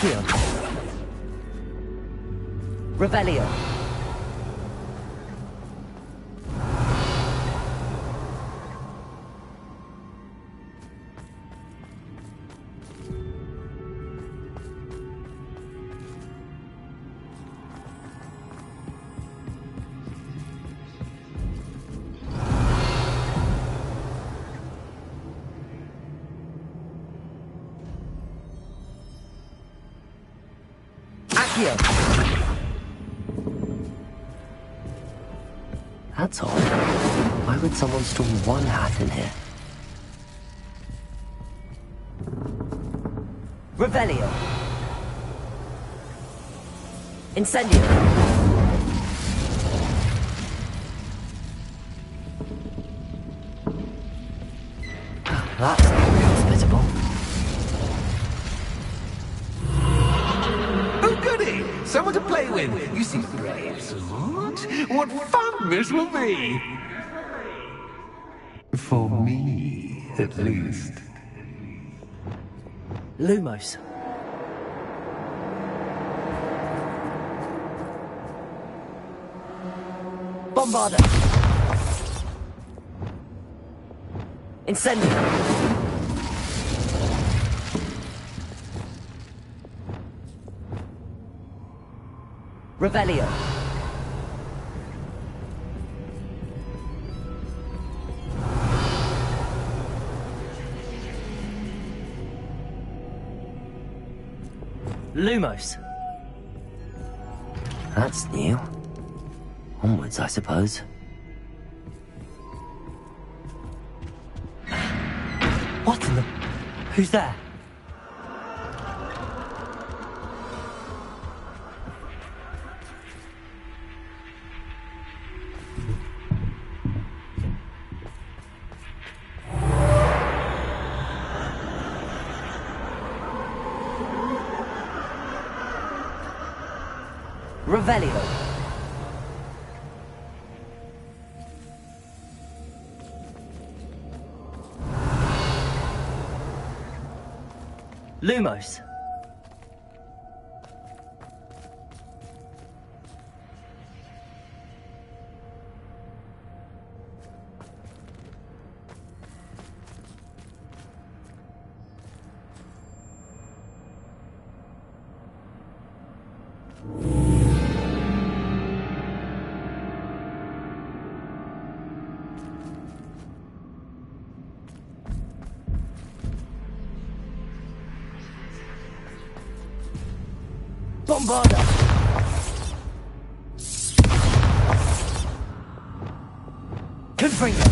Accio. Revelio. That's odd. Why would someone store one hat in here? Revelio. Incendio. That's hospitable. Oh, goody! Someone to play with. You seem brave, Smart. What fun this will be! For me, at least. Lumos. Bombarda. Incendio. Revelio. Lumos. That's new. Onwards, I suppose. What in the... Who's there? Revelio. Lumos. Bombarda. Confringo.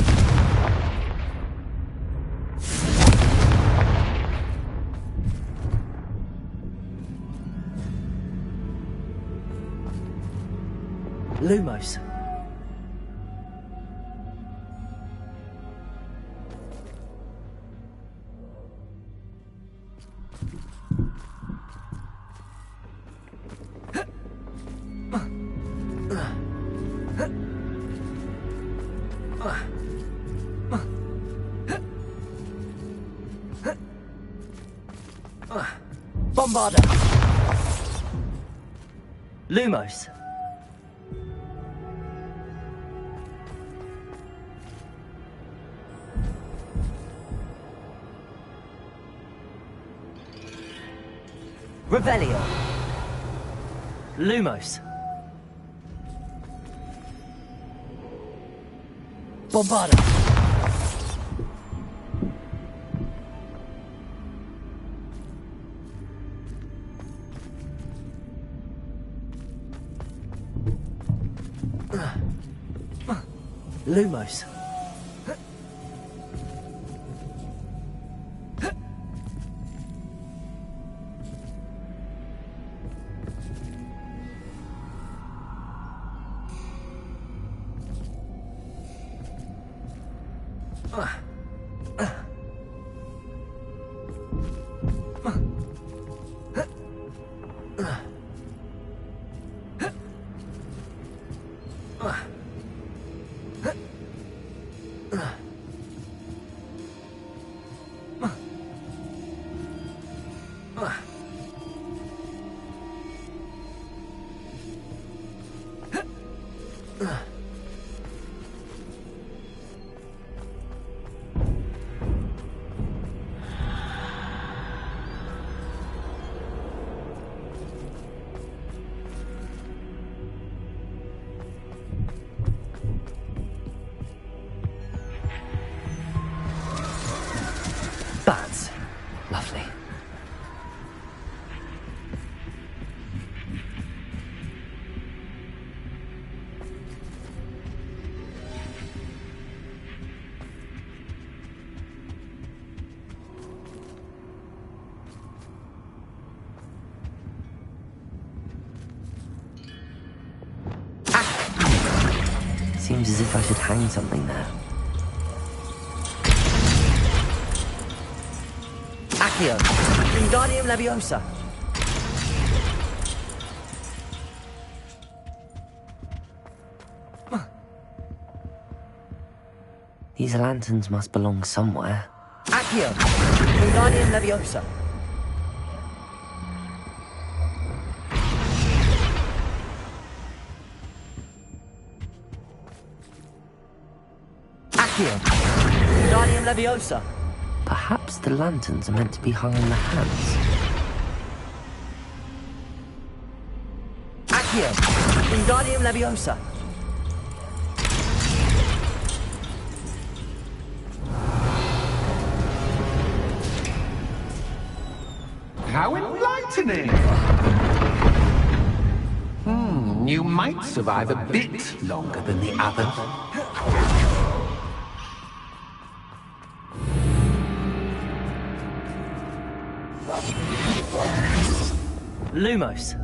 Lumos. Bombarda. Lumos. Revelio. Lumos. Bombarda. Lumos. Seems as if I should hang something there. Accio. Wingardium Leviosa. These lanterns must belong somewhere. Accio. Wingardium Leviosa. Accio. Wingardium Leviosa. Perhaps the lanterns are meant to be hung in the hands. Accio. Wingardium Leviosa. How enlightening! You might survive a bit longer than the others. Lumos.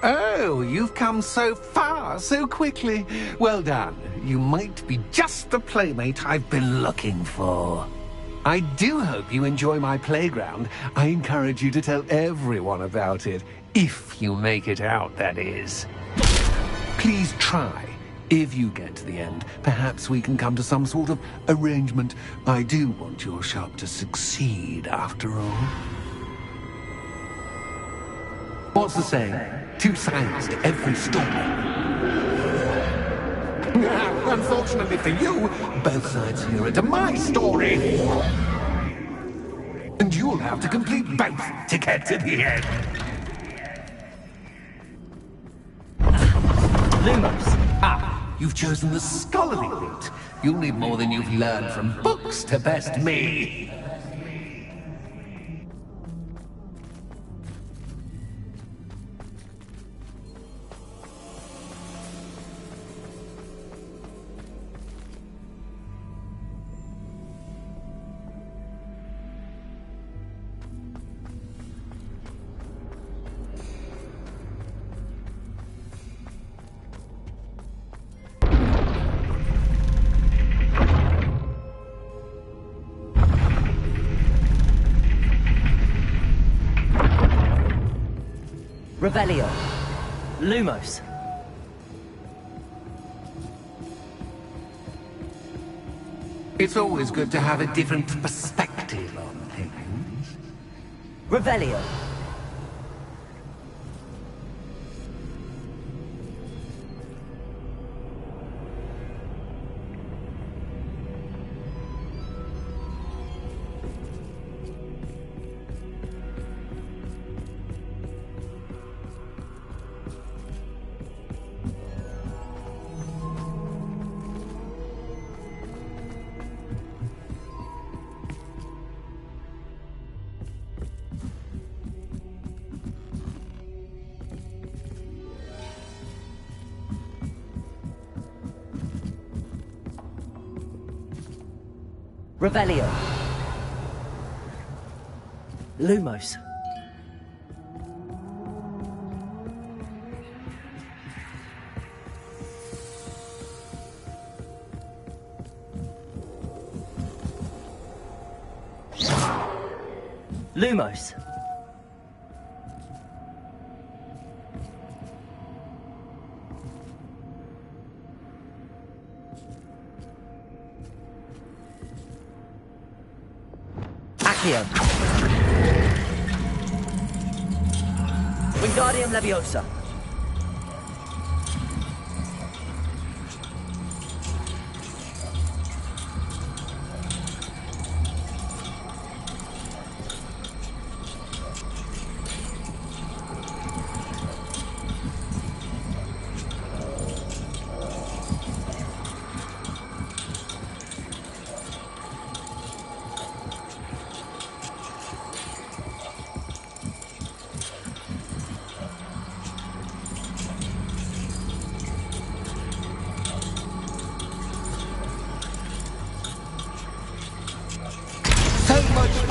Oh, you've come so far, so quickly. Well done. You might be just the playmate I've been looking for. I do hope you enjoy my playground. I encourage you to tell everyone about it. If you make it out, that is. Please try. If you get to the end, perhaps we can come to some sort of arrangement. I do want your shop to succeed, after all. What's the saying? Two sides to every story. Unfortunately for you, both sides here are to my story. And you'll have to complete both to get to the end. Lumos. Ah, you've chosen the scholarly route. You'll need more than you've learned from books to best me. Revelio. Lumos. It's always good to have a different perspective on things. Revelio. Revelio. Lumos. Lumos. Accio. Wingardium Leviosa.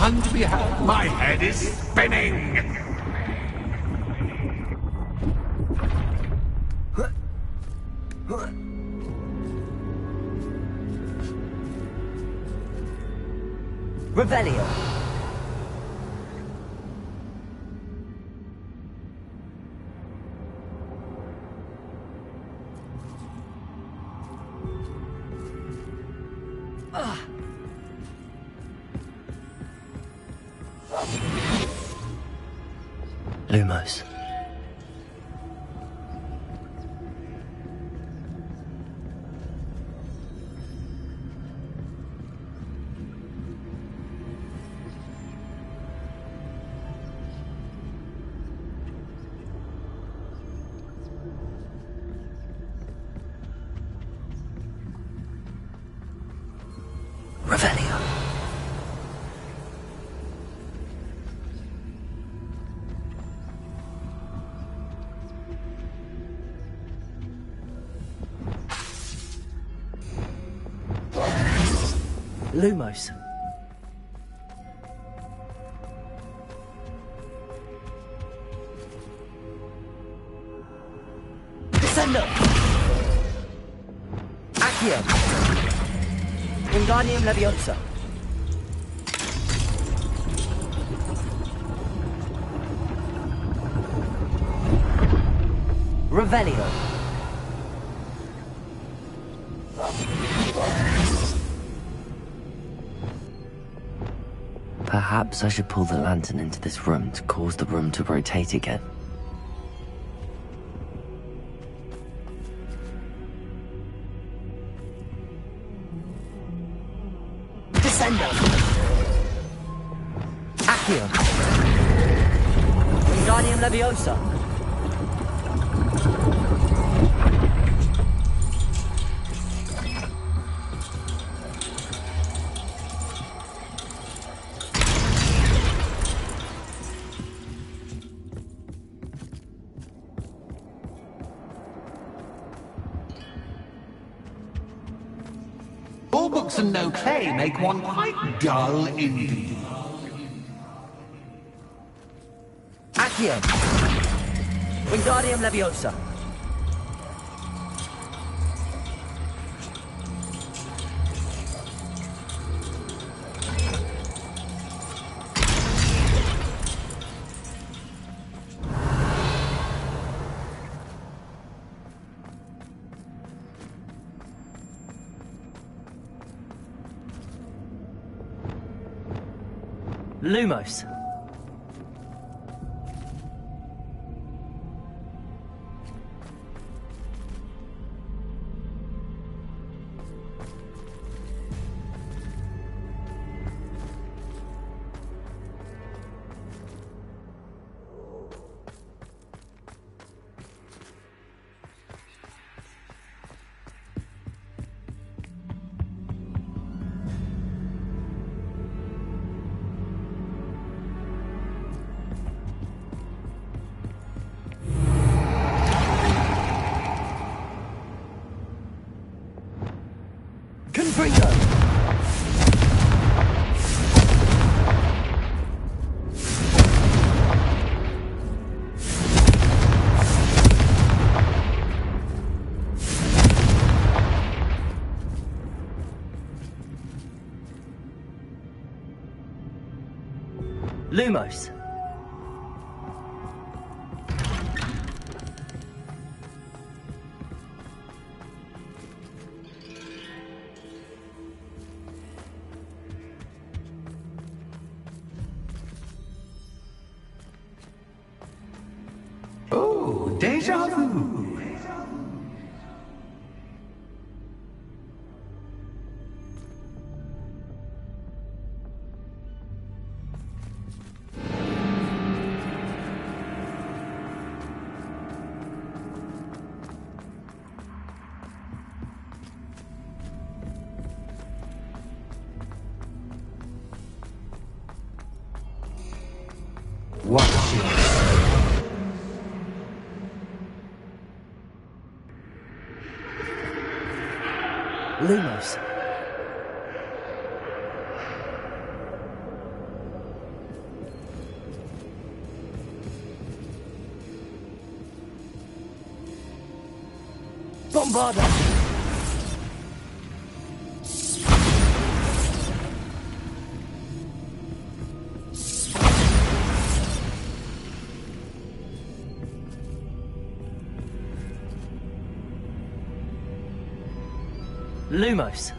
fun to be had. My head is spinning. Revelio. Lumos. Revelio. Lumos. Descendo. Accio. Wingardium Leviosa. Revelio. Perhaps I should pull the lantern into this room to cause the room to rotate again. Descendo. Accio. Wingardium Leviosa. All books and no play make one quite dull indeed. Accio. Wingardium Leviosa. Lumos. Confringo. Lumos. Oh, déjà vu. Watch it. Lumos. Bombarda! Lumos.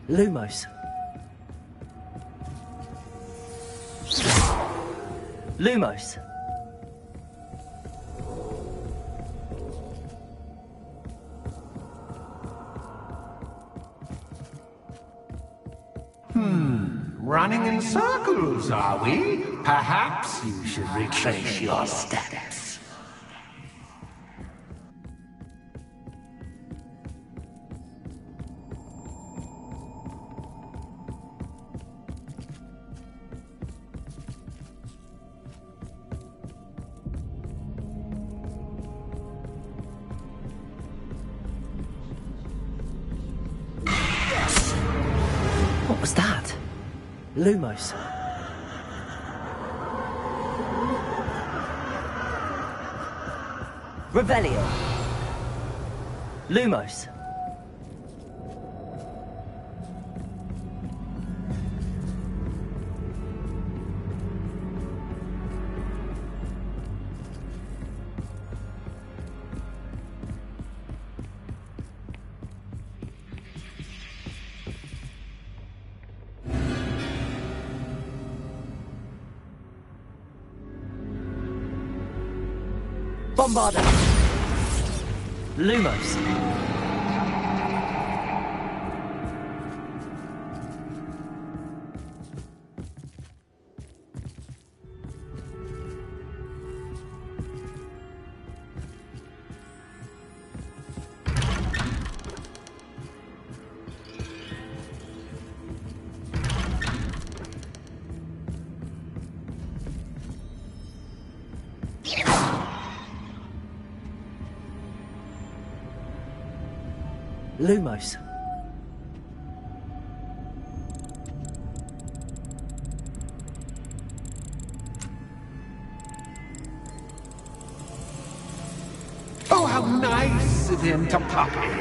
Lumos. Lumos. Running in circles, are we? Perhaps you should retrace your steps. What was that? Lumos. Revelio. Lumos. Bombarda. Lumos. Lumos. Oh, how nice of him to pop in.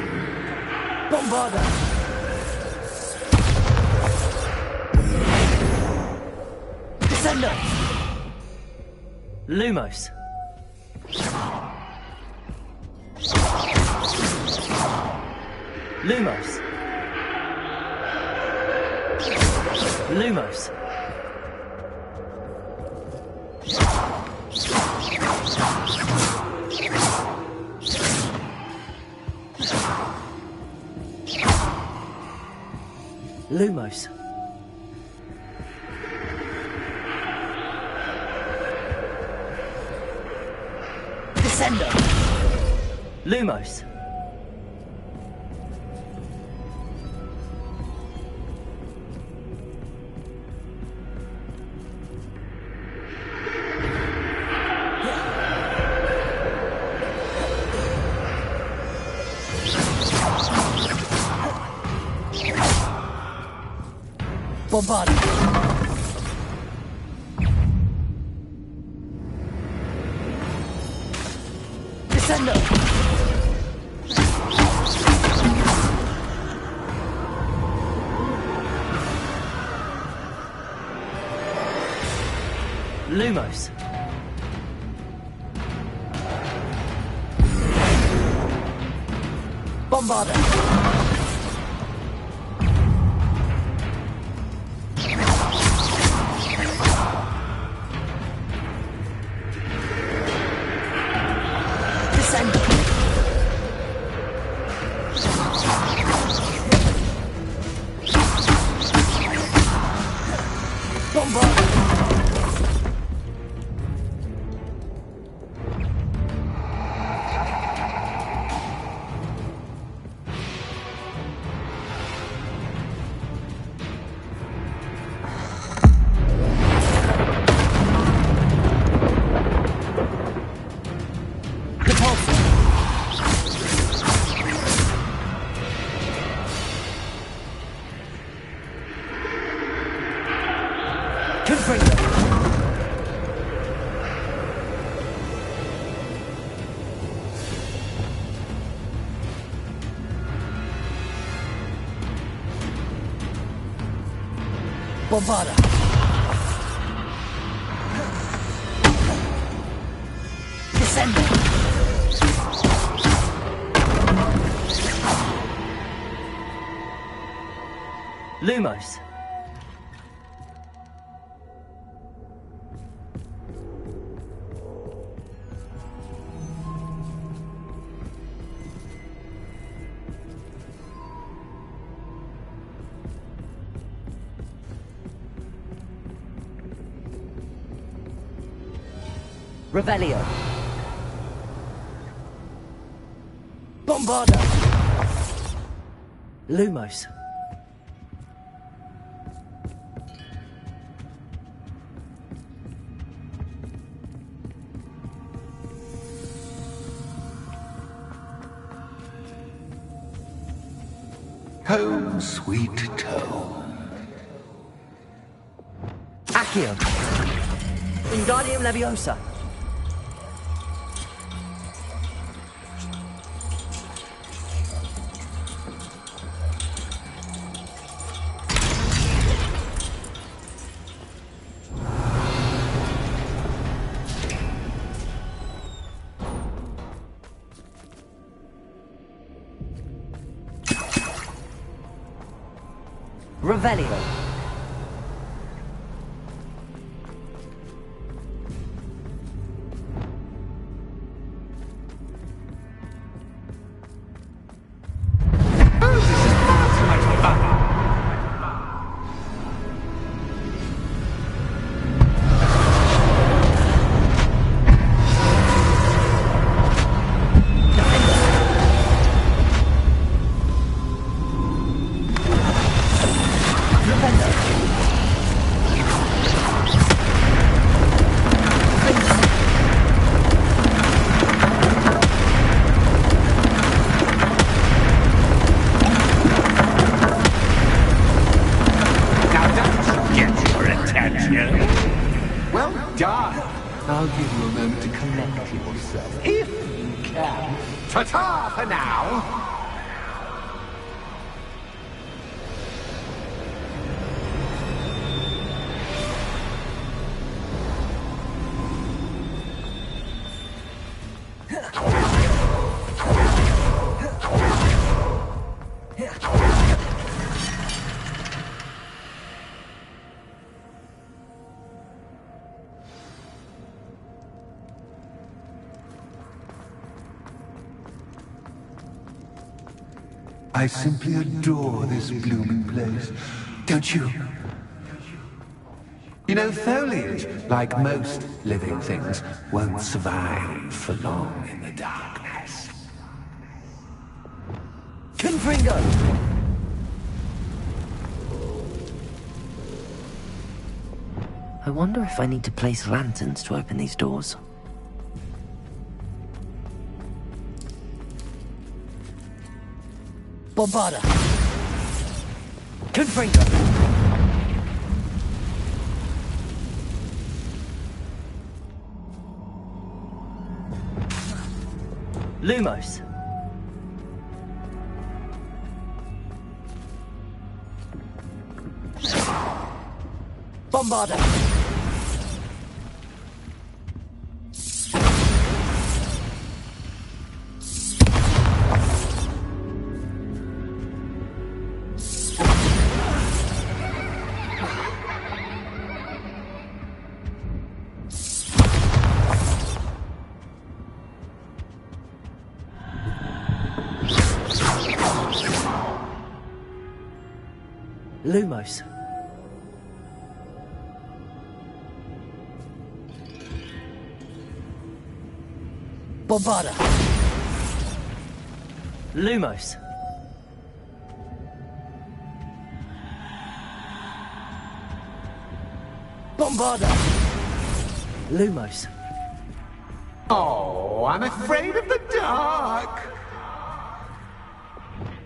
Bombarda. Descendo. Lumos. Lumos. Lumos. Lumos. Descendo. Lumos. Bombarda. Descendo. Lumos. Bombarda. Bombarda. Descendo. Lumos. Revelio. Bombarda. Lumos. Home, sweet home. Accio. Wingardium Leviosa. Revelio. Well done. I'll give you a moment to collect yourself, if you can. Ta-ta for now. I simply adore this blooming place, don't you? You know, foliage, like most living things, won't survive for long in the darkness. Confringo. I wonder if I need to place lanterns to open these doors. Bombarda. Confringo. Lumos. Bombarda. Lumos. Bombarda. Lumos. Bombarda. Lumos. Oh, I'm afraid of the dark.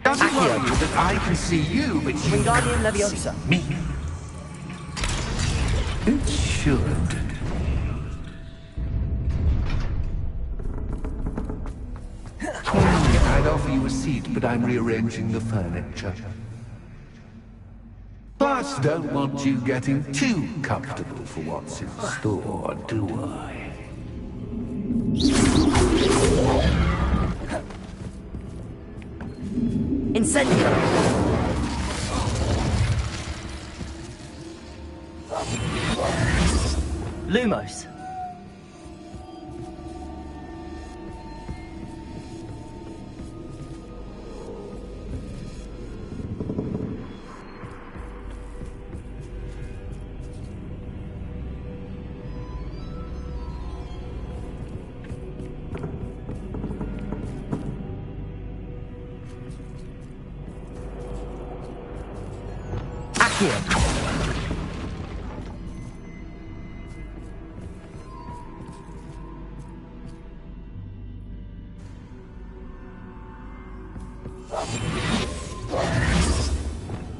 Doesn't worry you that I can see you, but you Wingardium can't Leviosa. see me. It should. I'd offer you a seat, but I'm rearranging the furniture. Plus, just don't want you getting too comfortable for what's in store, do I? Incendio! Lumos!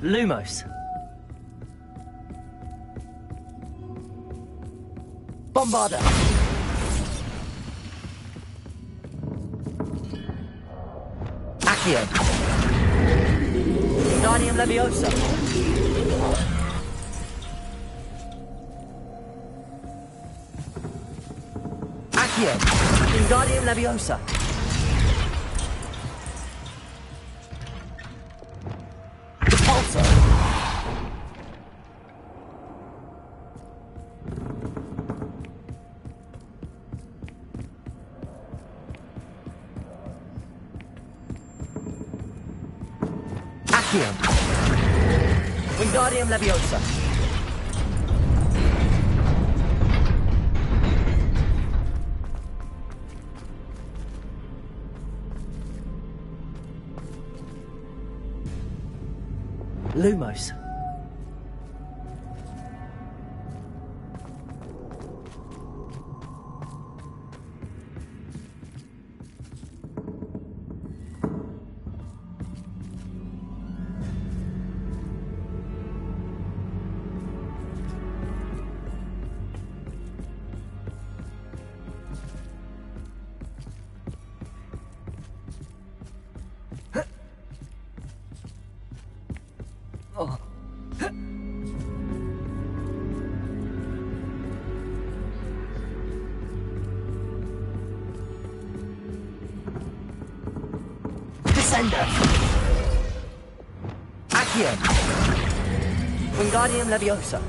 Lumos. Bombarda. Accio. Guardium Leviosa. Accio. Guardium Leviosa. Wingardium Leviosa. Lumos. Descender. Accio. Wingardium Leviosa.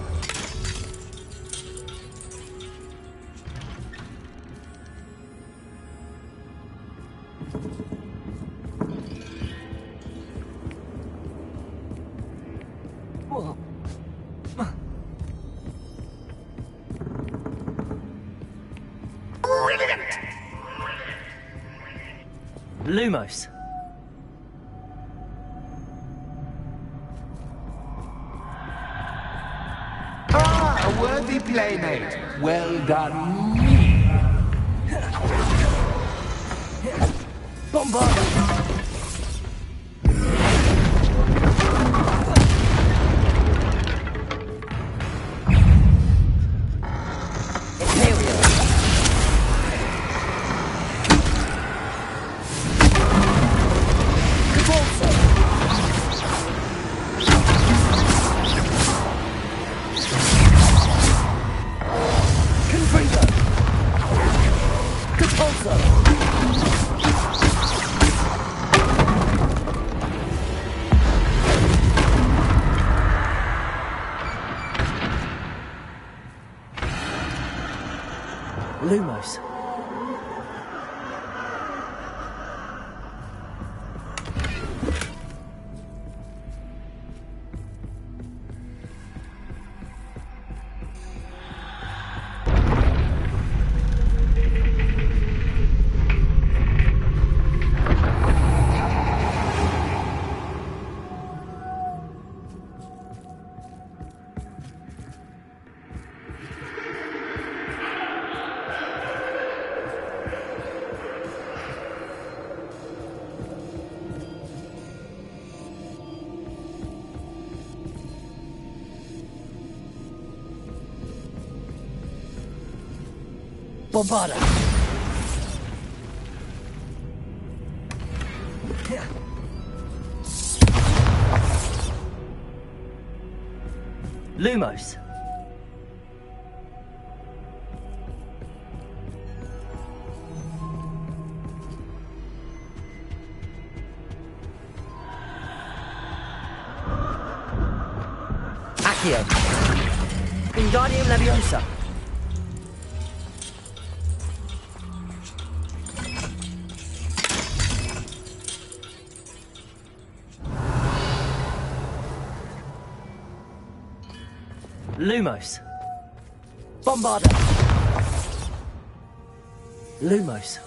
Lumos. Ah, a worthy playmate. Well done. Bombarda. Lumos. Bombarda. Lumos. Accio. Wingardium Leviosa. Lumos. Bombarda. Lumos.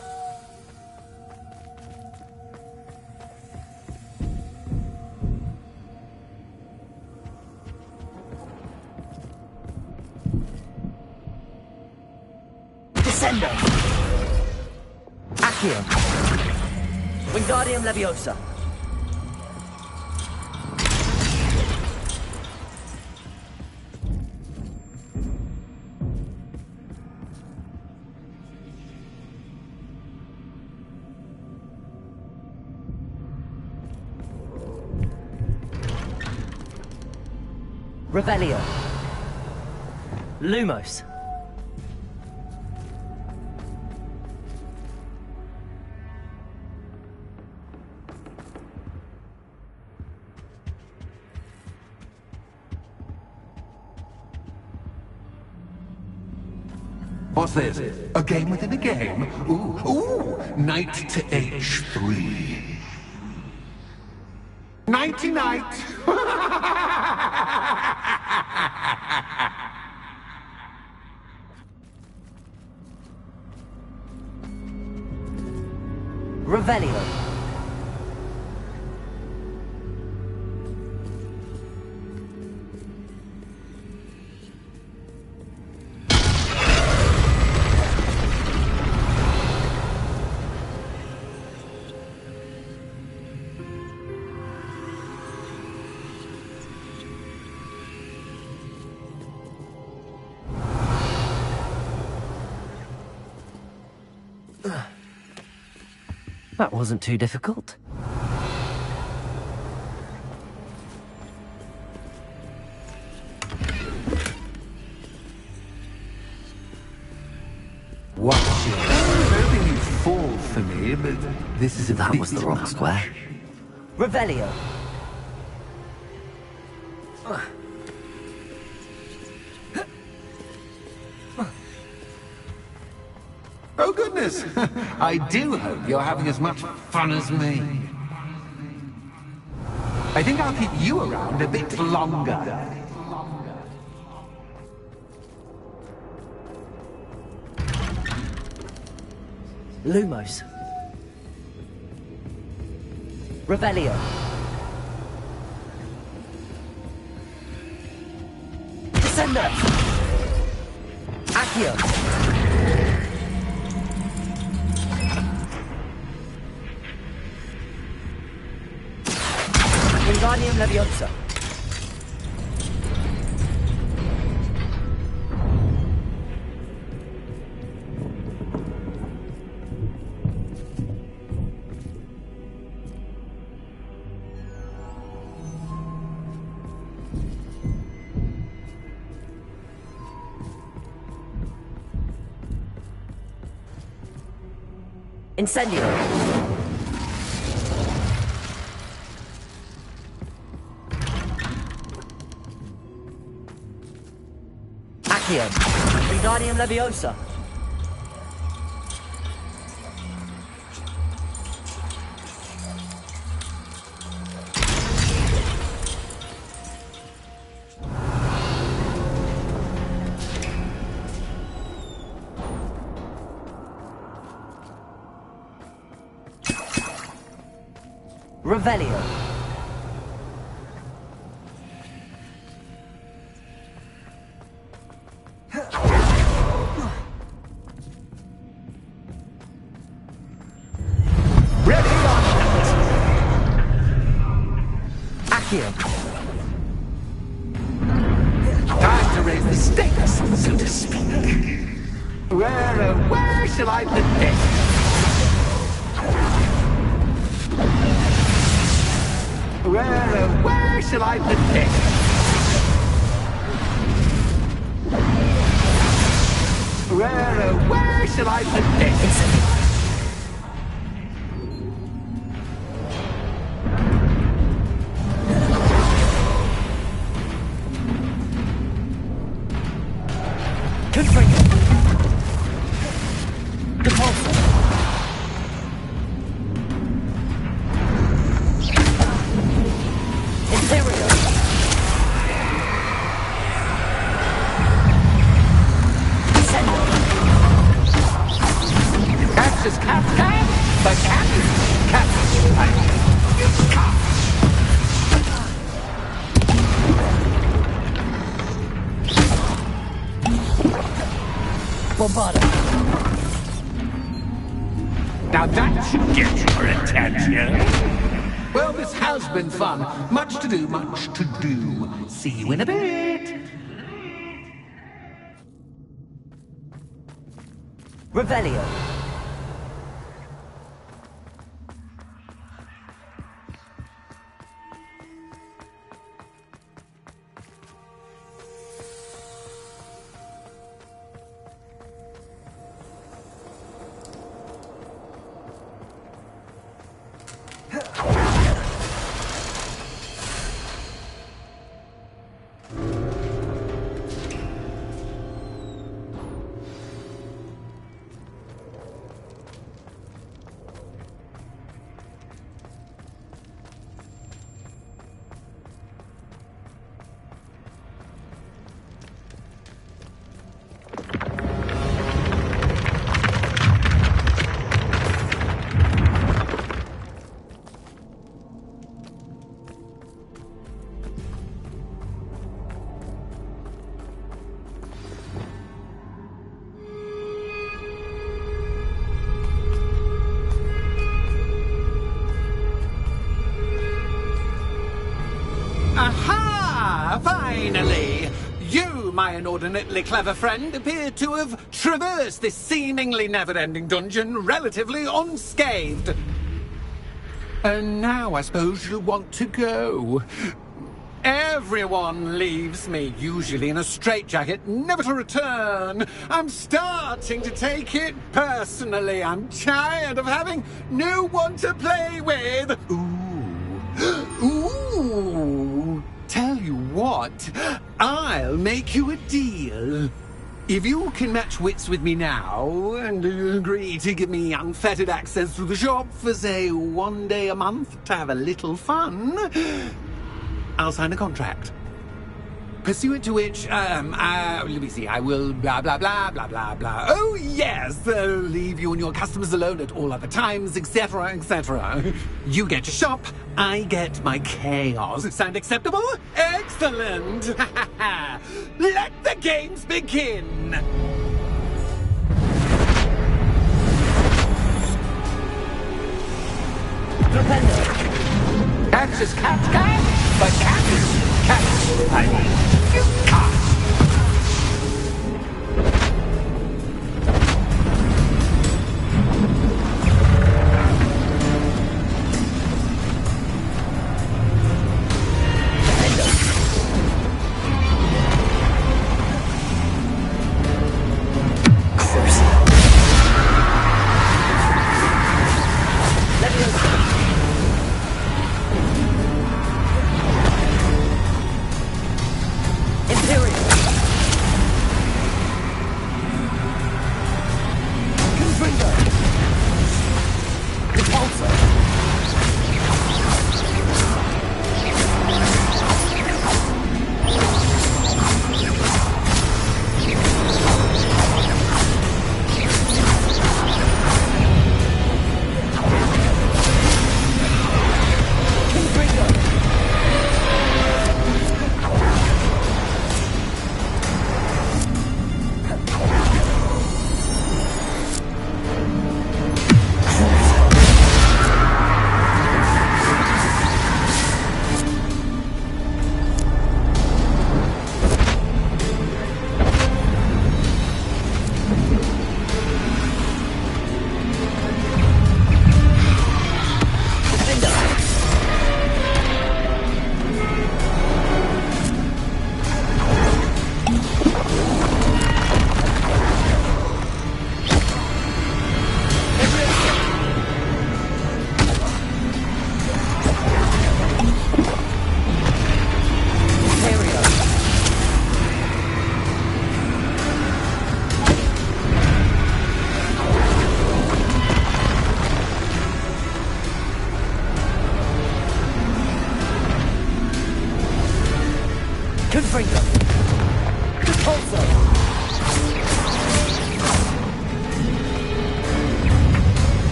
Descendo. Accio. Wingardium Leviosa. Revelio. Lumos. What's this? A game within a game? Ooh, knight to h3. Nighty-night! Revelio. That wasn't too difficult. Watch it. I'm hoping you'd fall for me, but this is a That bit was the wrong much. square. Revelio. Oh, goodness! I do hope you're having as much fun as me. I think I'll keep you around a bit longer. Lumos. Revelio. Descendo. Accio. Wingardium Leviosa. Incendio. Accio. Wingardium Leviosa. Revelio. Ready or not? Accio. Time to raise the stakes, so to speak. Where shall I put this? Where shall I put this? Where shall I put this? Confringo. Depulsor. Interior. Descendo. Catches cat, the cat is cat. Bombarda. Now that should get your attention. Well, this has been fun. Much to do, much to do. See you in a bit. Revelio. Aha! Finally! You, my inordinately clever friend, appear to have traversed this seemingly never-ending dungeon relatively unscathed. And now I suppose you'll want to go. Everyone leaves me, usually in a straitjacket, never to return. I'm starting to take it personally. I'm tired of having no one to play with. Ooh. Tell you what, I'll make you a deal. If you can match wits with me now and agree to give me unfettered access to the shop for, say, 1 day a month to have a little fun, I'll sign a contract. Pursuant to which, let me see, I will blah, blah, blah, blah, blah, blah. Oh, yes, leave you and your customers alone at all other times, etc., etc. You get your shop, I get my chaos. Sound acceptable? Excellent! Let the games begin! Flipendo. Catch is cat, but cat is cat. I mean, cat.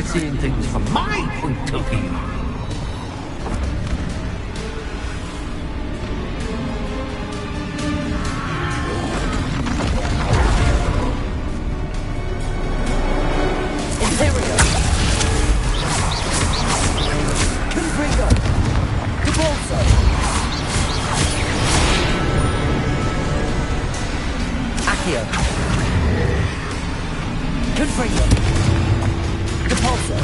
seeing things from my point of view. Imperial. Confringo. Debolso. Accio. Confringo. Depulso.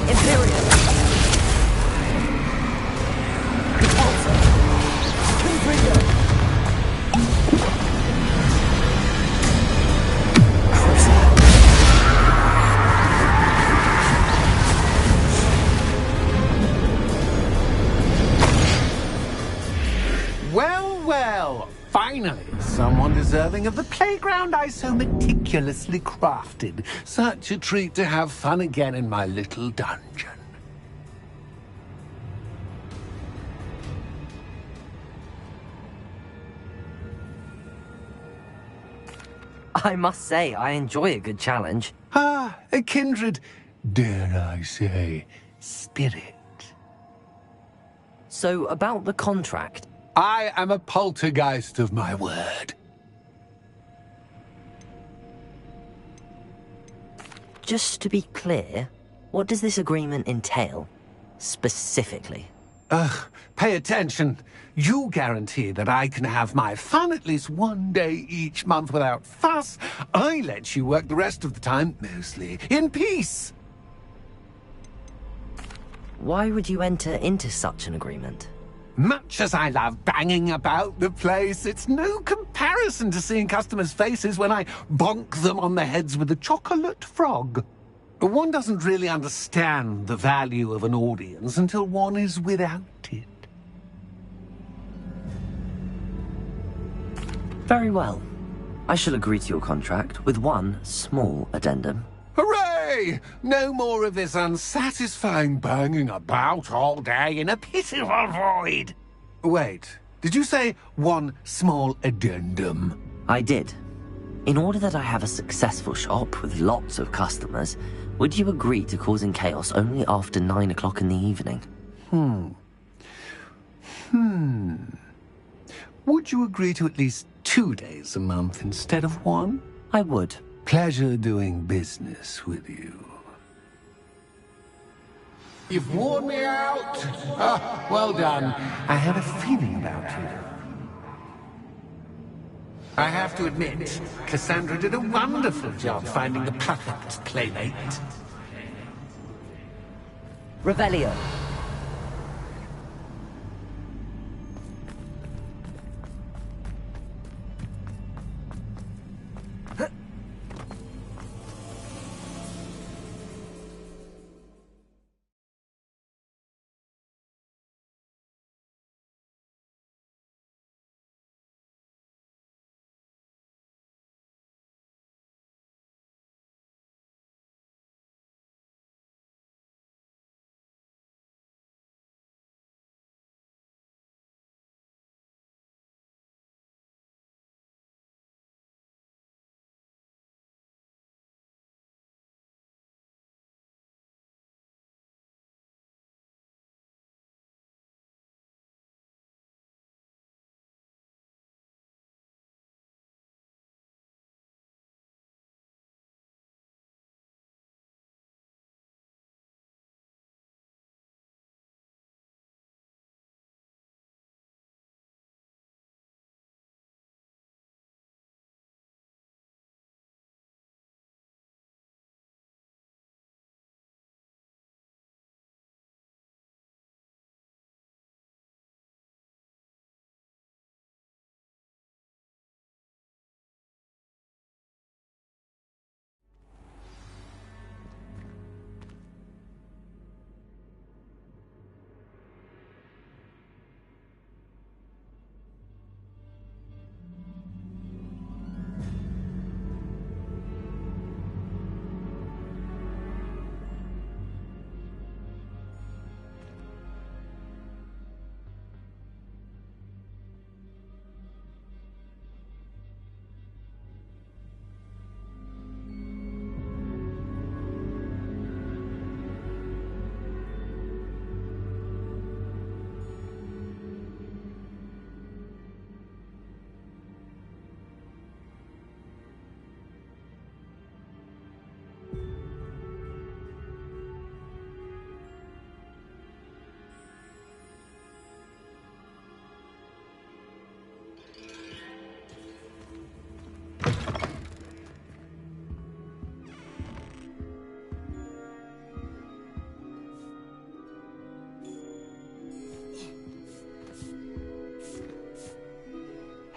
Imperial. Depulso. Confringo. Well, well, finally, someone deserving of the playground I so meticulously crafted. Such a treat to have fun again in my little dungeon. I must say, I enjoy a good challenge. Ah, a kindred, dare I say, spirit. So, about the contract. I am a poltergeist of my word. Just to be clear, what does this agreement entail? Specifically. Ugh, pay attention. You guarantee that I can have my fun at least one day each month without fuss. I let you work the rest of the time, mostly, in peace. Why would you enter into such an agreement? Much as I love banging about the place, it's no comparison to seeing customers' faces when I bonk them on the heads with a chocolate frog. One doesn't really understand the value of an audience until one is without it. Very well. I shall agree to your contract with one small addendum. Hooray! No more of this unsatisfying banging about all day in a pitiful void. Wait, did you say one small addendum? I did. In order that I have a successful shop with lots of customers, would you agree to causing chaos only after 9 o'clock in the evening? Would you agree to at least 2 days a month instead of one? I would. Pleasure doing business with you. You've worn me out. Ah, well done. I had a feeling about you. I have to admit, Cassandra did a wonderful job finding the perfect playmate. Revelio.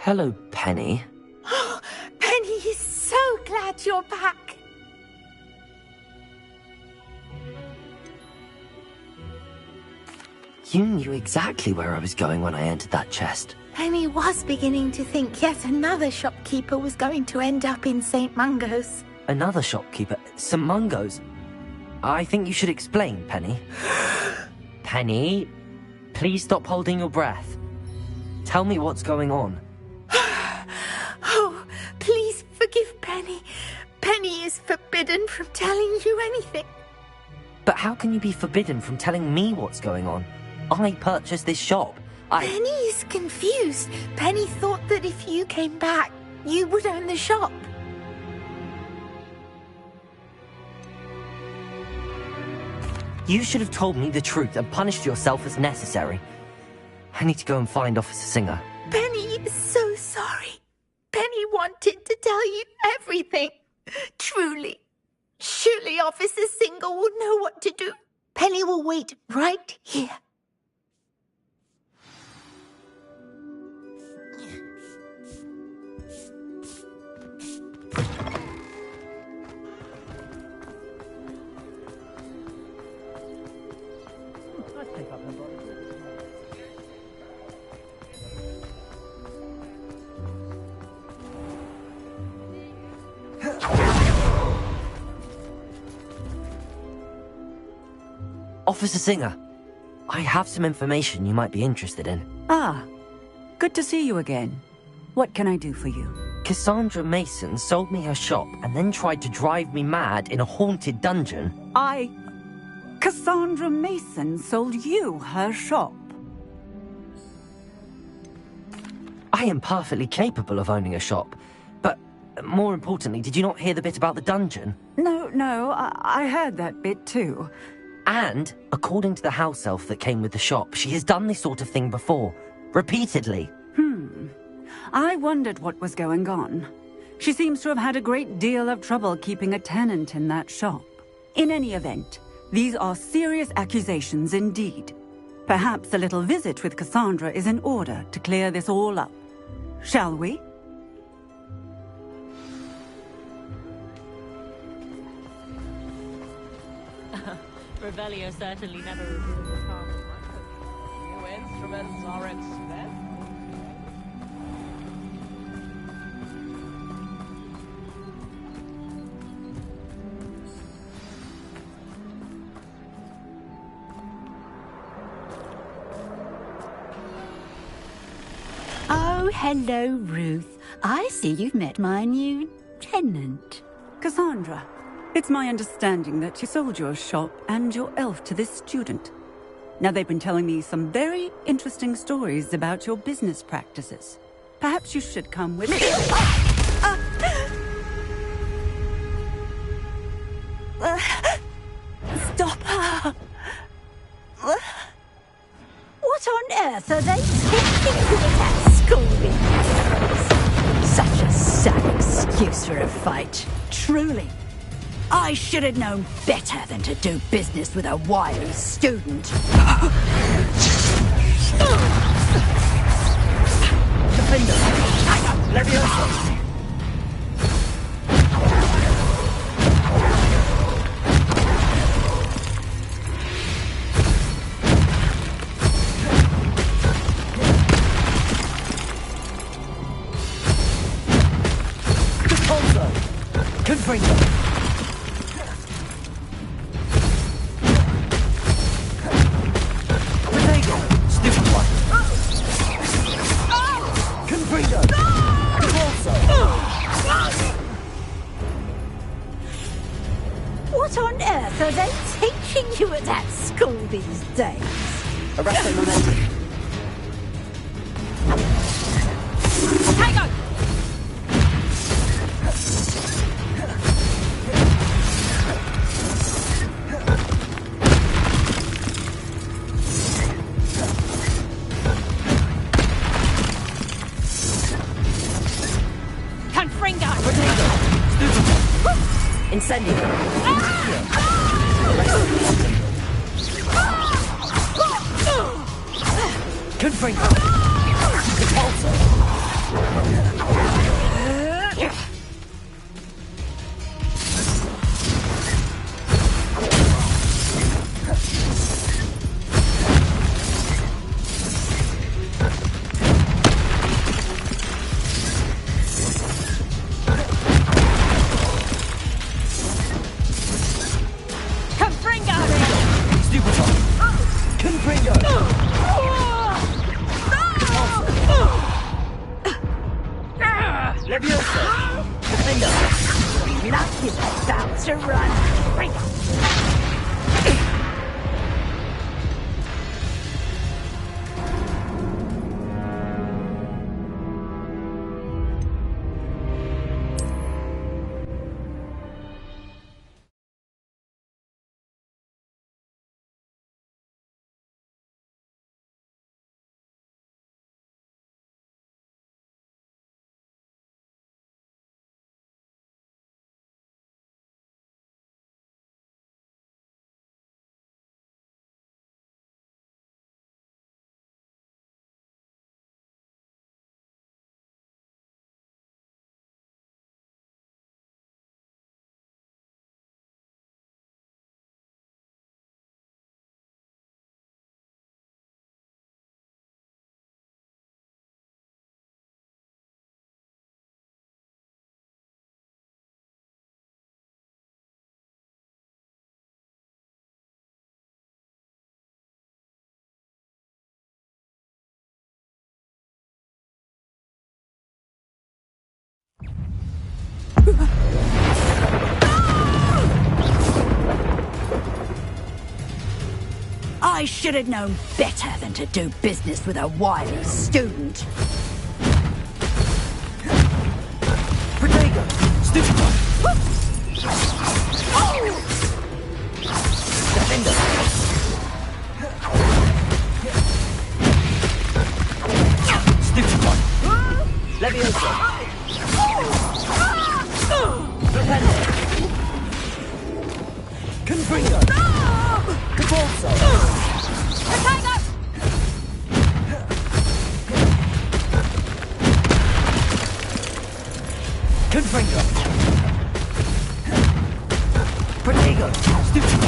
Hello, Penny. Penny is so glad you're back. You knew exactly where I was going when I entered that chest. Penny was beginning to think yet another shopkeeper was going to end up in St. Mungo's. Another shopkeeper? St. Mungo's? I think you should explain, Penny. Penny, please stop holding your breath. Tell me what's going on. Oh, please forgive Penny. Penny is forbidden from telling you anything. But how can you be forbidden from telling me what's going on? I purchased this shop. Penny is confused. Penny thought that if you came back, you would own the shop. You should have told me the truth and punished yourself as necessary. I need to go and find Officer Singer. Penny is so sorry. Penny wanted to tell you everything. Truly. Surely Officer Singer will know what to do. Penny will wait right here. Officer Singer, I have some information you might be interested in. Ah, good to see you again. What can I do for you? Cassandra Mason sold me her shop and then tried to drive me mad in a haunted dungeon. Cassandra Mason sold you her shop? I am perfectly capable of owning a shop, but more importantly, did you not hear the bit about the dungeon? No, I heard that bit too. And, according to the house elf that came with the shop, she has done this sort of thing before. Repeatedly. I wondered what was going on. She seems to have had a great deal of trouble keeping a tenant in that shop. In any event, these are serious accusations indeed. Perhaps a little visit with Cassandra is in order to clear this all up. Shall we? Revelio certainly never revealed his heart. New instruments are expensive. Oh, hello, Ruth. I see you've met my new tenant. Cassandra, it's my understanding that you sold your shop and your elf to this student. Now, they've been telling me some very interesting stories about your business practices. Perhaps you should come with me. Stop her! What on earth are they teaching you at school these days? Such a sad excuse for a fight. Truly. I should have known better than to do business with a wily student. Defender! Leviosa! Confringo! Potato! Stupid one! Confringo! Repulso! What on earth are they teaching you at that school these days? Arresto momentum! Potato! Incendio! Confringo! Repulso! Luck is about to run free. I should have known better than to do business with a wily student. Protego! Stupid one! Defender! Stupid one! Leviosa! Defender! Confringo! Convulso! Confringo! Protego! Stupid!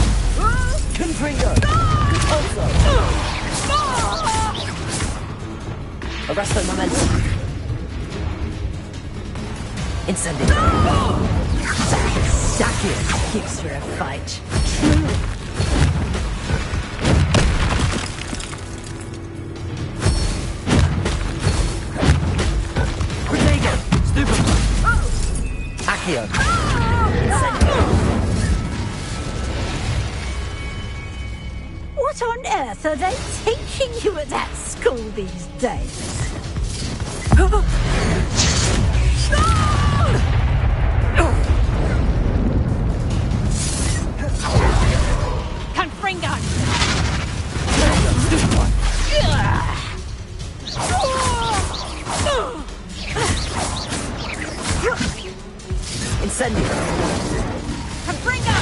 Confringo! Convulso! Arresto momentum! Incendio! Such excuse for a fight. Truly. Protego! Stupid! Accio! Incendio! What on earth are they teaching you at that school these days? Confringo! Stupid one! Incendio! Confringo!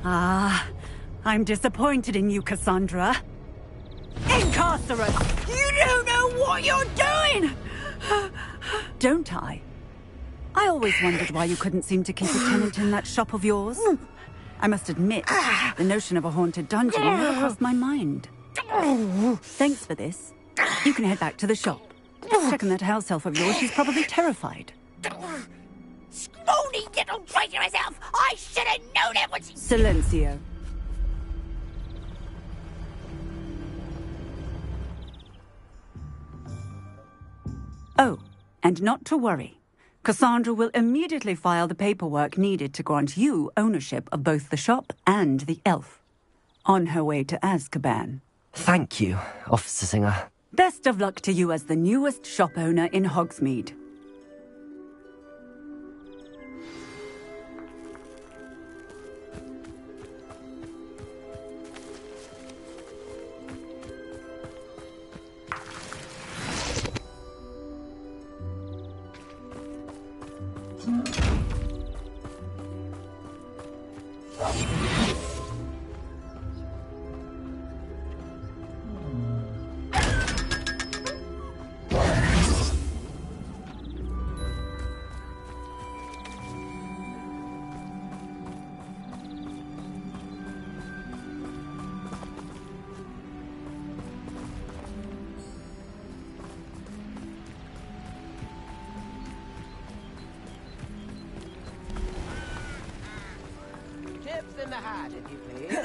Ah, I'm disappointed in you, Cassandra. Incarcerate! You don't know what you're doing! Don't I? I always wondered why you couldn't seem to keep a tenant in that shop of yours. I must admit, the notion of a haunted dungeon never crossed my mind. Thanks for this. You can head back to the shop. Check on that house elf of yours. She's probably terrified. Scrawny little traitor herself! I should have known it when she... Silencio. Oh, and not to worry. Cassandra will immediately file the paperwork needed to grant you ownership of both the shop and the elf. On her way to Azkaban. Thank you, Officer Singer. Best of luck to you as the newest shop owner in Hogsmeade. pad, if you please.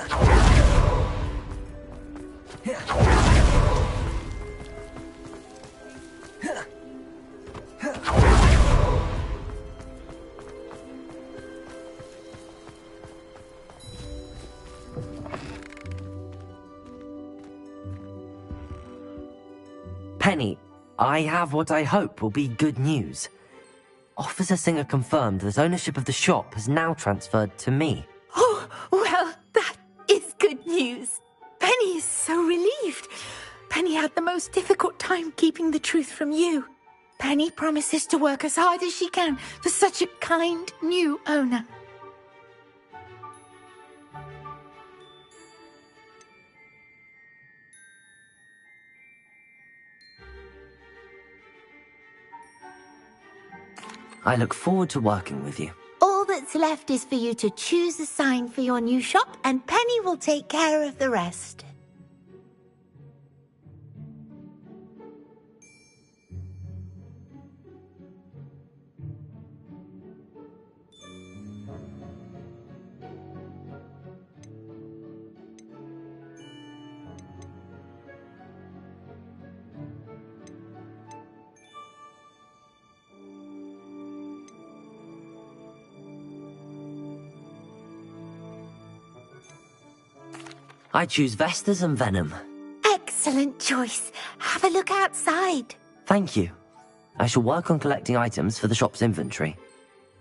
Penny, I have what I hope will be good news. Officer Singer confirmed that ownership of the shop has now transferred to me. Oh, well, that is good news. Penny is so relieved. Penny had the most difficult time keeping the truth from you. Penny promises to work as hard as she can for such a kind new owner. I look forward to working with you. All that's left is for you to choose a sign for your new shop, and Penny will take care of the rest. I choose Vestas and Venom. Excellent choice. Have a look outside. Thank you. I shall work on collecting items for the shop's inventory.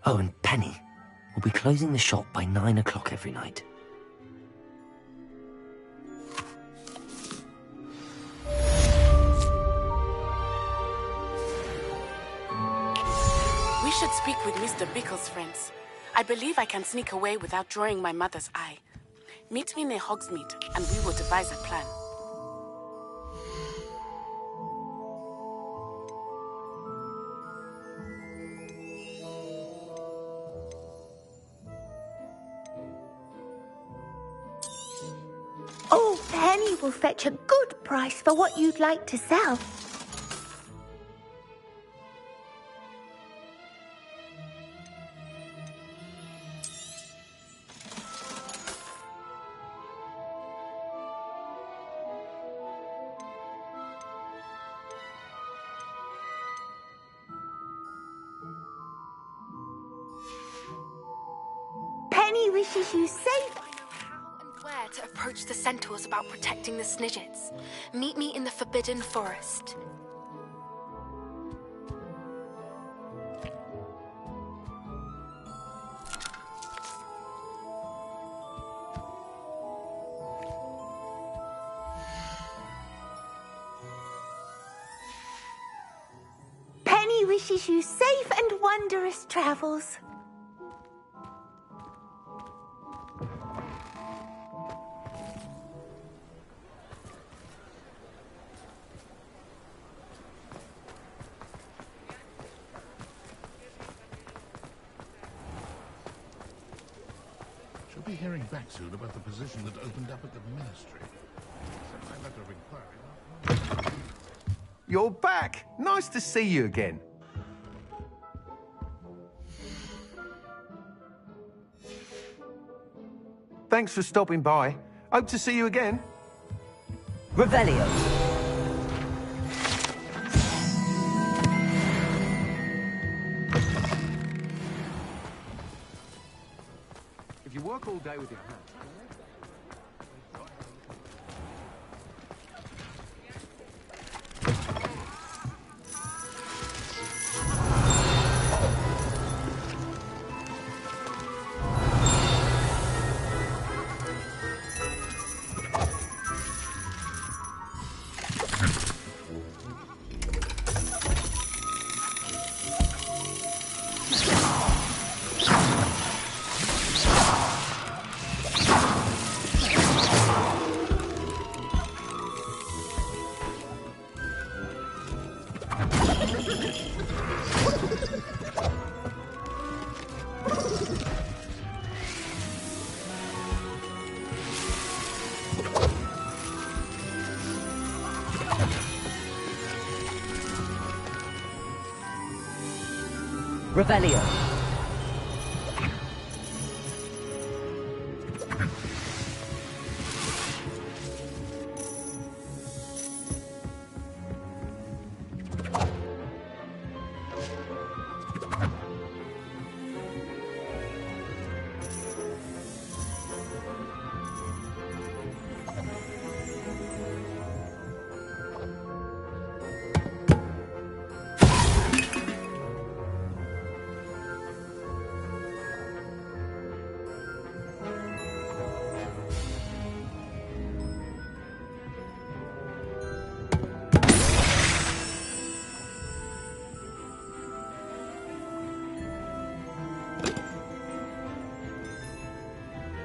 Oh, and Penny, we'll be closing the shop by 9 o'clock every night. We should speak with Mr. Bickle's friends. I believe I can sneak away without drawing my mother's eye. Meet me near Hogsmeade, and we will devise a plan. Oh, Penny will fetch a good price for what you'd like to sell. Penny wishes you safe. I know how and where to approach the centaurs about protecting the Snidgets. Meet me in the Forbidden Forest. Penny wishes you safe and wondrous travels. She'll be hearing back soon about the position that opened up at the Ministry. Sent my letter of inquiry. You're back. Nice to see you again. Thanks for stopping by. Hope to see you again. Revelio. If you work all day with your hands... Revelio.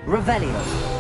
Revelio.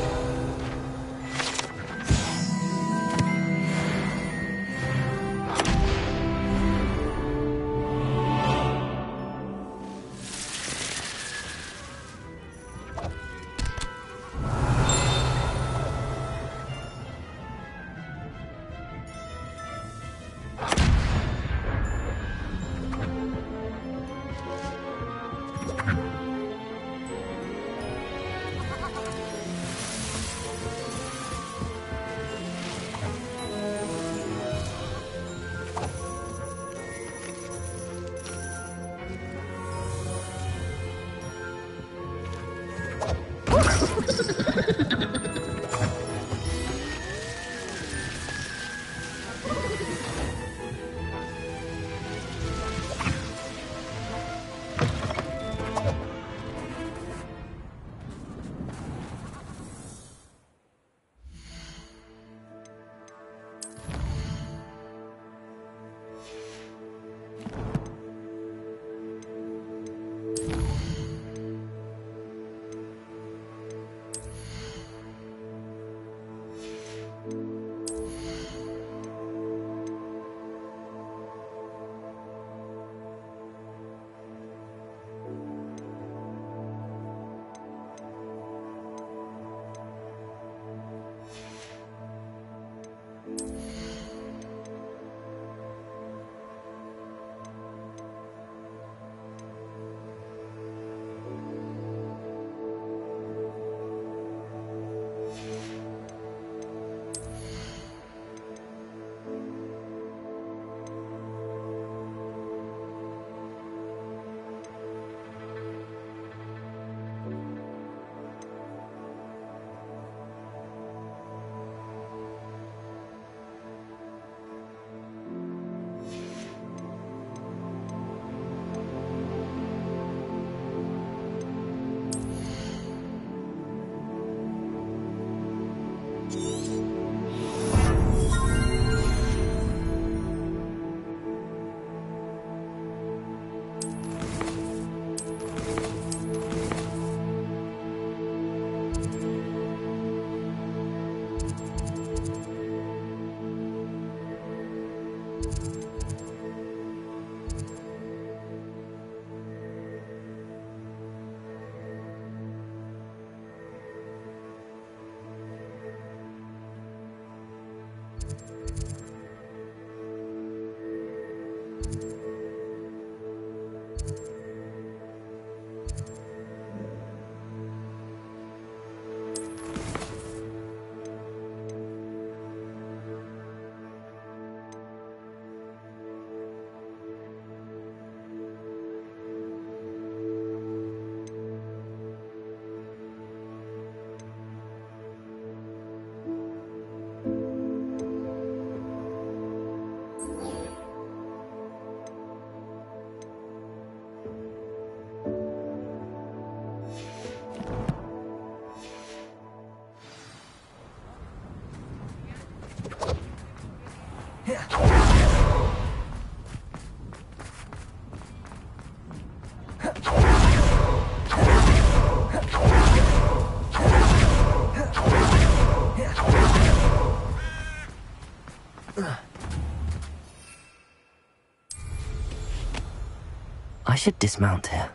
I should dismount here.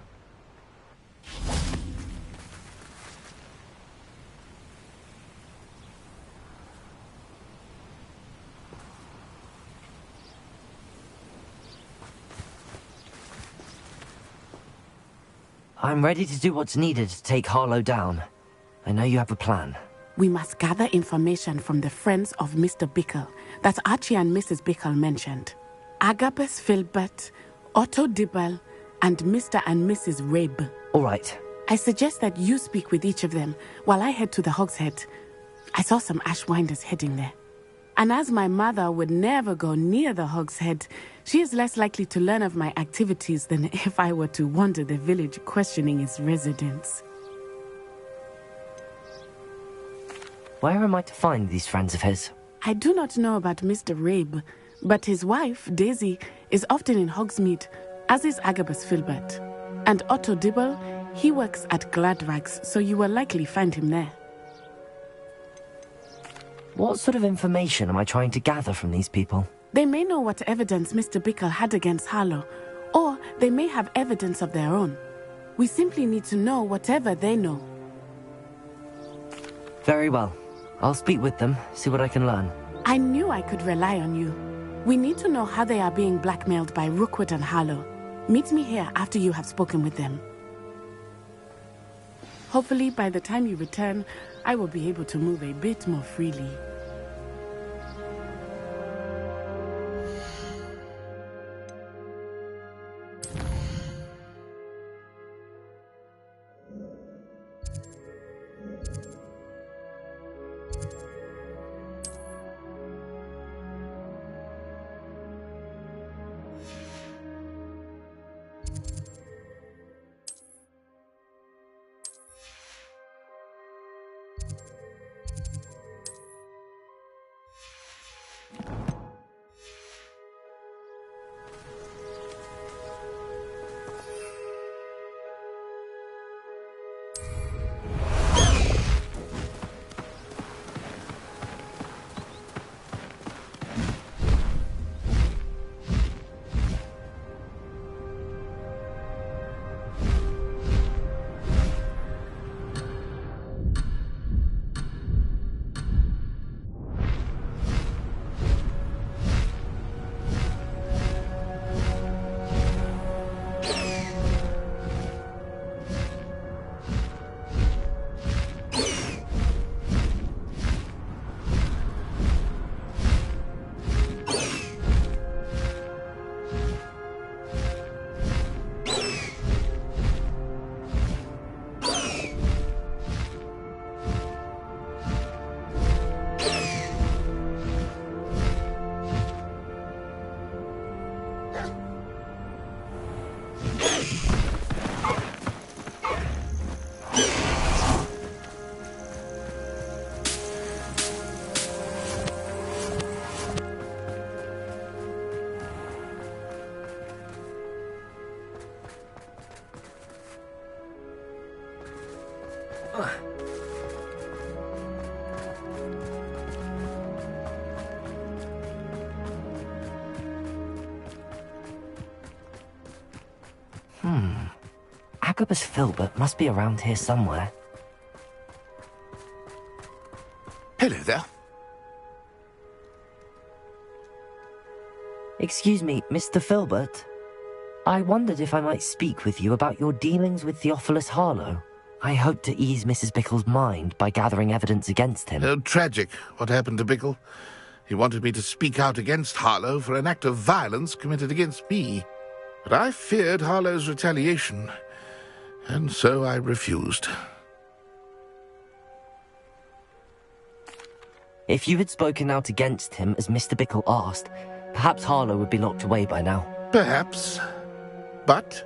I'm ready to do what's needed to take Harlow down. I know you have a plan. We must gather information from the friends of Mr. Bickle that Archie and Mrs. Bickle mentioned. Agabus Filbert, Otto Dibble, and Mr. and Mrs. Rabe. All right. I suggest that you speak with each of them while I head to the Hogshead. I saw some Ashwinders heading there. And as my mother would never go near the Hogshead, she is less likely to learn of my activities than if I were to wander the village questioning its residents. Where am I to find these friends of his? I do not know about Mr. Rabe, but his wife, Daisy, is often in Hogsmeade, as is Agabus Filbert. And Otto Dibble He works at Gladrags, so you will likely find him there. What sort of information am I trying to gather from these people? They may know what evidence Mr. Bickle had against Harlow, or they may have evidence of their own. We simply need to know whatever they know. Very well. I'll speak with them, see what I can learn. I knew I could rely on you. We need to know how they are being blackmailed by Rookwood and Harlow. Meet me here after you have spoken with them. Hopefully, by the time you return, I will be able to move a bit more freely. Agabus Filbert must be around here somewhere. Hello there. Excuse me, Mr. Filbert. I wondered if I might speak with you about your dealings with Theophilus Harlow. I hope to ease Mrs. Bickle's mind by gathering evidence against him. Oh, tragic, what happened to Bickle. He wanted me to speak out against Harlow for an act of violence committed against me. But I feared Harlow's retaliation, and so I refused. If you had spoken out against him as Mr. Bickle asked, perhaps Harlow would be locked away by now. Perhaps. But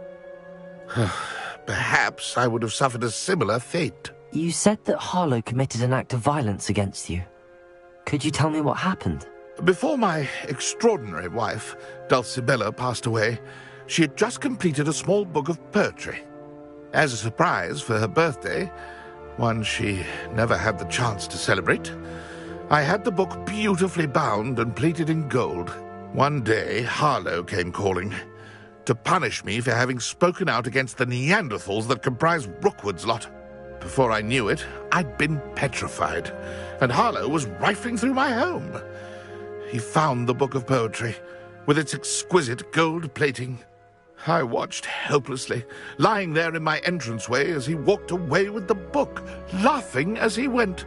perhaps I would have suffered a similar fate. You said that Harlow committed an act of violence against you. Could you tell me what happened? Before my extraordinary wife, Dulcibella, passed away, she had just completed a small book of poetry. As a surprise for her birthday, one she never had the chance to celebrate, I had the book beautifully bound and plated in gold. One day, Harlow came calling to punish me for having spoken out against the Neanderthals that comprise Rookwood's lot. Before I knew it, I'd been petrified, and Harlow was rifling through my home. He found the book of poetry, with its exquisite gold plating. I watched helplessly, lying there in my entranceway as he walked away with the book, laughing as he went.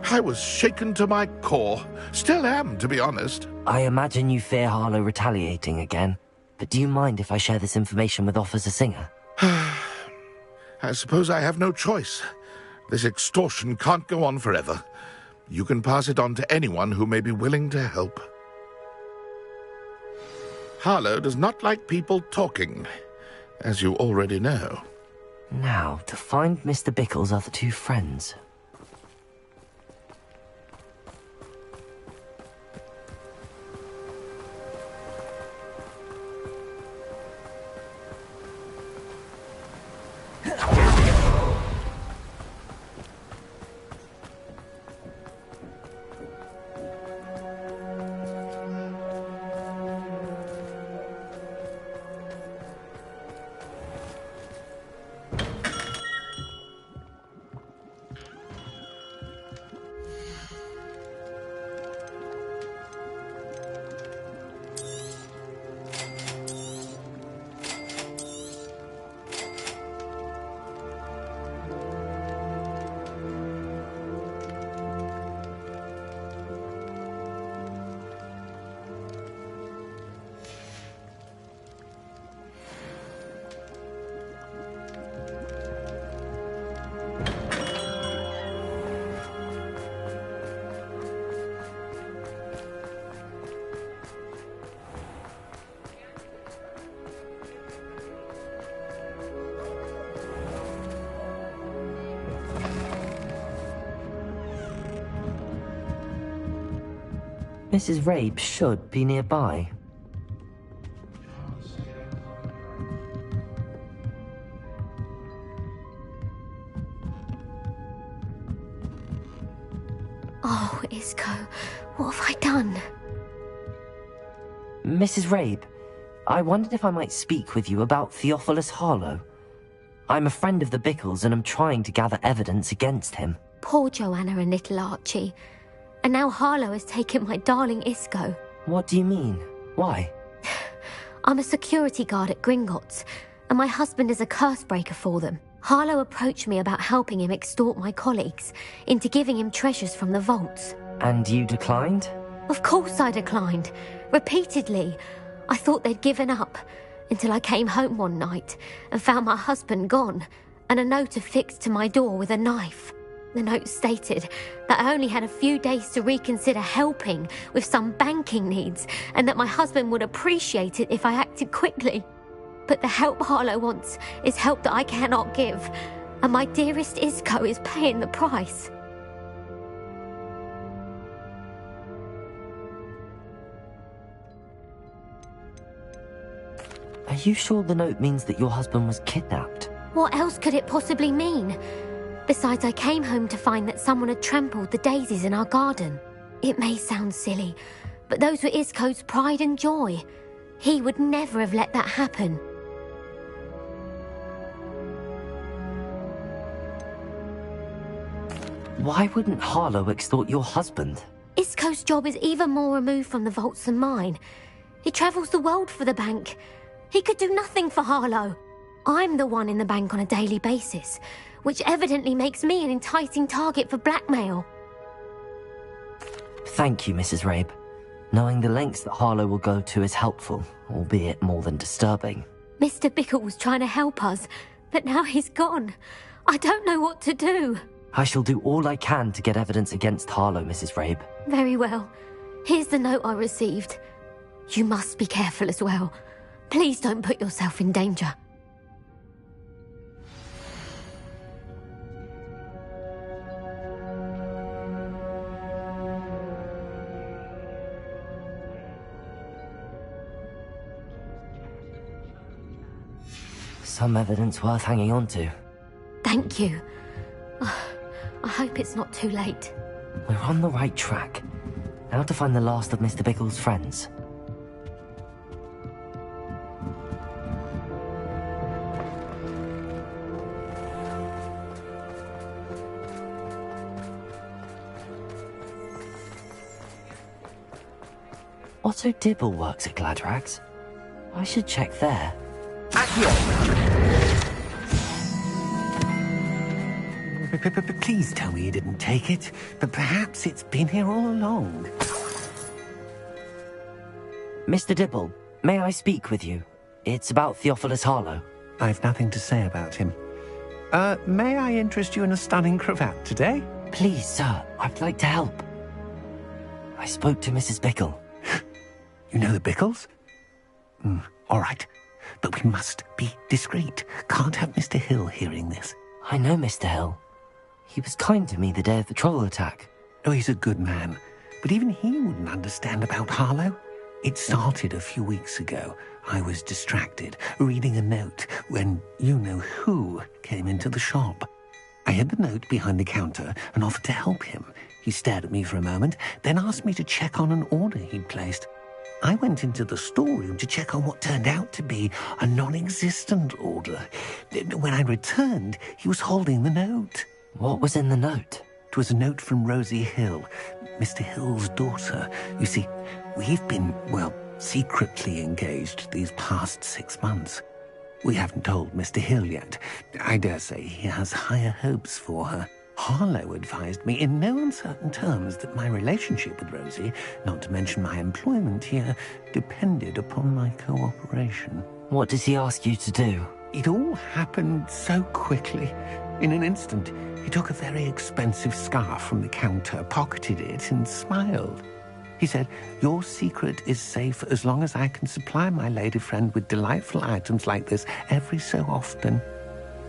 I was shaken to my core. Still am, to be honest. I imagine you fear Harlow retaliating again, but do you mind if I share this information with Officer Singer? I suppose I have no choice. This extortion can't go on forever. You can pass it on to anyone who may be willing to help. Harlow does not like people talking, as you already know. Now, to find Mr. Bickle's other two friends. Mrs. Rabe should be nearby. Oh, Isco, what have I done? Mrs. Rabe, I wondered if I might speak with you about Theophilus Harlow. I'm a friend of the Bickles and I'm trying to gather evidence against him. Poor Joanna and little Archie. And now Harlow has taken my darling Isco. What do you mean? Why? I'm a security guard at Gringotts, and my husband is a curse breaker for them. Harlow approached me about helping him extort my colleagues into giving him treasures from the vaults. And you declined? Of course I declined. Repeatedly. I thought they'd given up, until I came home one night and found my husband gone, and a note affixed to my door with a knife. The note stated that I only had a few days to reconsider helping with some banking needs, and that my husband would appreciate it if I acted quickly. But the help Harlow wants is help that I cannot give, and my dearest Isco is paying the price. Are you sure the note means that your husband was kidnapped? What else could it possibly mean? Besides, I came home to find that someone had trampled the daisies in our garden. It may sound silly, but those were Isco's pride and joy. He would never have let that happen. Why wouldn't Harlow extort your husband? Isco's job is even more removed from the vaults than mine. He travels the world for the bank. He could do nothing for Harlow. I'm the one in the bank on a daily basis, which evidently makes me an enticing target for blackmail. Thank you, Mrs. Rabe. Knowing the lengths that Harlow will go to is helpful, albeit more than disturbing. Mr. Bickle was trying to help us, but now he's gone. I don't know what to do. I shall do all I can to get evidence against Harlow, Mrs. Rabe. Very well. Here's the note I received. You must be careful as well. Please don't put yourself in danger. Some evidence worth hanging on to. Thank you. I hope it's not too late. We're on the right track. Now to find the last of Mr. Bickle's friends. Otto Dibble works at Gladrags. I should check there. Please tell me you didn't take it, but perhaps it's been here all along. Mr. Dibble, may I speak with you? It's about Theophilus Harlow. I've nothing to say about him. May I interest you in a stunning cravat today? Please, sir, I'd like to help. I spoke to Mrs. Bickle. You know the Bickles? All right, but we must be discreet. Can't have Mr. Hill hearing this. I know Mr. Hill. He was kind to me the day of the troll attack. Oh, he's a good man, but even he wouldn't understand about Harlow. It started a few weeks ago. I was distracted, reading a note, when you-know-who came into the shop. I hid the note behind the counter and offered to help him. He stared at me for a moment, then asked me to check on an order he'd placed. I went into the storeroom to check on what turned out to be a non-existent order. When I returned, he was holding the note. What was in the note? It was a note from Rosie Hill, Mr. Hill's daughter. You see, we've been, secretly engaged these past 6 months. We haven't told Mr. Hill yet. I dare say he has higher hopes for her. Harlow advised me in no uncertain terms that my relationship with Rosie, not to mention my employment here, depended upon my cooperation. What does he ask you to do? It all happened so quickly. In an instant, he took a very expensive scarf from the counter, pocketed it, and smiled. He said, "Your secret is safe as long as I can supply my lady friend with delightful items like this every so often."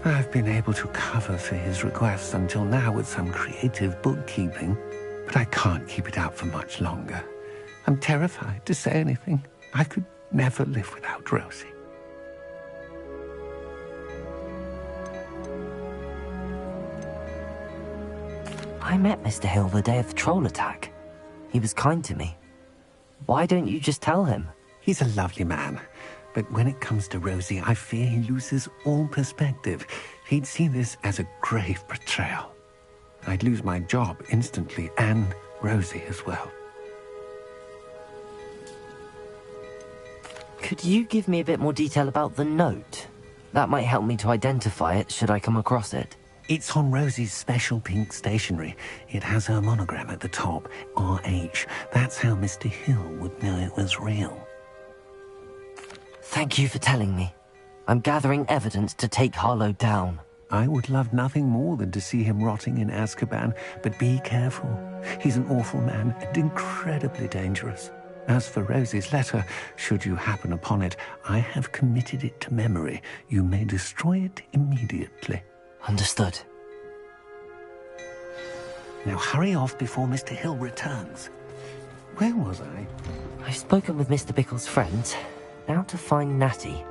I've been able to cover for his requests until now with some creative bookkeeping, but I can't keep it up for much longer. I'm terrified to say anything. I could never live without Rosie. I met Mr. Hill the day of the troll attack. He was kind to me. Why don't you just tell him? He's a lovely man. But when it comes to Rosie, I fear he loses all perspective. He'd see this as a grave betrayal. I'd lose my job instantly, and Rosie as well. Could you give me a bit more detail about the note? That might help me to identify it should I come across it. It's on Rosie's special pink stationery. It has her monogram at the top, RH. That's how Mr. Hill would know it was real. Thank you for telling me. I'm gathering evidence to take Harlow down. I would love nothing more than to see him rotting in Azkaban, but be careful. He's an awful man and incredibly dangerous. As for Rosie's letter, should you happen upon it, I have committed it to memory. You may destroy it immediately. Understood. Now hurry off before Mr. Hill returns. Where was I? I've spoken with Mr. Bickle's friends. Now to find Natty.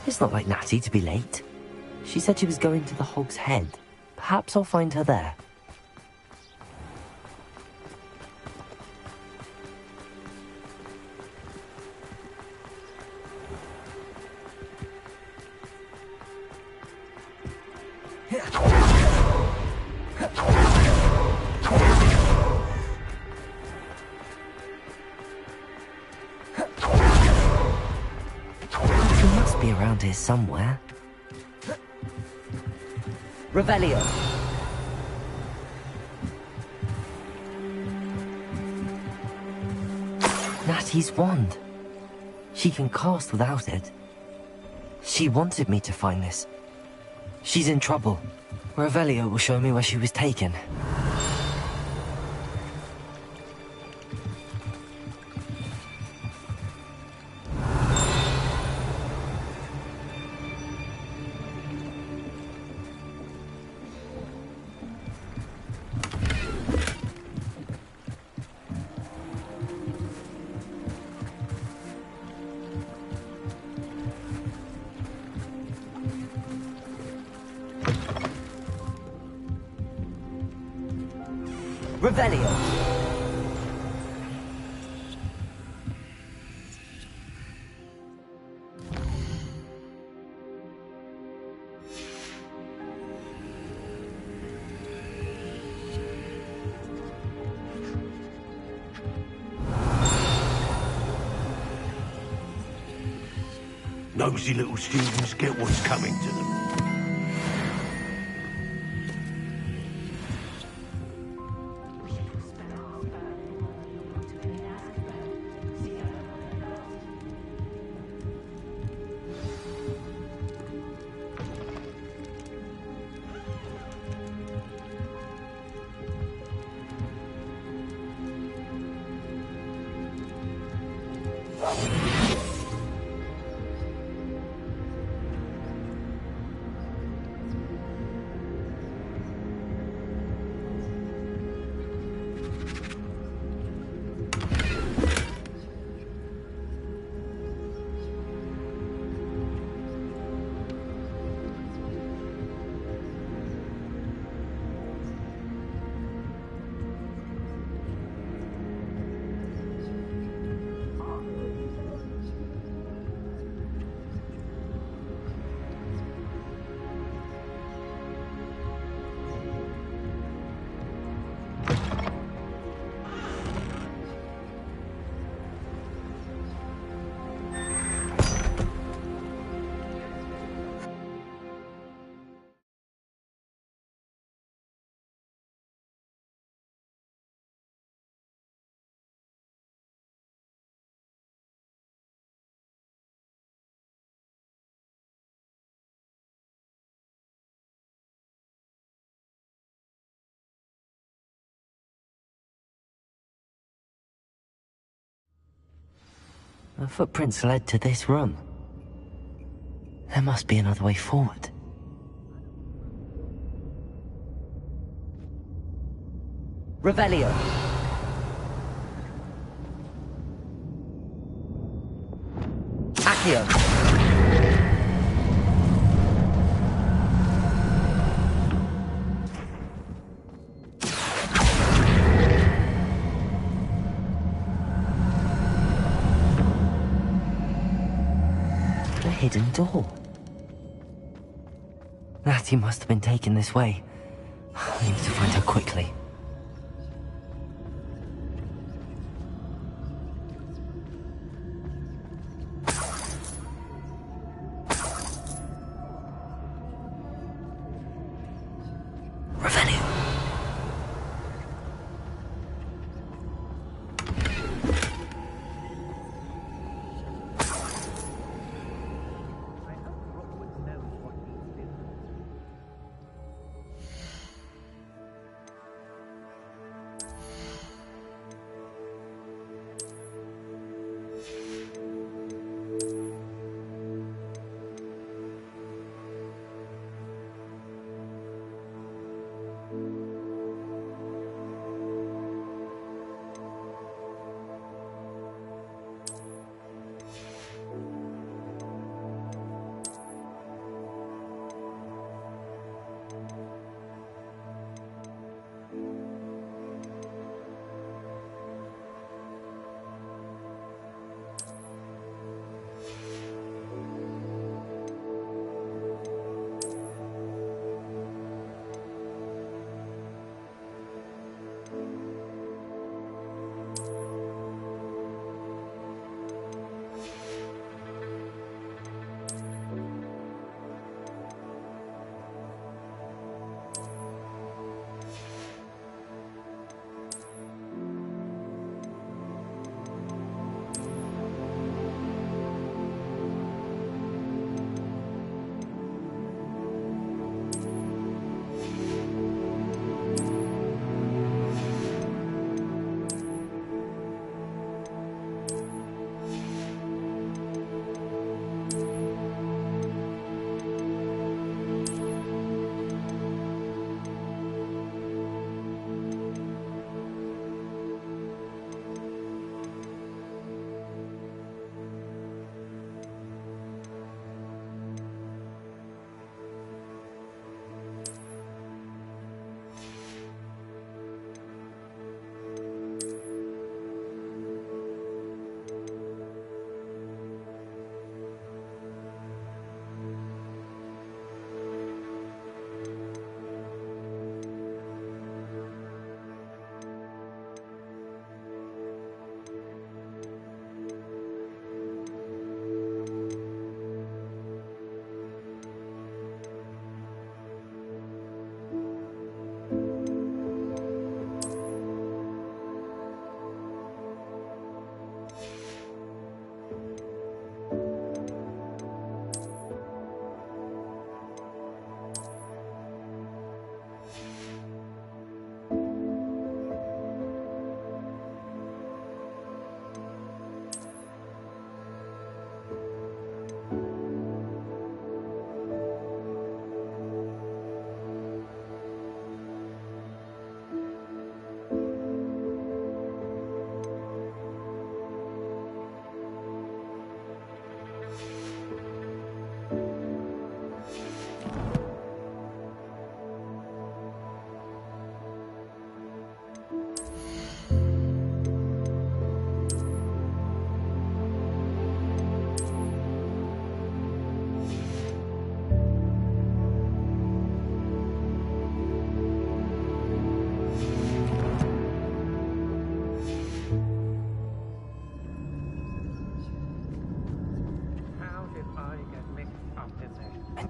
It's not like Natty to be late. She said she was going to the Hog's Head. Perhaps I'll find her there. Around here somewhere. Revelio. Natty's wand. She can cast without it. She wanted me to find this. She's in trouble. Revelio will show me where she was taken. Revelio. Nosy little students get what's coming to them. The footprints led to this room. There must be another way forward. Revelio. Accio. The hidden door. Natty must have been taken this way. I need to find her quickly.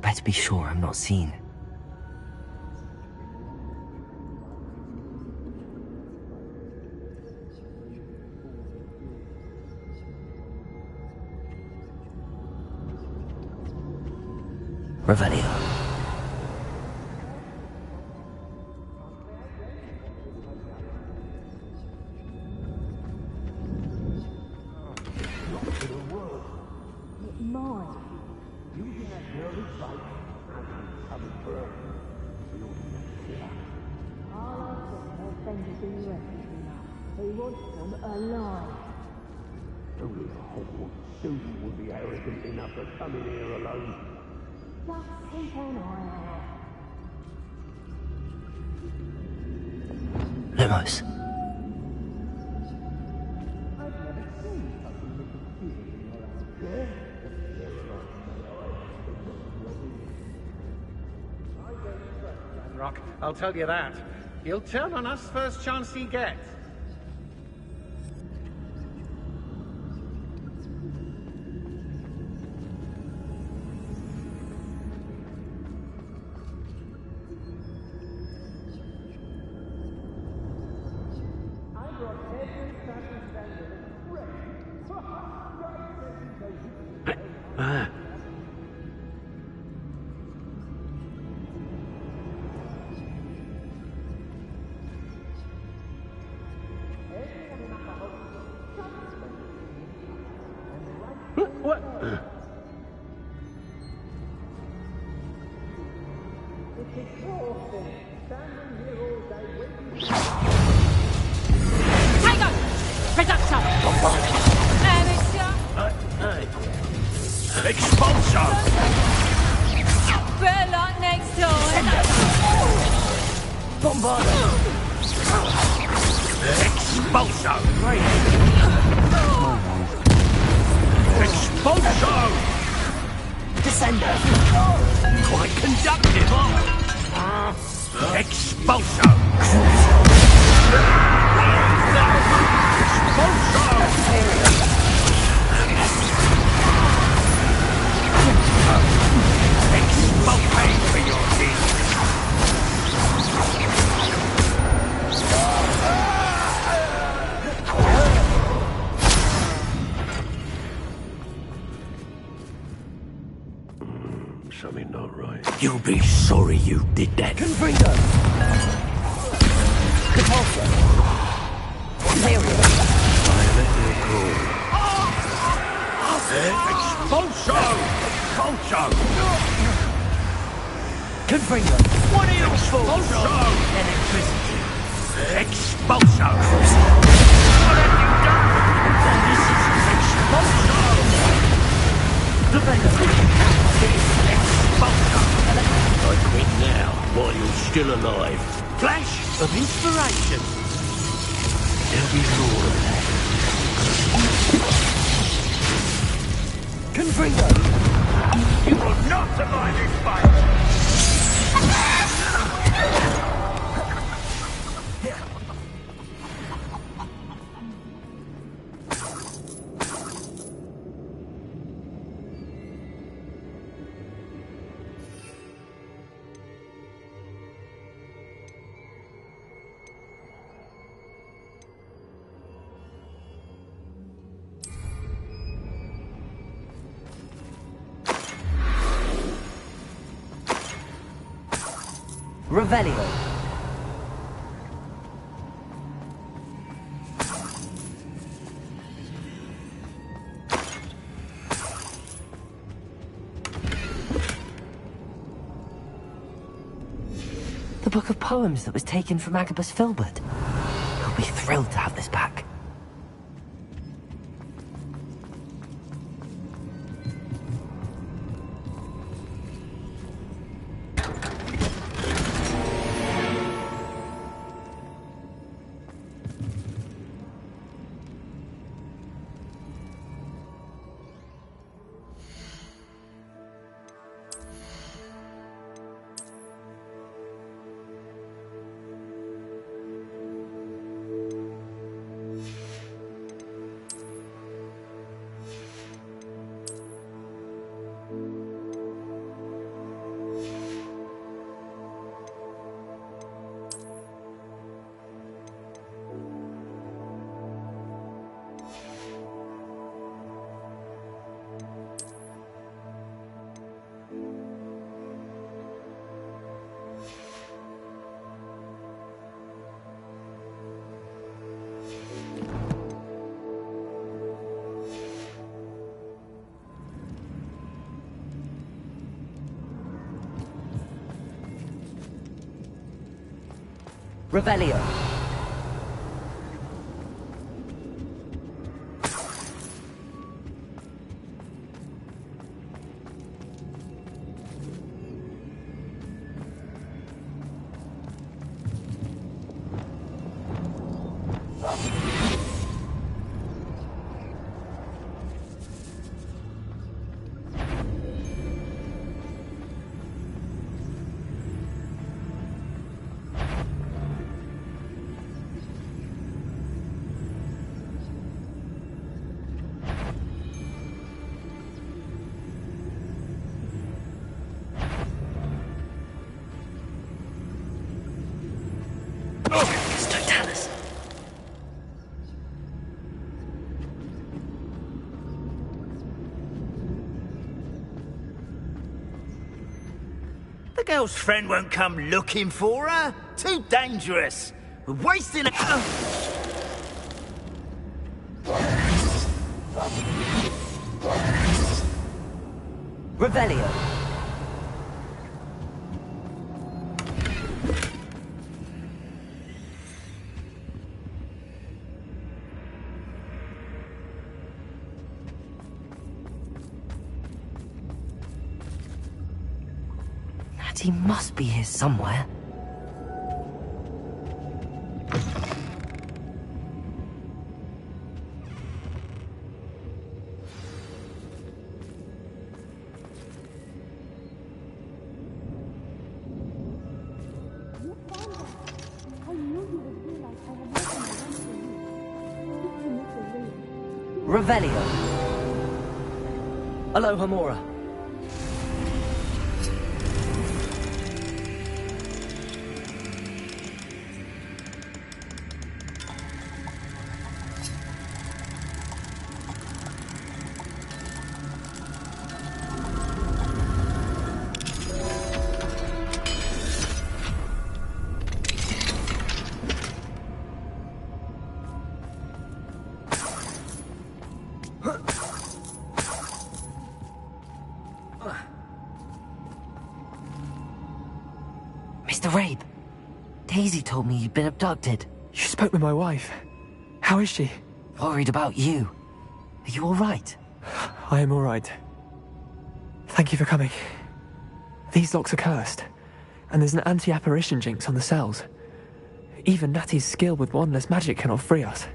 better be sure I'm not seen. Revelio. He wants them alive. Only a Hogwarts student would be arrogant enough to come in here alone. Just keep an eye out. Lumos. Rock, I'll tell you that. He'll turn on us first chance he gets. What? Tango! Reducto! Amateur! Expulso! Better luck next time! Bombardo! Expulso! Expulso! Descender! Quite conductive, huh? Expulso! Expulso for your team! Something not right. You'll be sorry you did that. Confringo! Repulsor! Ontario! Expulso! Expulso! Confringo! What are you for? Expulso! Electricity! Expulso! What have you done? This is expulso! Defender! Expulso! I quit now, while you're still alive. Flash of inspiration! There'll be more of that. Confringo! You will not survive this fight! Revelio! The book of poems that was taken from Agabus Filbert. He'll be thrilled to have this back. Revelio. The girl's friend won't come looking for her. Too dangerous. We're wasting a... Revelio. He must be here somewhere. Revelio. Aloha Mora. Mr. Rabe, Daisy told me you'd been abducted. You spoke with my wife. How is she? Worried about you. Are you all right? I am all right. Thank you for coming. These locks are cursed, and there's an anti-apparition jinx on the cells. Even Natty's skill with wandless magic cannot free us.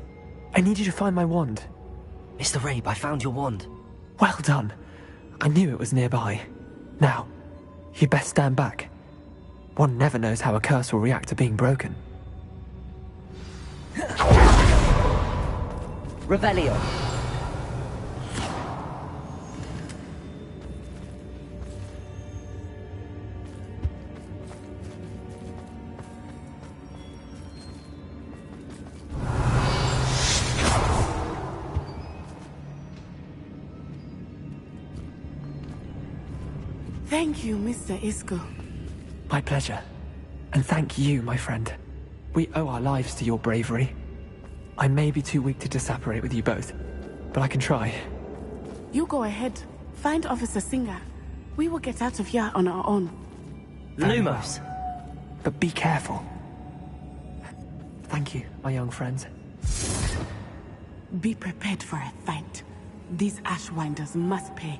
I need you to find my wand. Mr. Rabe, I found your wand. Well done. I knew it was nearby. Now, you best stand back. One never knows how a curse will react to being broken. Revelio. Thank you, Mr. Isco. My pleasure. And thank you, my friend. We owe our lives to your bravery. I may be too weak to disapparate with you both, but I can try. You go ahead. Find Officer Singer. We will get out of here on our own. Lumos. But be careful. Thank you, my young friends. Be prepared for a fight. These Ashwinders must pay.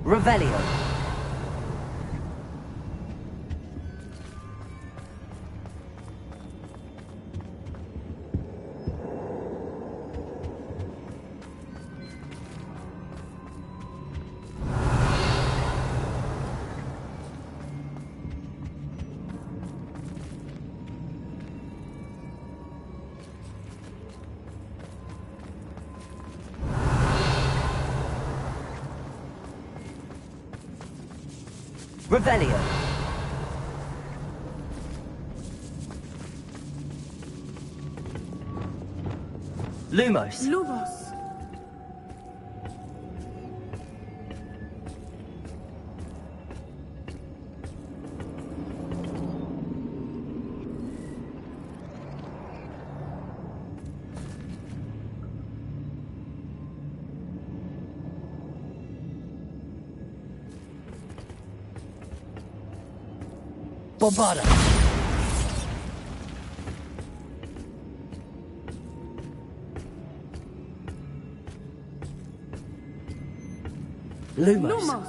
Revelio. Revelio. Lumos. Lumos. Bombada. Lumos. Lumos.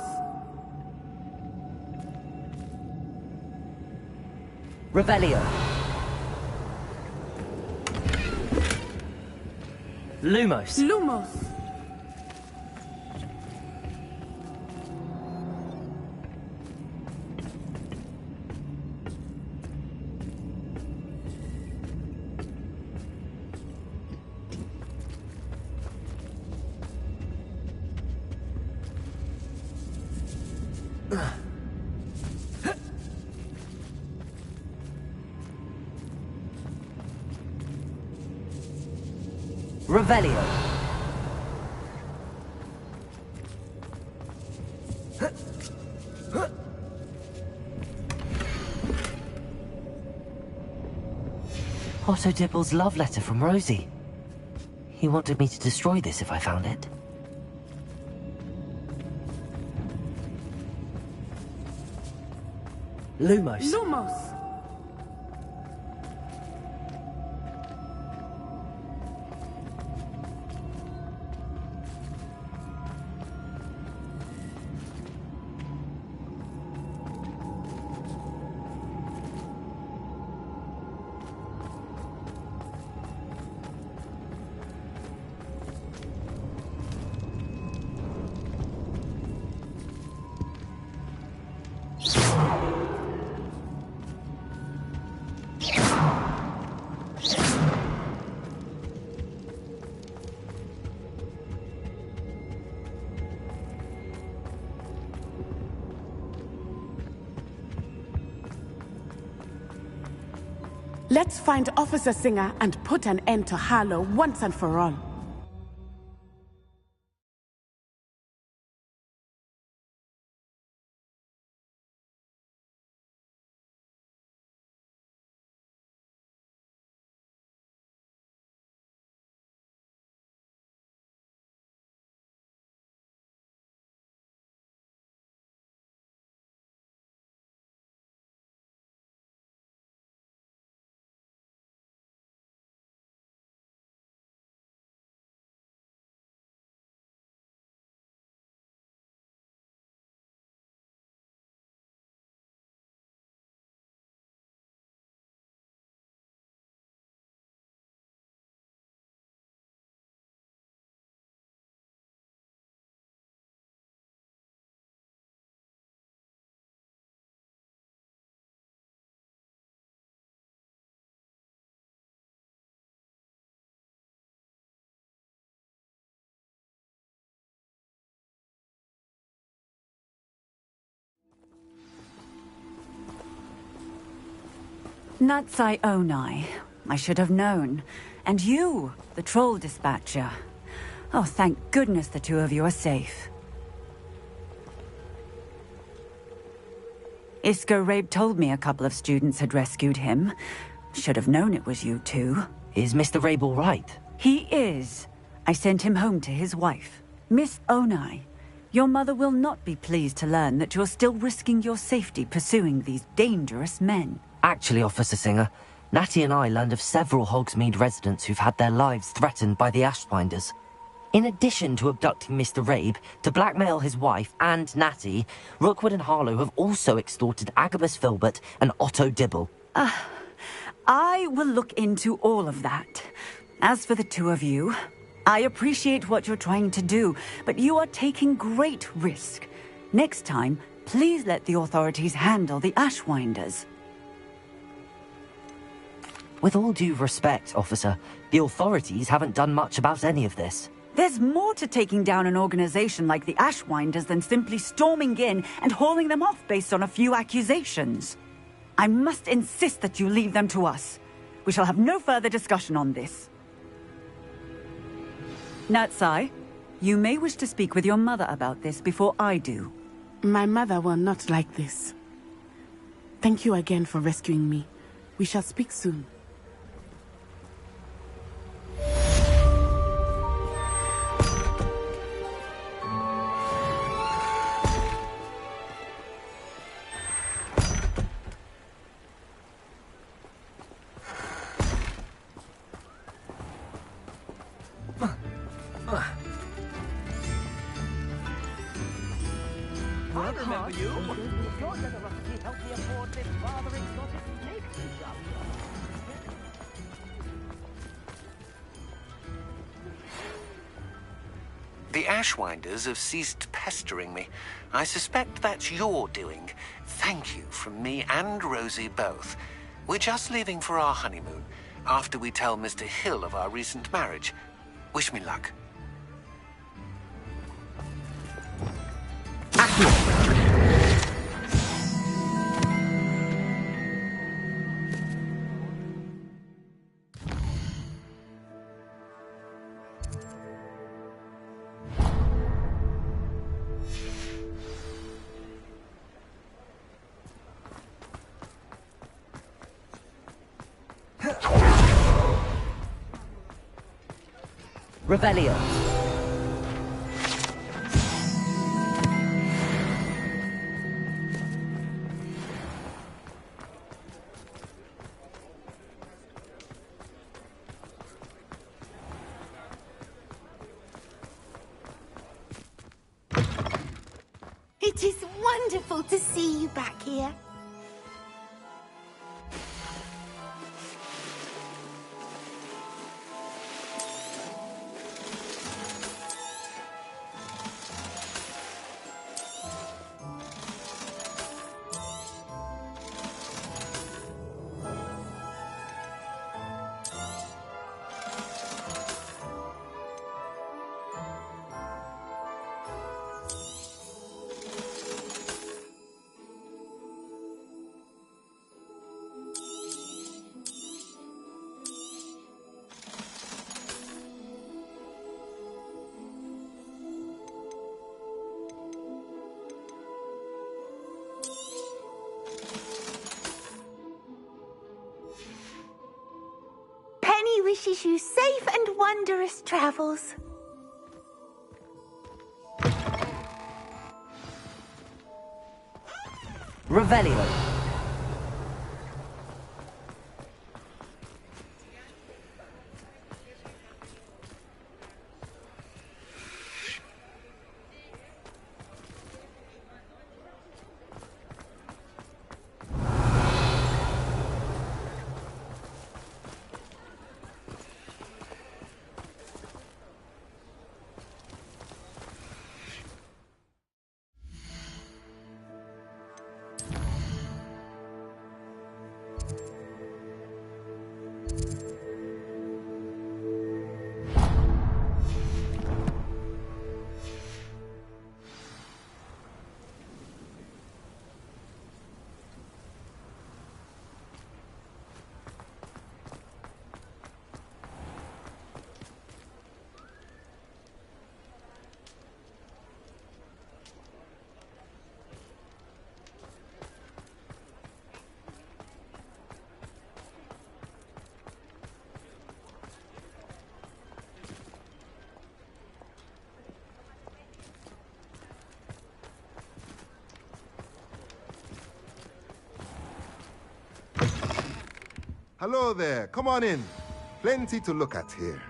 Revelio. Lumos. Lumos. Revelio. Otto Dibble's love letter from Rosie. He wanted me to destroy this if I found it. Lumos. Lumos. Let's find Officer Singer and put an end to Harlow once and for all. Natsai Onai. I should have known. And you, the troll dispatcher. Oh, thank goodness the two of you are safe. Isco Rabe told me a couple of students had rescued him. Should have known it was you two. Is Mr. Rabe all right? He is. I sent him home to his wife. Miss Onai, your mother will not be pleased to learn that you're still risking your safety pursuing these dangerous men. Actually, Officer Singer, Natty and I learned of several Hogsmeade residents who've had their lives threatened by the Ashbinders. In addition to abducting Mr. Rabe to blackmail his wife and Natty, Rookwood and Harlow have also extorted Agabus Filbert and Otto Dibble. I will look into all of that. As for the two of you, I appreciate what you're trying to do, but you are taking great risk. Next time, please let the authorities handle the Ashwinders. With all due respect, officer, the authorities haven't done much about any of this. There's more to taking down an organization like the Ashwinders than simply storming in and hauling them off based on a few accusations. I must insist that you leave them to us. We shall have no further discussion on this. Natsai, you may wish to speak with your mother about this before I do. My mother will not like this. Thank you again for rescuing me. We shall speak soon. The Ashwinders have ceased pestering me. I suspect that's your doing. Thank you from me and Rosie both. We're just leaving for our honeymoon, after we tell Mr. Hill of our recent marriage. Wish me luck. Revelio. It is wonderful to see you back here. Wishes you safe and wondrous travels. Revelio. Hello there, come on in. Plenty to look at here.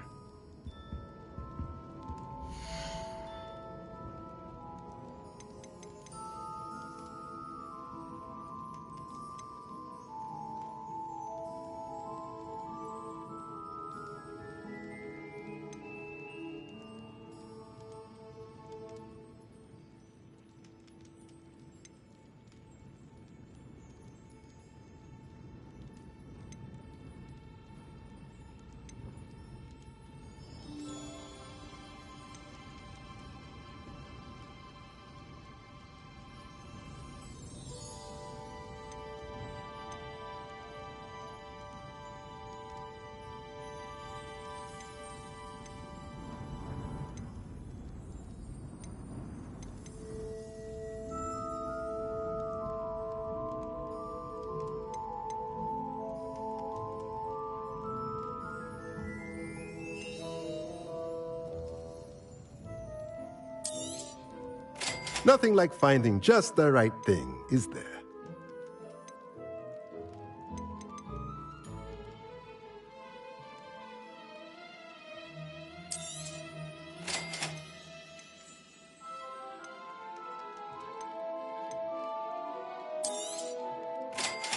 Nothing like finding just the right thing, is there?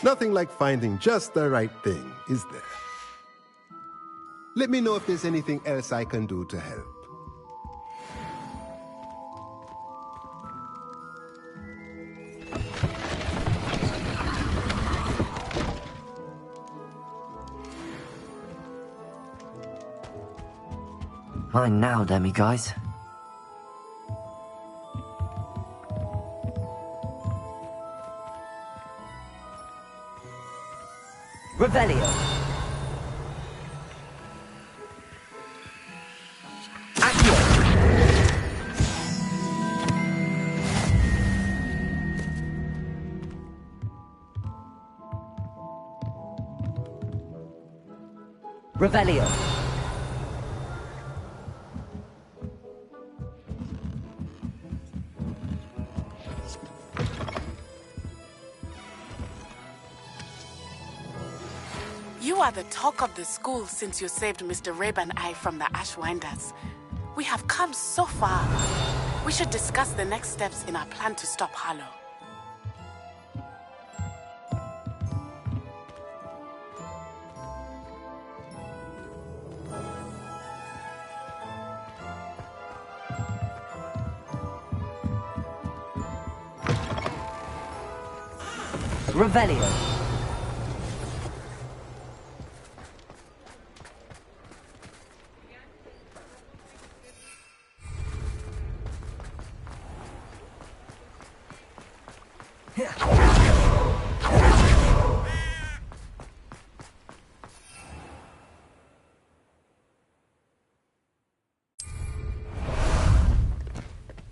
Nothing like finding just the right thing, is there? Let me know if there's anything else I can do to help. Fine now, demi-guys. Revelio. Accio. Revelio. You are the talk of the school since you saved Mr. Rabe and I from the Ashwinders. We have come so far. We should discuss the next steps in our plan to stop Harlow. Revelio.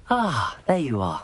Ah, there you are.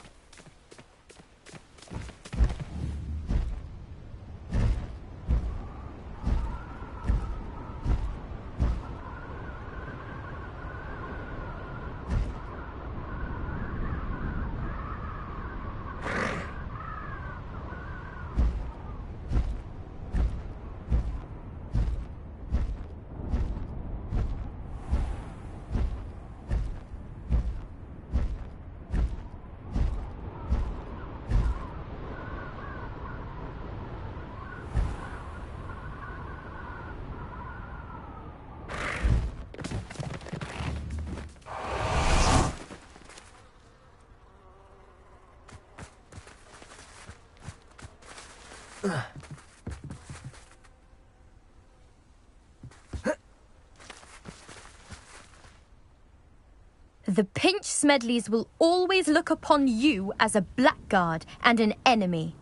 The Pinch Smedleys will always look upon you as a blackguard and an enemy.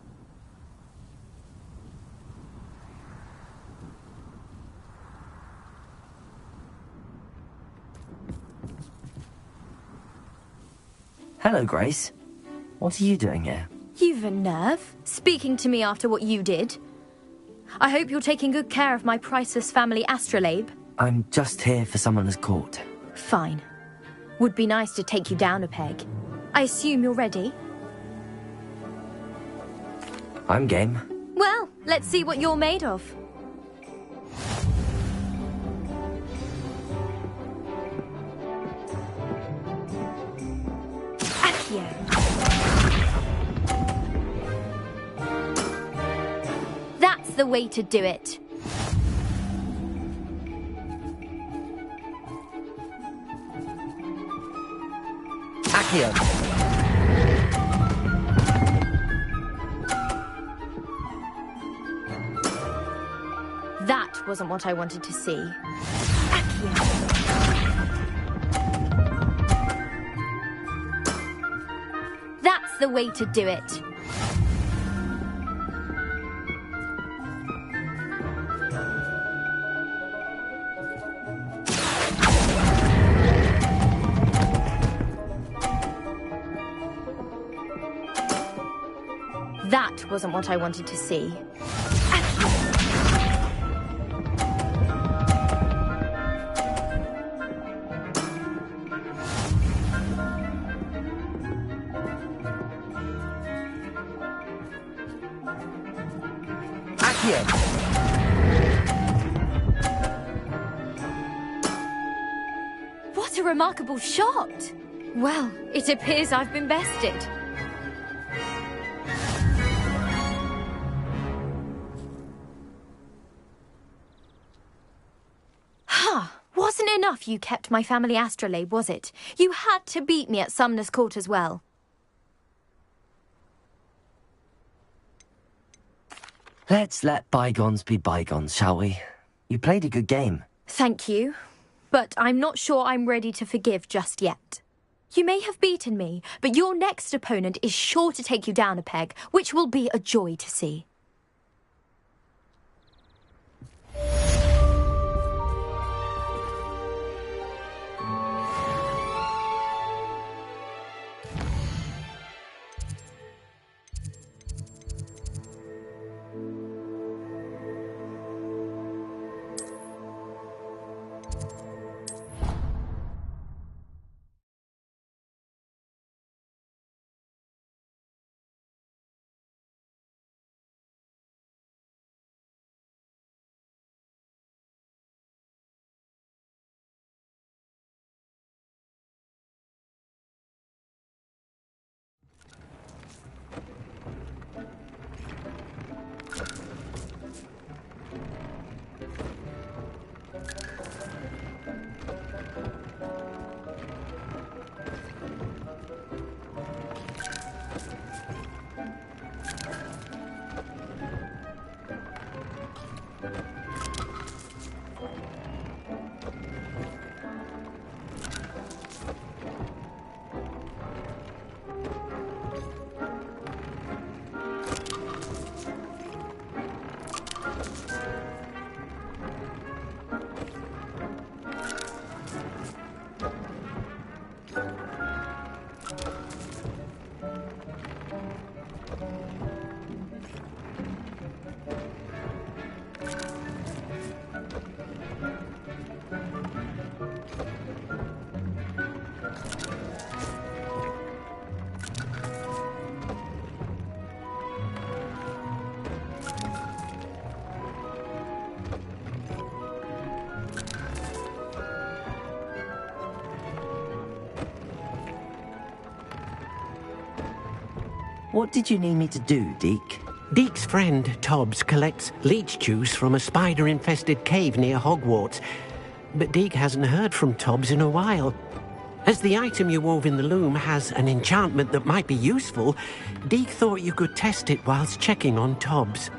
Hello, Grace. What are you doing here? You've a nerve, speaking to me after what you did. I hope you're taking good care of my priceless family astrolabe. I'm just here for someone's court. Fine. Would be nice to take you down a peg. I assume you're ready? I'm game. Well, let's see what you're made of. Accio. That's the way to do it. Accio. That wasn't what I wanted to see. Accio. That's the way to do it. That wasn't what I wanted to see. Accio. What a remarkable shot! Well, it appears I've been bested. Wasn't enough you kept my family astrolabe, was it? You had to beat me at Sumner's Court as well. Let's let bygones be bygones, shall we? You played a good game. Thank you, but I'm not sure I'm ready to forgive just yet. You may have beaten me, but your next opponent is sure to take you down a peg, which will be a joy to see. What did you need me to do, Deke? Deke's friend, Tobbs, collects leech juice from a spider-infested cave near Hogwarts. But Deke hasn't heard from Tobbs in a while. As the item you wove in the loom has an enchantment that might be useful, Deke thought you could test it whilst checking on Tobbs.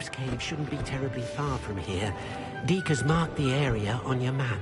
Cyclops Cave shouldn't be terribly far from here. Deke has marked the area on your map.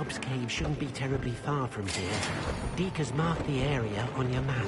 Tobbs Cave shouldn't be terribly far from here. Deke has marked the area on your map.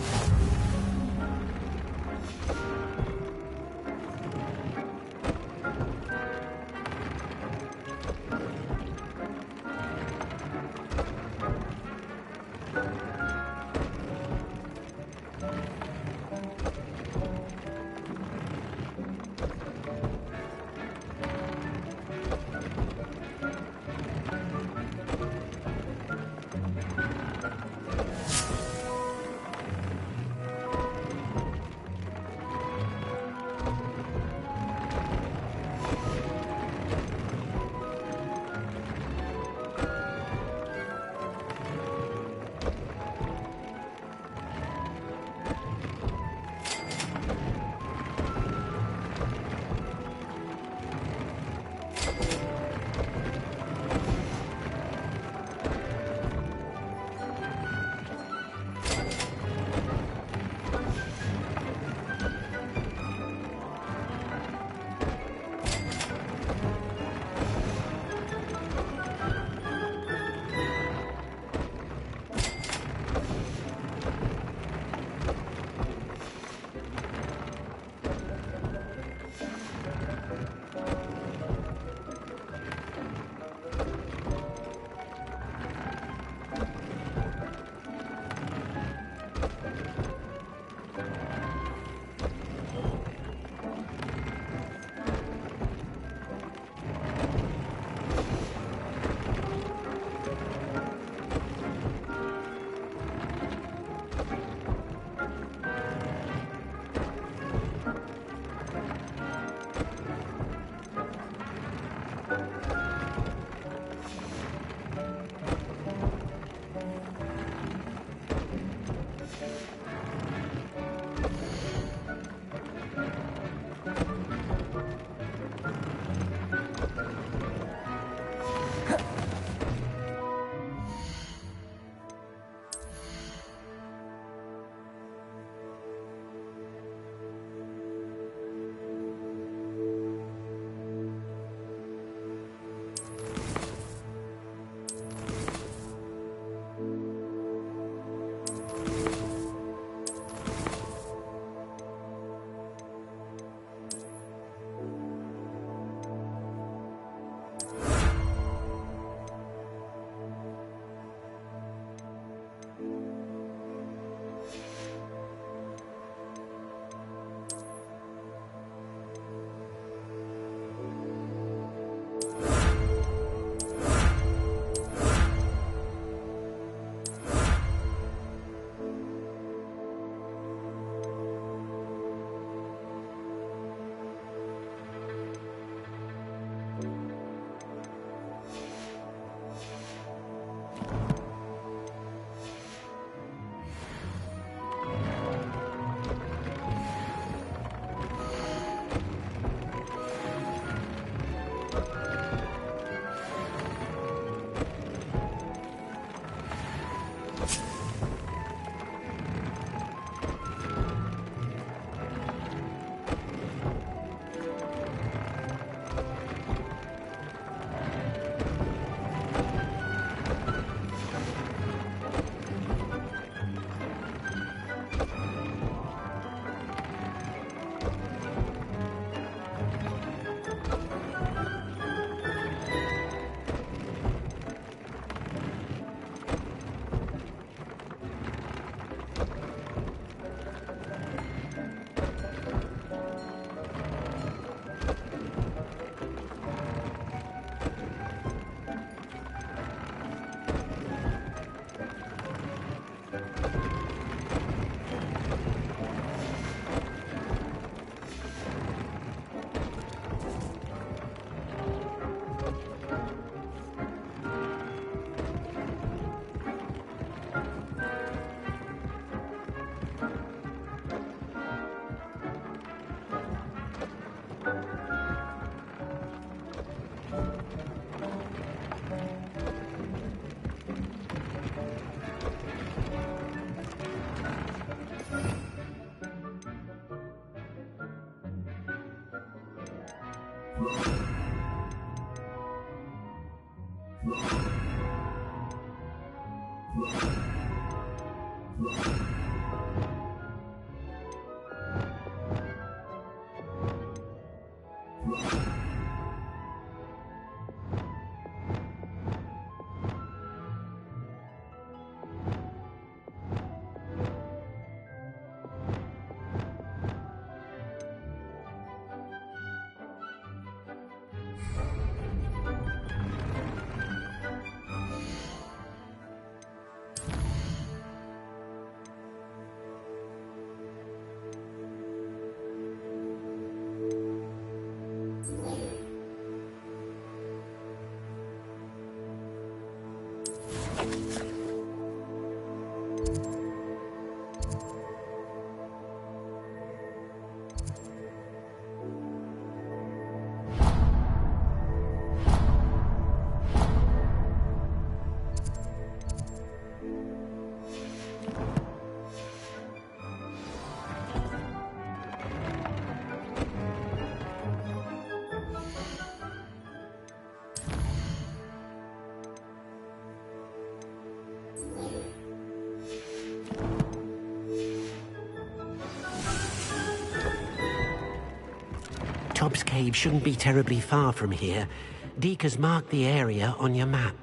Tobbs Cave shouldn't be terribly far from here. Deke has marked the area on your map.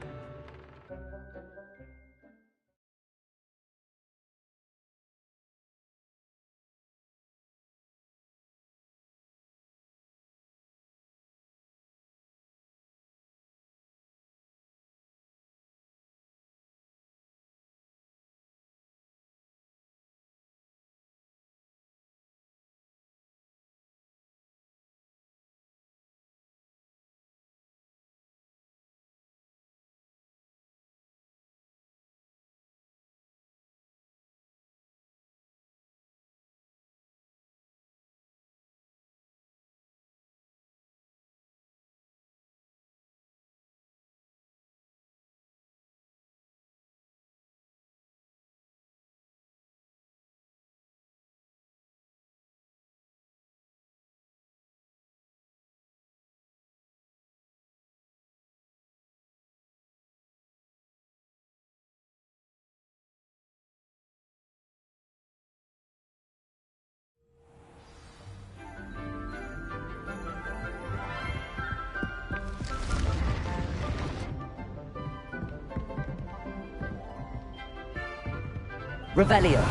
Revelio.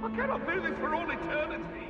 I cannot do this for all eternity.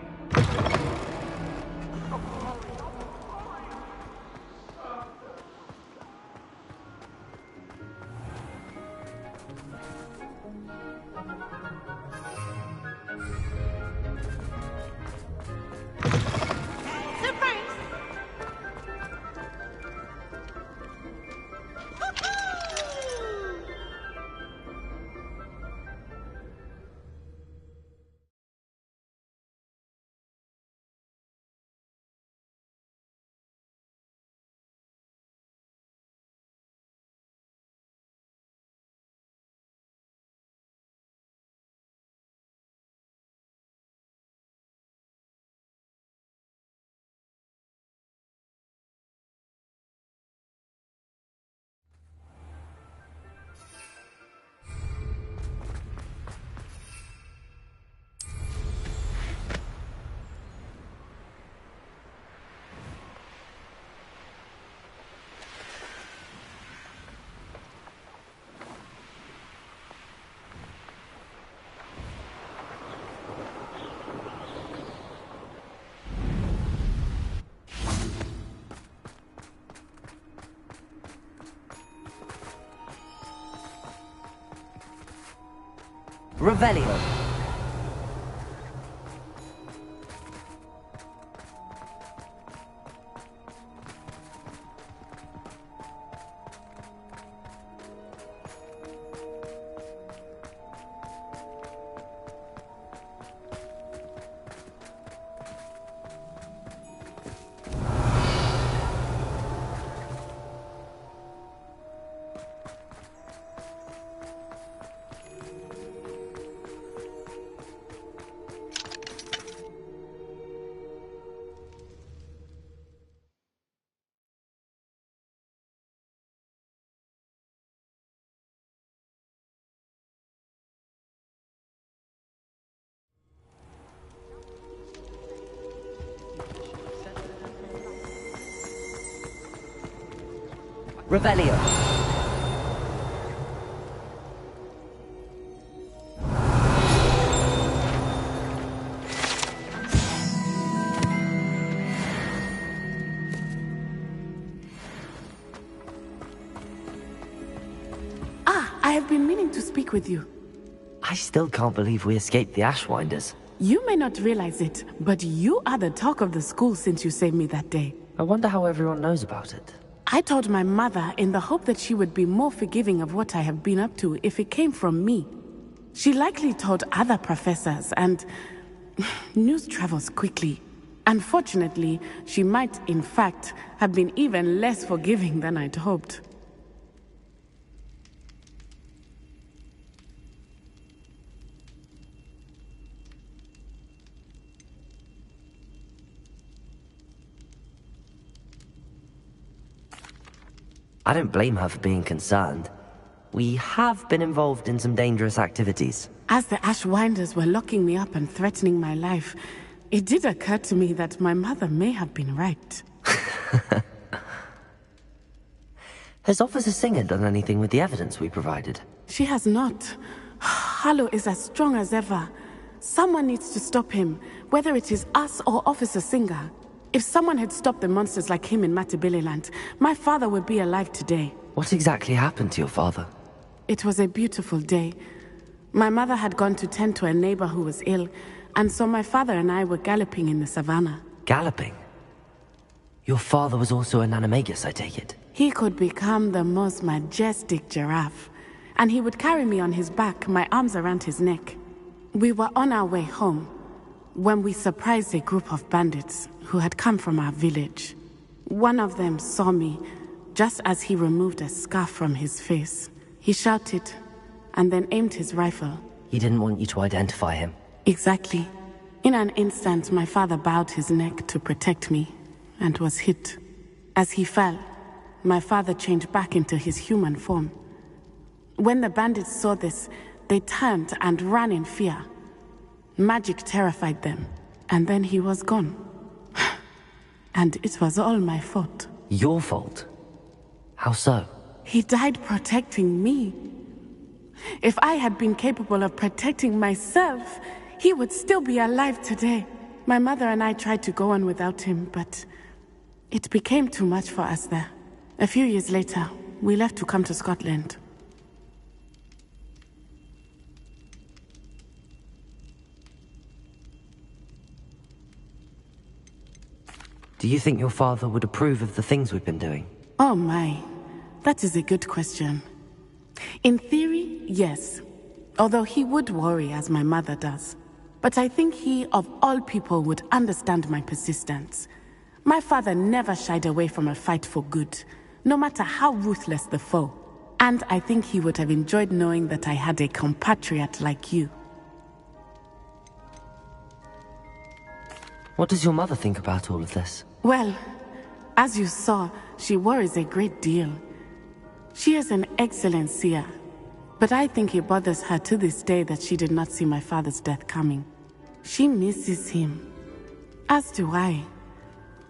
Revelio. Revelio. I have been meaning to speak with you. I still can't believe we escaped the Ashwinders. You may not realize it, but you are the talk of the school since you saved me that day. I wonder how everyone knows about it. I told my mother in the hope that she would be more forgiving of what I have been up to if it came from me. She likely told other professors, and news travels quickly. Unfortunately, she might, in fact, have been even less forgiving than I'd hoped. I don't blame her for being concerned. We have been involved in some dangerous activities. As the Ashwinders were locking me up and threatening my life, it did occur to me that my mother may have been right. Has Officer Singer done anything with the evidence we provided? She has not. Harlow is as strong as ever. Someone needs to stop him, whether it is us or Officer Singer. If someone had stopped the monsters like him in Matabeleland, my father would be alive today. What exactly happened to your father? It was a beautiful day. My mother had gone to tend to a neighbor who was ill, and so my father and I were galloping in the savannah. Galloping? Your father was also an animagus, I take it? He could become the most majestic giraffe, and he would carry me on his back, my arms around his neck. We were on our way home when we surprised a group of bandits who had come from our village. One of them saw me just as he removed a scarf from his face. He shouted and then aimed his rifle. He didn't want you to identify him. Exactly. In an instant, my father bowed his neck to protect me and was hit. As he fell, my father changed back into his human form. When the bandits saw this, they turned and ran in fear. Magic terrified them, and then he was gone. And it was all my fault. Your fault? How so? He died protecting me. If I had been capable of protecting myself, he would still be alive today. My mother and I tried to go on without him, but it became too much for us there. A few years later, we left to come to Scotland. Do you think your father would approve of the things we've been doing? Oh my, that is a good question. In theory, yes. Although he would worry as my mother does. But I think he, of all people, would understand my persistence. My father never shied away from a fight for good, no matter how ruthless the foe. And I think he would have enjoyed knowing that I had a compatriot like you. What does your mother think about all of this? Well, as you saw, she worries a great deal. She is an excellent seer, but I think it bothers her to this day that she did not see my father's death coming. She misses him, as do I.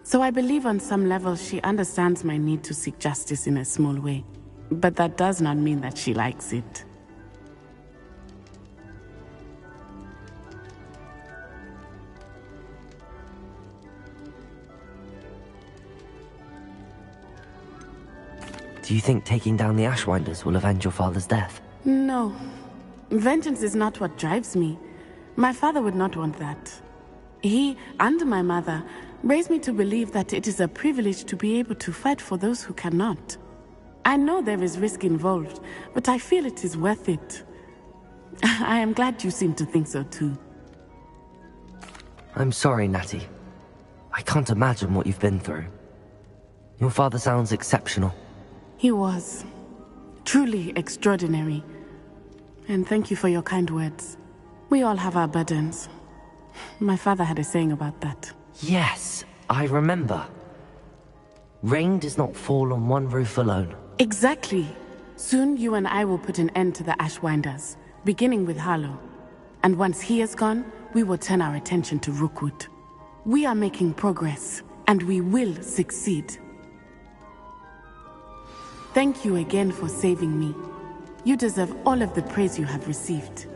So I believe on some level she understands my need to seek justice in a small way. But that does not mean that she likes it. Do you think taking down the Ashwinders will avenge your father's death? No. Vengeance is not what drives me. My father would not want that. He and my mother raised me to believe that it is a privilege to be able to fight for those who cannot. I know there is risk involved, but I feel it is worth it. I am glad you seem to think so too. I'm sorry, Natty. I can't imagine what you've been through. Your father sounds exceptional. He was. Truly extraordinary. And thank you for your kind words. We all have our burdens. My father had a saying about that. Yes, I remember. Rain does not fall on one roof alone. Exactly. Soon you and I will put an end to the Ashwinders, beginning with Harlow. And once he is gone, we will turn our attention to Rookwood. We are making progress, and we will succeed. Thank you again for saving me. You deserve all of the praise you have received.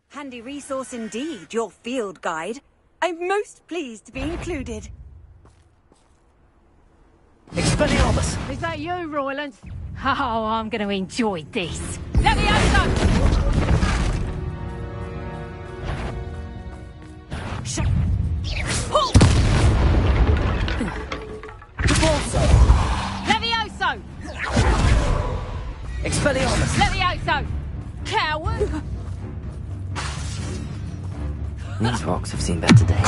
Handy resource indeed, your field guide. I'm most pleased to be included. Expelliarmus! Is that you, Royland? Oh, I'm going to enjoy this. Levioso! Levioso! Expelliarmus! Levioso! Coward! These rocks have seen better days.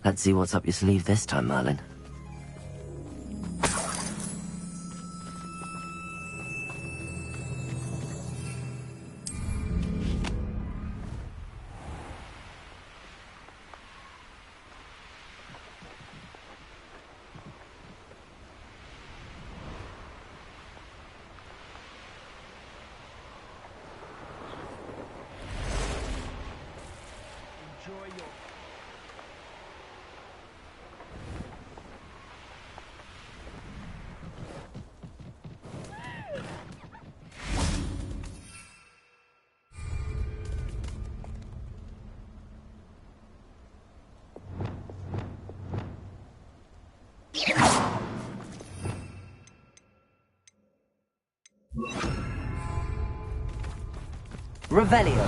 Let's see what's up your sleeve this time, Merlin. Revelio.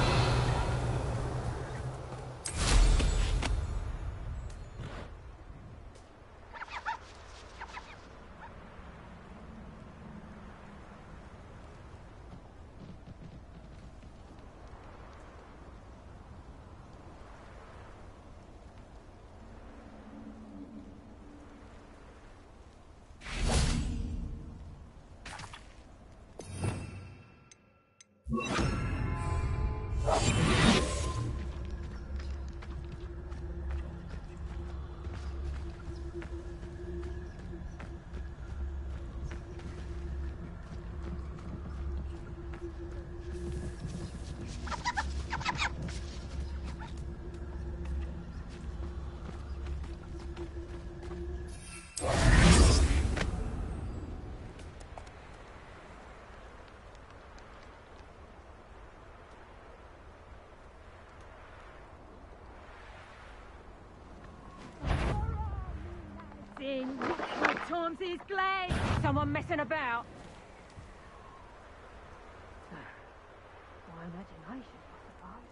In Tom's glade. Someone messing about. My imagination, I suppose.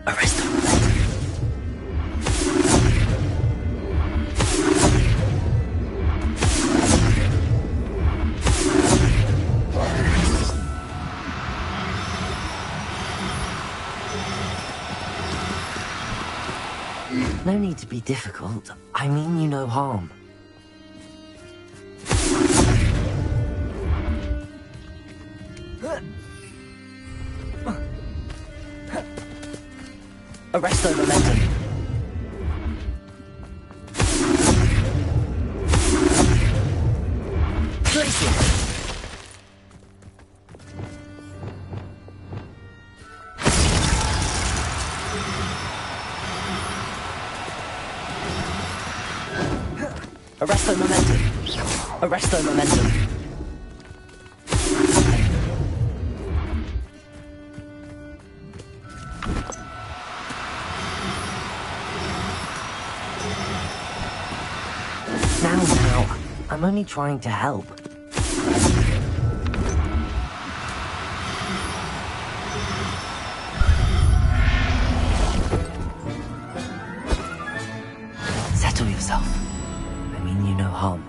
Arrest them. No need to be difficult. I mean you no harm. Arresto momentum. Glacier. Arresto momentum. Arresto momentum. Now, I'm only trying to help. Settle yourself. I mean you no harm.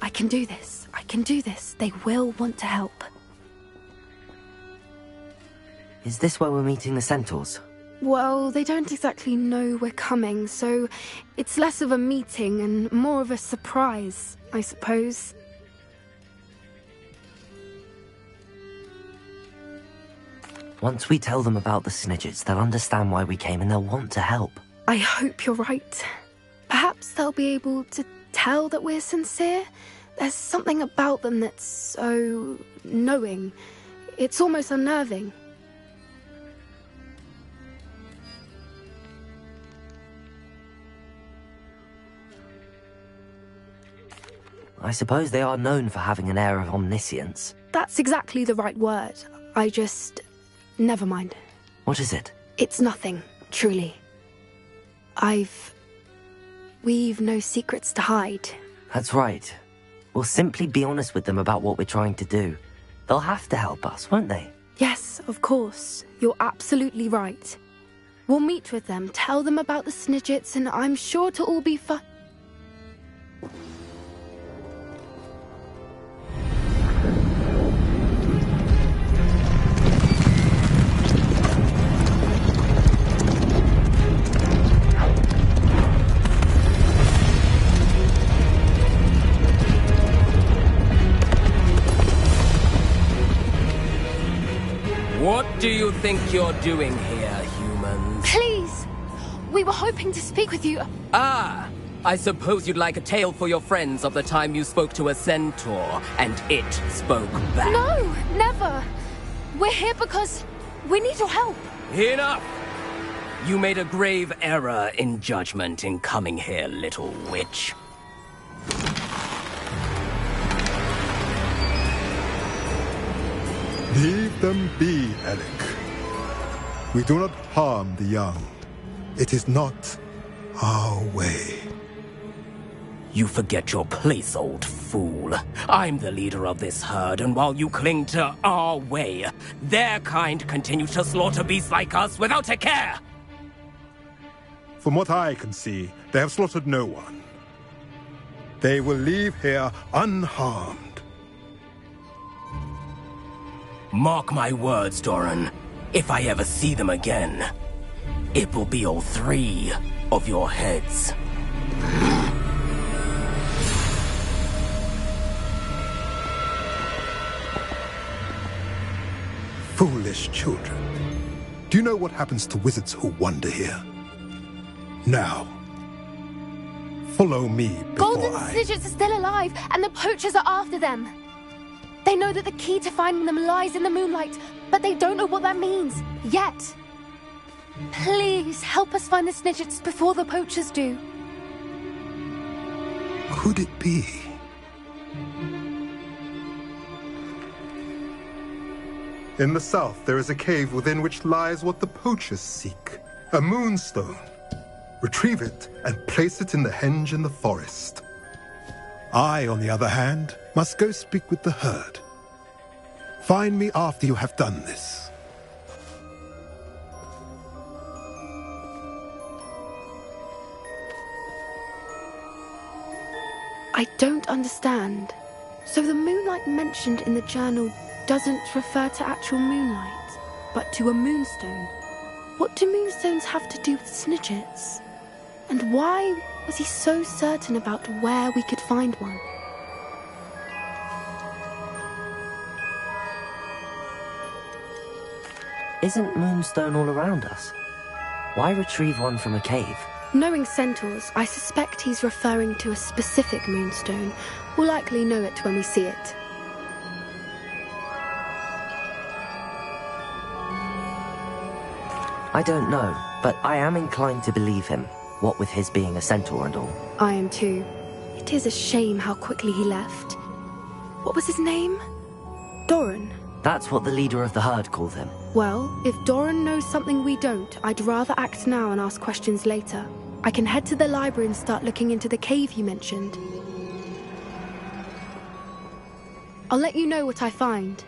I can do this. I can do this. They will want to help. Is this where we're meeting the centaurs? Well, they don't exactly know we're coming, so it's less of a meeting and more of a surprise, I suppose. Once we tell them about the Snidgets, they'll understand why we came and they'll want to help. I hope you're right. Perhaps they'll be able to tell that we're sincere. There's something about them that's so knowing. It's almost unnerving. I suppose they are known for having an air of omniscience. That's exactly the right word. I just... never mind. What is it? It's nothing, truly. We've no secrets to hide. That's right. We'll simply be honest with them about what we're trying to do. They'll have to help us, won't they? Yes, of course. You're absolutely right. We'll meet with them, tell them about the Snidgets, and I'm sure to all be fine. What do you think you're doing here, humans? Please! We were hoping to speak with you. Ah! I suppose you'd like a tale for your friends of the time you spoke to a centaur, and it spoke back. No! Never! We're here because we need your help. Enough! You made a grave error in judgment in coming here, little witch. Leave them be, Alec. We do not harm the young. It is not our way. You forget your place, old fool. I'm the leader of this herd, and while you cling to our way, their kind continue to slaughter beasts like us without a care! From what I can see, they have slaughtered no one. They will leave here unharmed. Mark my words, Doran. If I ever see them again, it will be all 3 of your heads. Foolish children. Do you know what happens to wizards who wander here? Now, follow me before Golden Snidgets are still alive, and the poachers are after them. They know that the key to finding them lies in the moonlight, but they don't know what that means, yet. Please, help us find the Snidgets before the poachers do. Could it be? In the south, there is a cave within which lies what the poachers seek. A moonstone. Retrieve it and place it in the henge in the forest. I, on the other hand, must go speak with the herd. Find me after you have done this. I don't understand. So the moonlight mentioned in the journal doesn't refer to actual moonlight, but to a moonstone. What do moonstones have to do with Snidgets? And why was he so certain about where we could find one? Isn't Moonstone all around us? Why retrieve one from a cave? Knowing centaurs, I suspect he's referring to a specific moonstone. We'll likely know it when we see it. I don't know, but I am inclined to believe him, what with his being a centaur and all. I am too. It is a shame how quickly he left. What was his name? Doran. That's what the leader of the herd called him. Well, if Doran knows something we don't, I'd rather act now and ask questions later. I can head to the library and start looking into the cave you mentioned. I'll let you know what I find.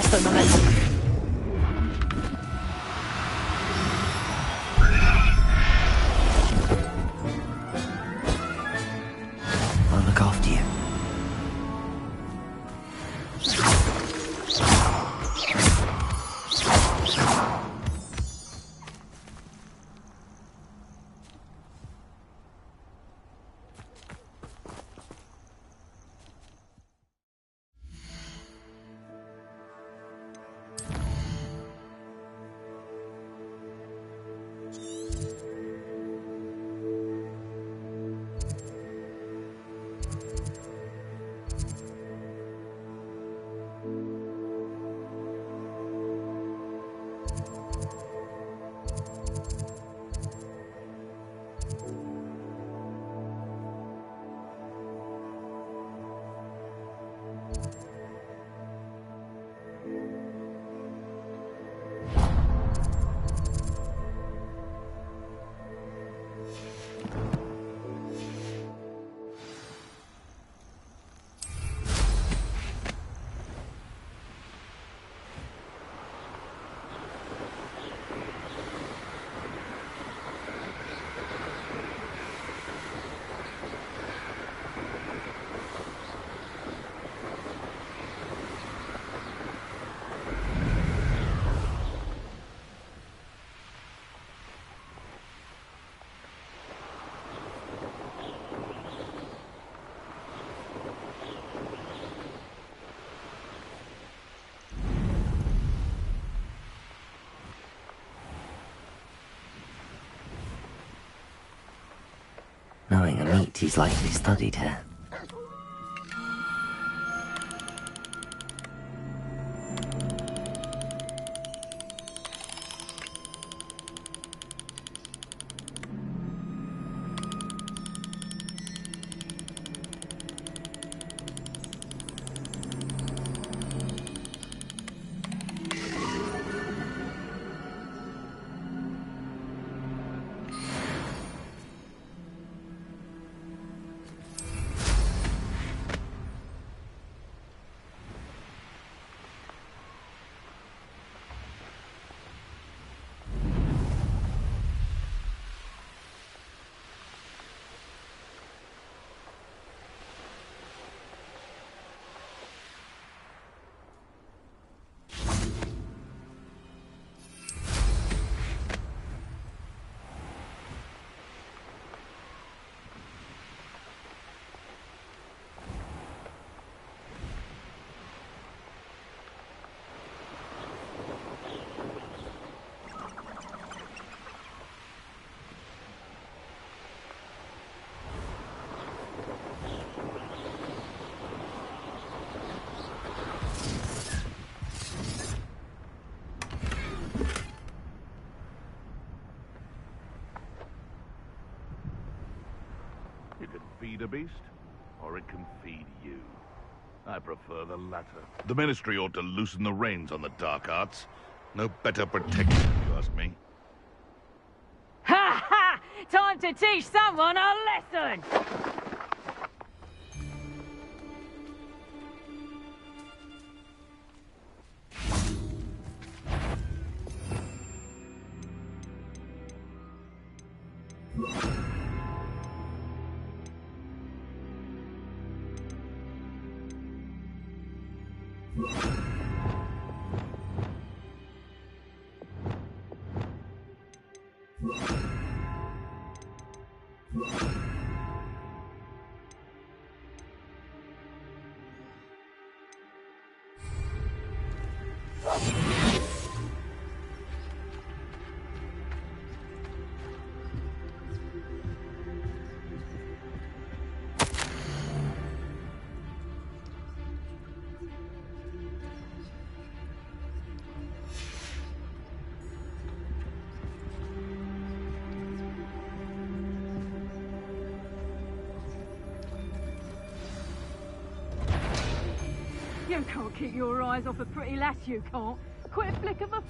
Resto momentum. I'll look after you. Knowing a meat, he's likely studied here. You can feed a beast, or it can feed you. I prefer the latter. The Ministry ought to loosen the reins on the dark arts. No better protection, if you ask me. Ha ha! Time to teach someone a lesson! You can't keep your eyes off a pretty lass, you can't. Quit a flick of a...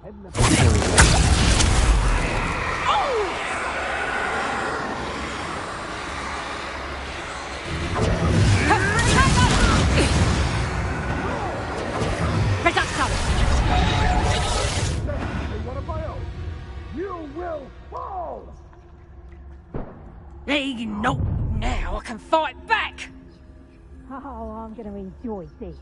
You will fall! Hey, no! Now I can fight back! Oh, I'm going to enjoy this.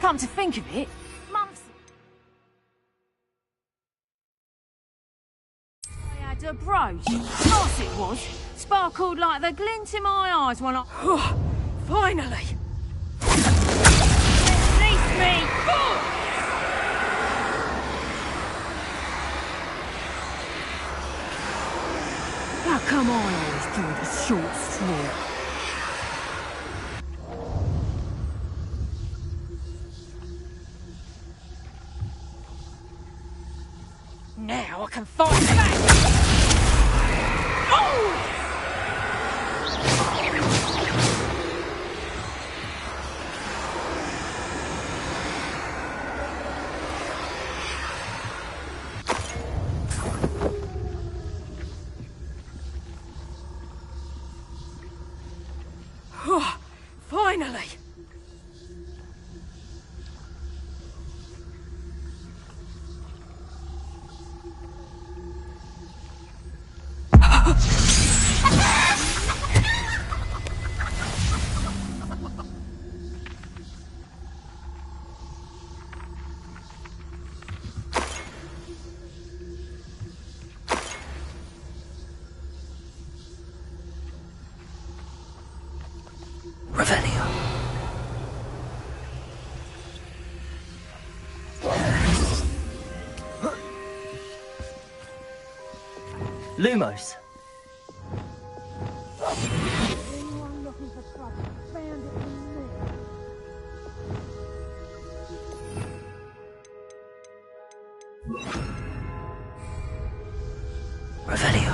Come to think of it, months I had a brooch. Nice it was. Sparkled like the glint in my eyes when I... Finally! Release me! How come I always do the short straw? Now I can fight back! Oh! Finally! Revelio. Lumos. Anyone looking for trouble, found it in me. Revelio.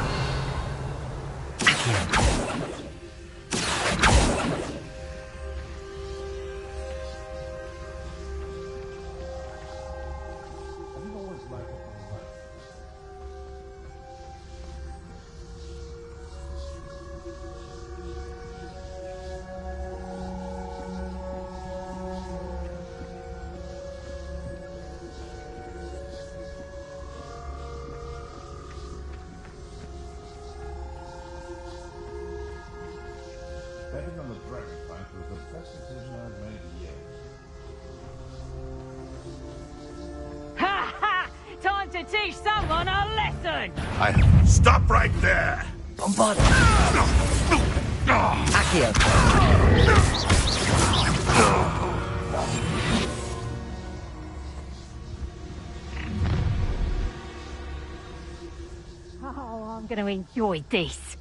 Betting on the dragon fight was the best decision I've made yet. Ha ha! Time to teach someone a lesson! Stop right there! Bombardo. Accio. Oh, I'm going to enjoy this.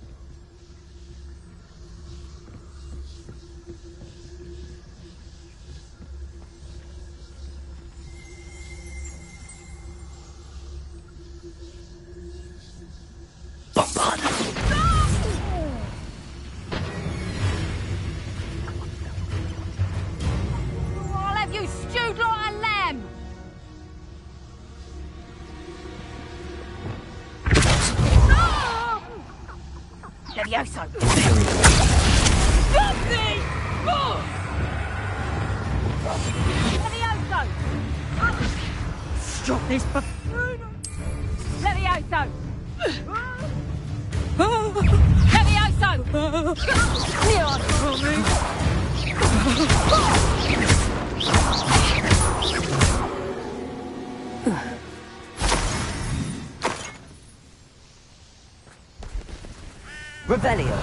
I'll have you stewed like a lamb! Levioso! Stop me! Levioso! Stop this buffoon! Levioso! Levioso! You're coming! Revelio.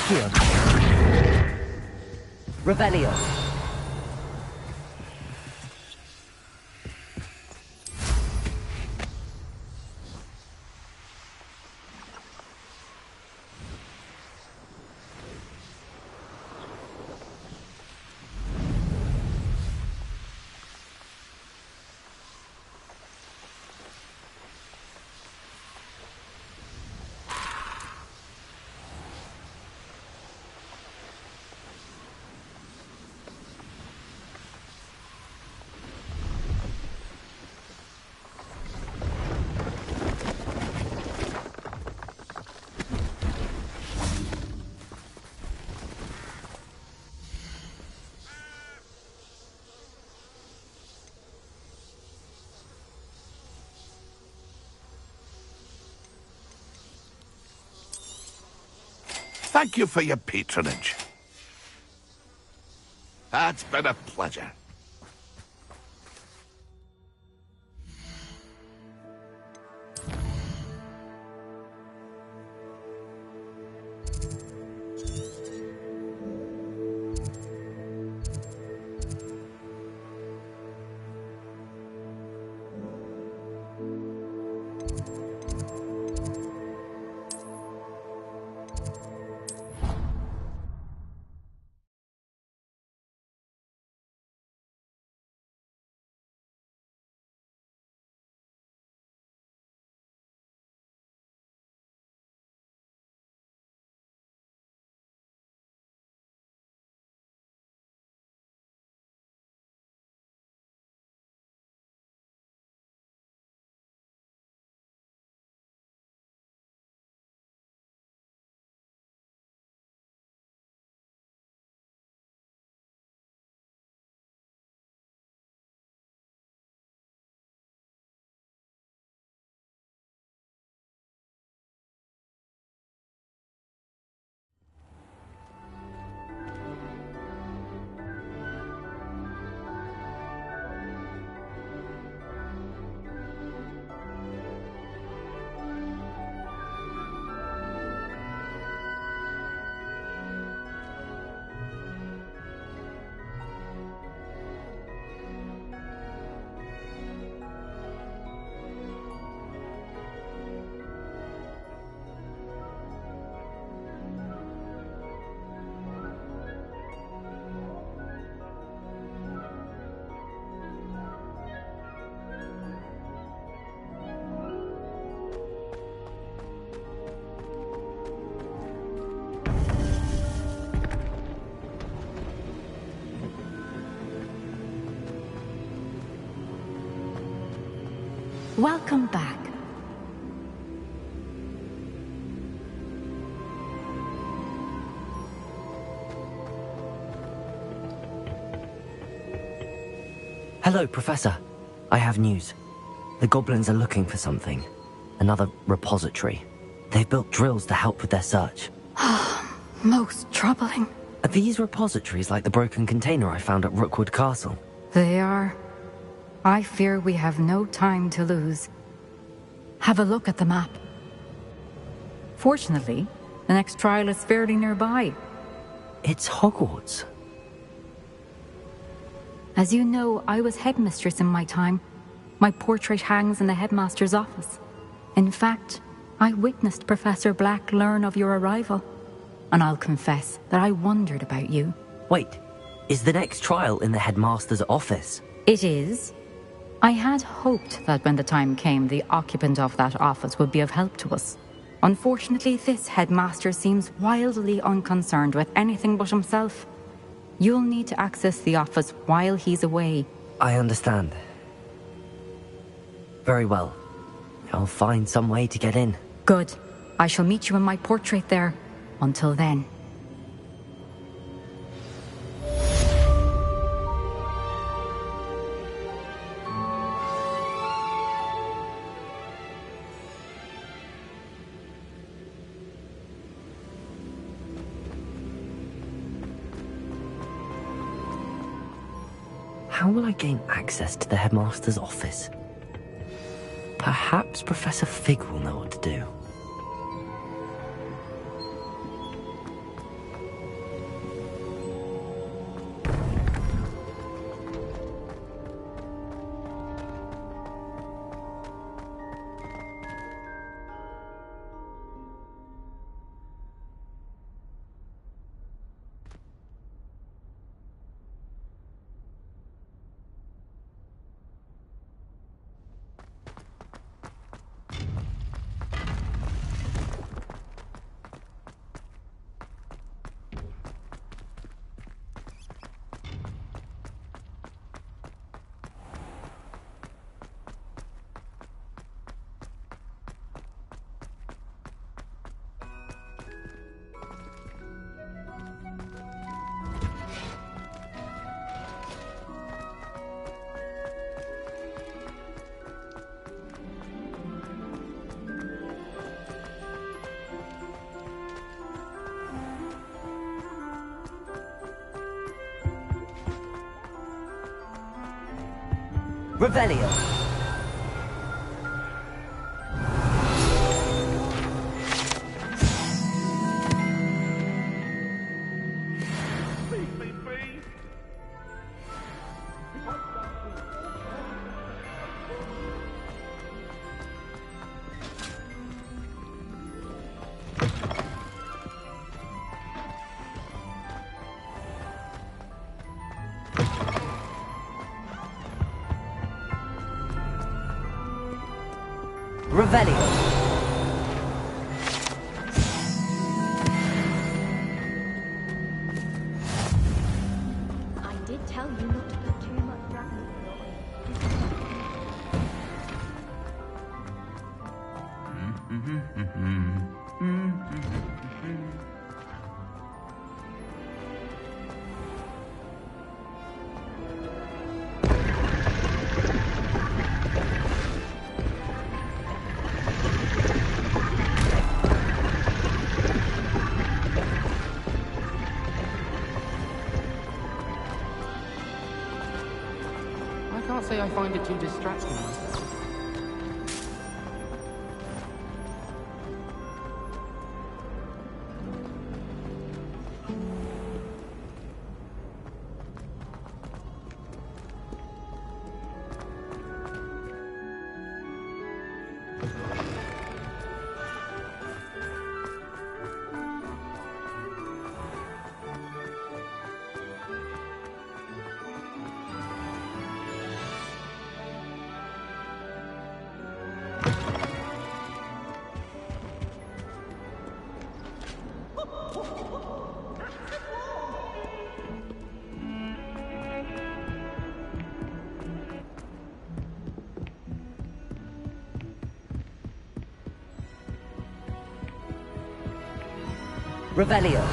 Accio. Revelio. Thank you for your patronage. It's been a pleasure. Welcome back. Hello, Professor. I have news. The goblins are looking for something. Another repository. They've built drills to help with their search. Most troubling. Are these repositories like the broken container I found at Rookwood Castle? They are. I fear we have no time to lose. Have a look at the map. Fortunately, the next trial is fairly nearby. It's Hogwarts. As you know, I was headmistress in my time. My portrait hangs in the headmaster's office. In fact, I witnessed Professor Black learn of your arrival. And I'll confess that I wondered about you. Wait, is the next trial in the headmaster's office? It is. I had hoped that when the time came, the occupant of that office would be of help to us. Unfortunately, this headmaster seems wildly unconcerned with anything but himself. You'll need to access the office while he's away. I understand. Very well. I'll find some way to get in. Good. I shall meet you in my portrait there. Until then. How will I gain access to the headmaster's office? Perhaps Professor Fig will know what to do. Revelio. Revelio. I did tell you not to put too much dragon I can't say I find it too distracting myself. Revelio.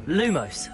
Lumos.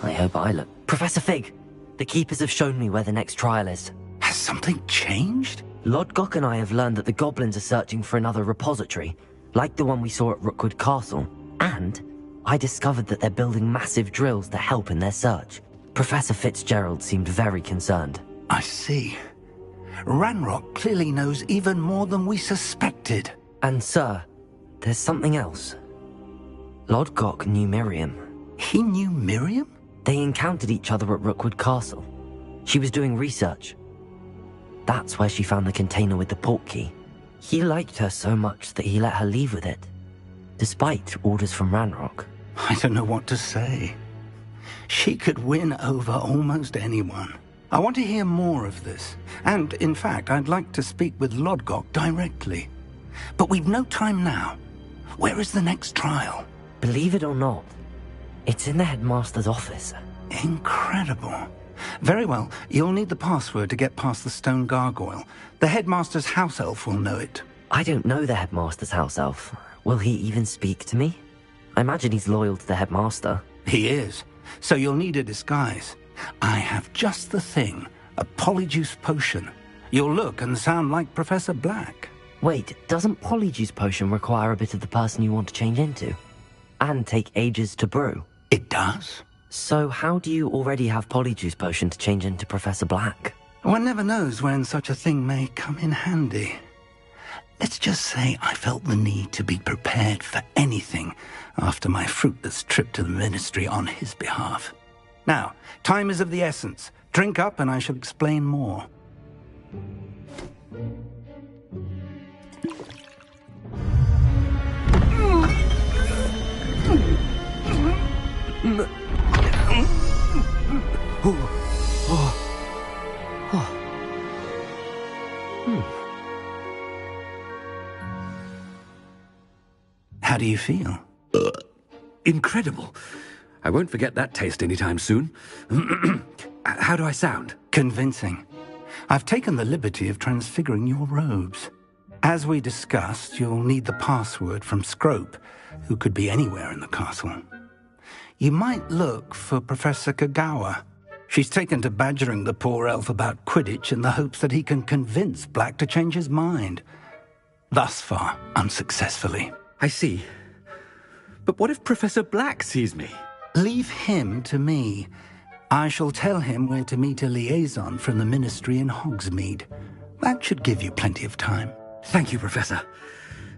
I hope I look... Professor Fig! The Keepers have shown me where the next trial is. Has something changed? Lodgok and I have learned that the goblins are searching for another repository, like the one we saw at Rookwood Castle. And I discovered that they're building massive drills to help in their search. Professor Fitzgerald seemed very concerned. I see. Ranrock clearly knows even more than we suspected. And sir, there's something else. Lodgok knew Miriam. He knew Miriam? They encountered each other at Rookwood Castle. She was doing research. That's where she found the container with the port key. He liked her so much that he let her leave with it, despite orders from Ranrock. I don't know what to say. She could win over almost anyone. I want to hear more of this. And, in fact, I'd like to speak with Lodgok directly. But we've no time now. Where is the next trial? Believe it or not, it's in the headmaster's office. Incredible. Very well, you'll need the password to get past the stone gargoyle. The headmaster's house elf will know it. I don't know the headmaster's house elf. Will he even speak to me? I imagine he's loyal to the headmaster. He is. So you'll need a disguise. I have just the thing. A polyjuice potion. You'll look and sound like Professor Black. Wait, doesn't polyjuice potion require a bit of the person you want to change into? And take ages to brew? It does. So how do you already have polyjuice potion to change into Professor Black? One never knows when such a thing may come in handy. Let's just say I felt the need to be prepared for anything after my fruitless trip to the ministry on his behalf. Now, time is of the essence. Drink up and I shall explain more. How do you feel? Incredible. I won't forget that taste anytime soon. How do I sound? Convincing. I've taken the liberty of transfiguring your robes. As we discussed, you'll need the password from Scrope, who could be anywhere in the castle. You might look for Professor Kagawa. She's taken to badgering the poor elf about Quidditch in the hopes that he can convince Black to change his mind. Thus far, unsuccessfully. I see. But what if Professor Black sees me? Leave him to me. I shall tell him where to meet a liaison from the Ministry in Hogsmeade. That should give you plenty of time. Thank you, Professor.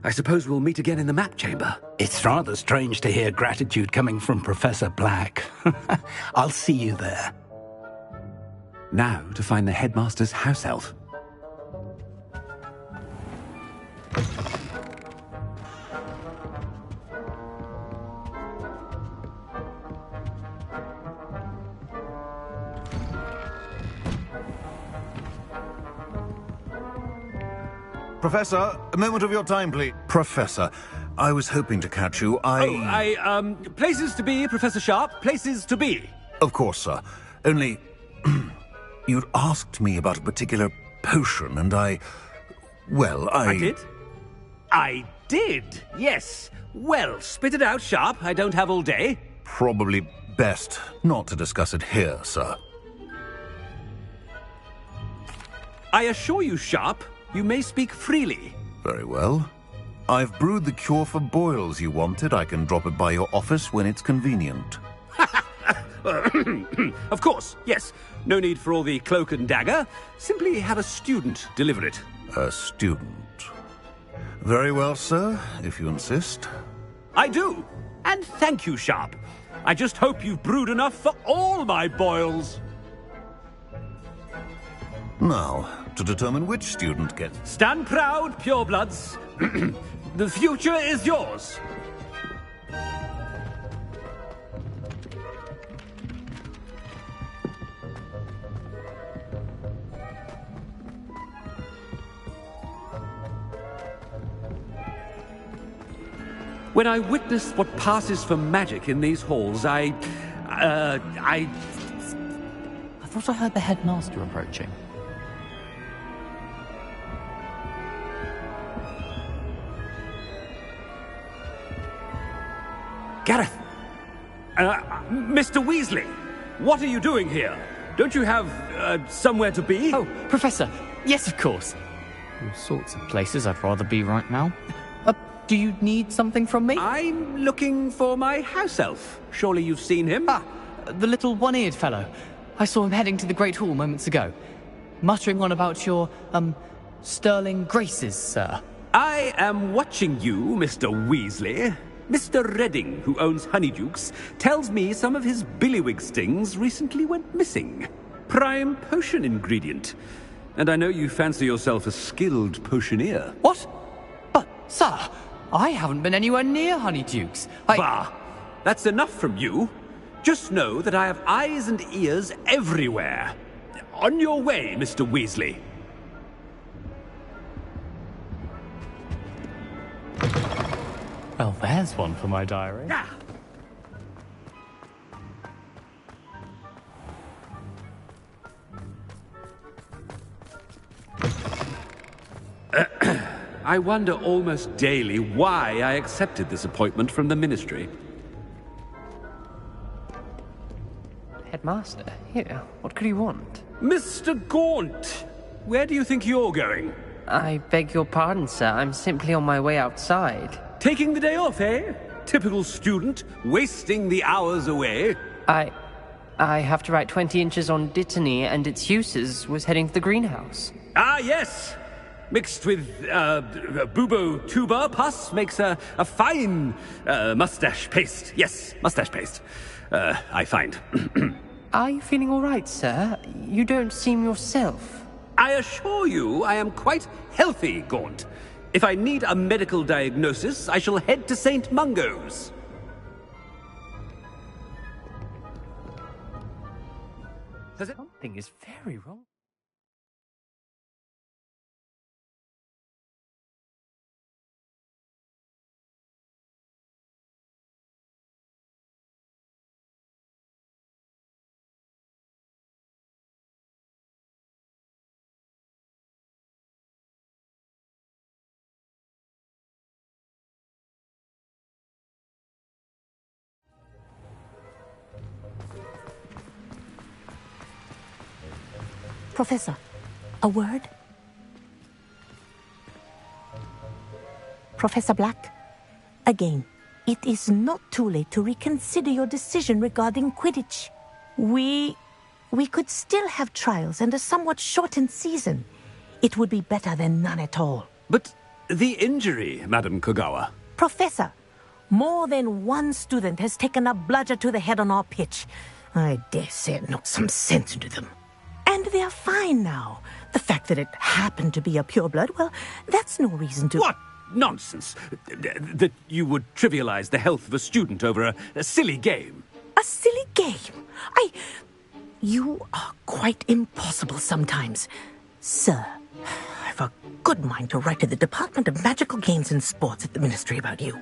I suppose we'll meet again in the map chamber. It's rather strange to hear gratitude coming from Professor Black. I'll see you there. Now to find the headmaster's house elf. Professor, a moment of your time, please. Professor, I was hoping to catch you. Places to be, Professor Sharp. Places to be. Of course, sir. Only, you'd asked me about a particular potion, and I did? I did, yes. Well, spit it out, Sharp. I don't have all day. Probably best not to discuss it here, sir. I assure you, Sharp, you may speak freely. Very well. I've brewed the cure for boils you wanted. I can drop it by your office when it's convenient. Of course, yes. No need for all the cloak and dagger. Simply have a student deliver it. A student? Very well, sir, if you insist. I do. And thank you, Sharp. I just hope you've brewed enough for all my boils. Now, to determine which student gets... Stand proud, purebloods. The future is yours. When I witness what passes for magic in these halls, I thought I heard the headmaster approaching. Gareth! Mr. Weasley! What are you doing here? Don't you have, somewhere to be? Oh, Professor! Yes, of course! All sorts of places I'd rather be right now. Do you need something from me? I'm looking for my house elf. Surely you've seen him? Ah, the little one-eared fellow. I saw him heading to the Great Hall moments ago. Muttering on about your, sterling graces, sir. I am watching you, Mr. Weasley. Mr. Redding, who owns Honeydukes, tells me some of his billywig stings recently went missing. Prime potion ingredient. And I know you fancy yourself a skilled potioneer. What? But, sir, I haven't been anywhere near Honeydukes. Bah! That's enough from you. Just know that I have eyes and ears everywhere. On your way, Mr. Weasley. Well, there's one for my diary. I wonder almost daily why I accepted this appointment from the Ministry. Headmaster, here, what could he want? Mr. Gaunt! Where do you think you're going? I beg your pardon, sir. I'm simply on my way outside. Taking the day off, eh? Typical student, wasting the hours away. I have to write 20 inches on Dittany and its uses. Was heading to the greenhouse. Ah, yes! Mixed with, bubo tuber pus makes a fine, mustache paste. Yes, mustache paste. I find. Are you feeling all right, sir? You don't seem yourself. I assure you I am quite healthy, Gaunt. If I need a medical diagnosis, I shall head to St. Mungo's. Something is very wrong. Professor, a word? Professor Black, again, it is not too late to reconsider your decision regarding Quidditch. We could still have trials and a somewhat shortened season. It would be better than none at all. But the injury, Madam Kogawa. Professor, more than one student has taken a bludger to the head on our pitch. I dare say it knocked some sense into them. And they're fine now. The fact that it happened to be a pureblood, well, that's no reason to... What nonsense! That you would trivialize the health of a student over a silly game. A silly game? You are quite impossible sometimes. Sir, I've a good mind to write to the Department of Magical Games and Sports at the Ministry about you.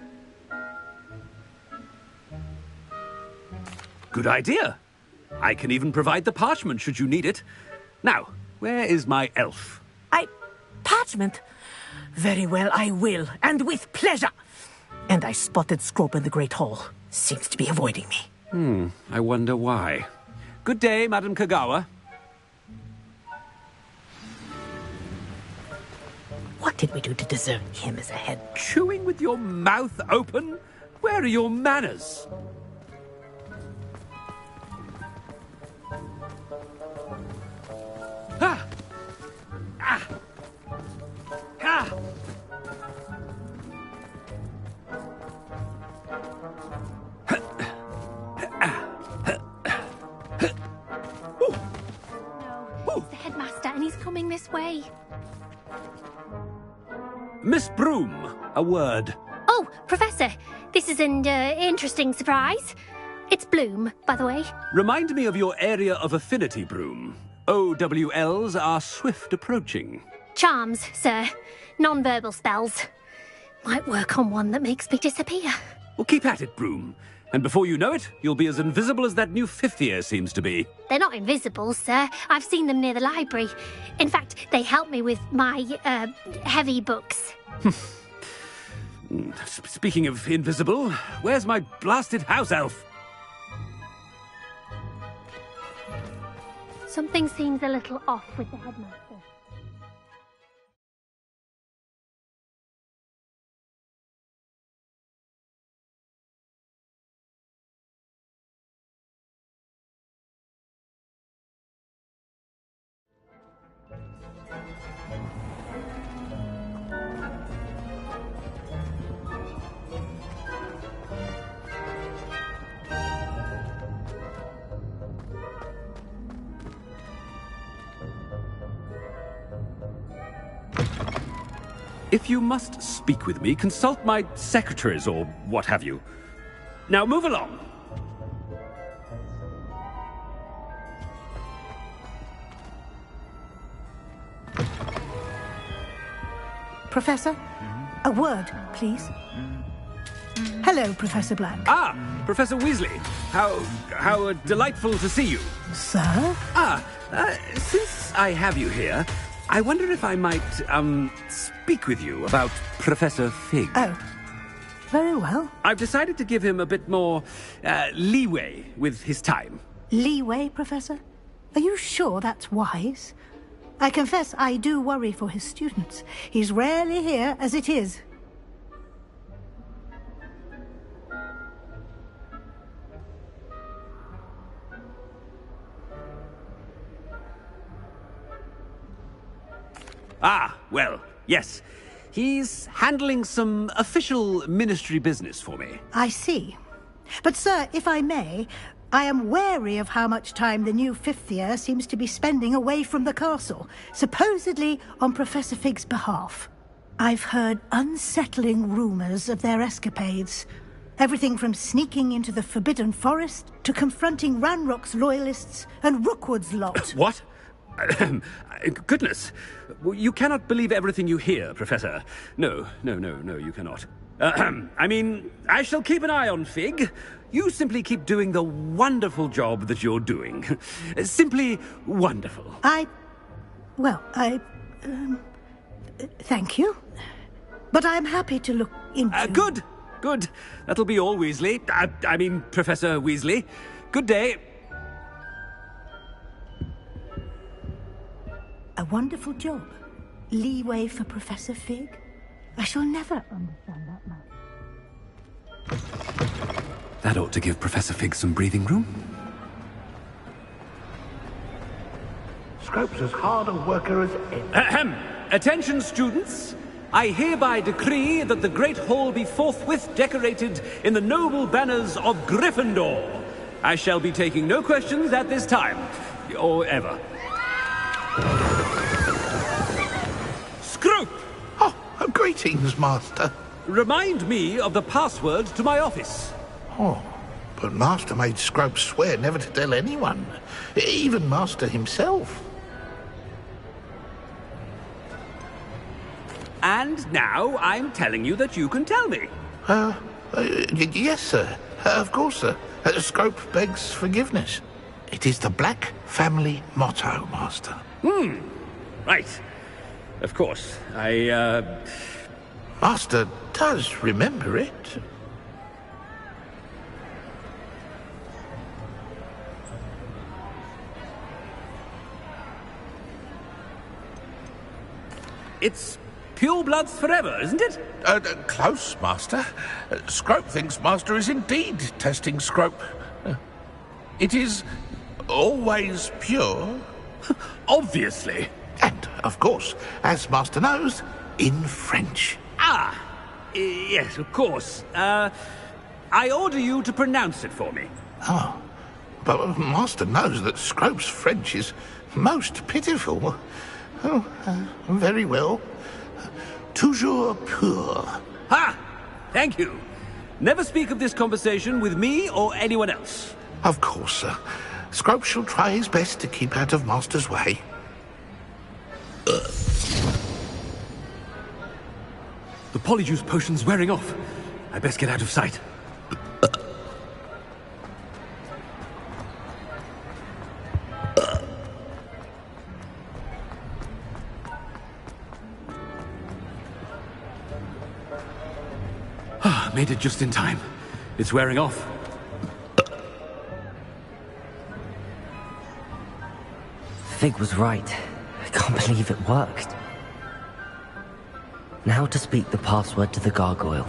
Good idea. I can even provide the parchment should you need it. Now, where is my elf? Parchment? Very well, I will, and with pleasure. And I spotted Scrope in the Great Hall. Seems to be avoiding me. I wonder why. Good day, Madam Kogawa. What did we do to deserve him as a head? Chewing with your mouth open? Where are your manners? Ah! Ah! Ah! It's the headmaster, and he's coming this way. Miss Broom, a word. Oh, Professor, this is an interesting surprise. It's Bloom, by the way. Remind me of your area of affinity, Broom. OWLs are swift approaching. Charms, sir. Non-verbal spells. Might work on one that makes me disappear. Well, keep at it, Broom. And before you know it, you'll be as invisible as that new fifth year seems to be. They're not invisible, sir. I've seen them near the library. In fact, they help me with my, heavy books. Speaking of invisible, where's my blasted house elf? Something seems a little off with the headmaster. If you must speak with me, consult my secretaries or what have you. Now move along. Professor, a word, please. Hello, Professor Black. Ah, Professor Weasley. How delightful to see you. Sir? Since I have you here, I wonder if I might, speak with you about Professor Fig. Oh, very well. I've decided to give him a bit more, leeway with his time. Leeway, Professor? Are you sure that's wise? I confess I do worry for his students. He's rarely here as it is. Ah, well, yes. He's handling some official ministry business for me. I see. But, sir, if I may, I am wary of how much time the new fifth year seems to be spending away from the castle, supposedly on Professor Fig's behalf. I've heard unsettling rumors of their escapades. Everything from sneaking into the Forbidden Forest to confronting Ranrock's loyalists and Rookwood's lot. What? Goodness. You cannot believe everything you hear, Professor. No, you cannot. I mean, I shall keep an eye on Fig. You simply keep doing the wonderful job that you're doing. Simply wonderful. Thank you. But I'm happy to look into... Good. That'll be all, Weasley. I mean, Professor Weasley. Good day. A wonderful job. Leeway for Professor Fig? I shall never understand that man. That ought to give Professor Fig some breathing room. Scrope's as hard a worker as any. Ahem! Attention, students! I hereby decree that the Great Hall be forthwith decorated in the noble banners of Gryffindor. I shall be taking no questions at this time, or ever. Scrope! Oh, greetings, Master. Remind me of the password to my office. Oh, but Master made Scrope swear never to tell anyone, even Master himself. And now I'm telling you that you can tell me. Yes, sir. Of course, sir. Scrope begs forgiveness. It is the Black family motto, Master. Right. Of course. Master does remember it. It's pure bloods forever, isn't it? Close, Master. Scrope thinks Master is indeed testing Scrope. It is always pure. Obviously. And, of course, as Master knows, in French. Ah! Yes, of course. I order you to pronounce it for me. Oh, but Master knows that Scrope's French is most pitiful. Oh, very well. Toujours pur. Ha! Thank you. Never speak of this conversation with me or anyone else. Of course, sir. Scrope shall try his best to keep out of Master's way. The polyjuice potion's wearing off. I best get out of sight. Made it just in time. It's wearing off. Fig was right. I can't believe it worked. Now to speak the password to the gargoyle.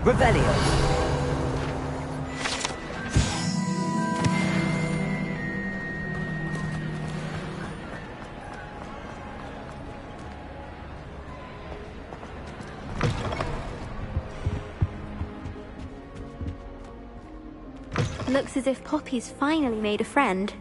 Revelio. Looks as if Poppy's finally made a friend.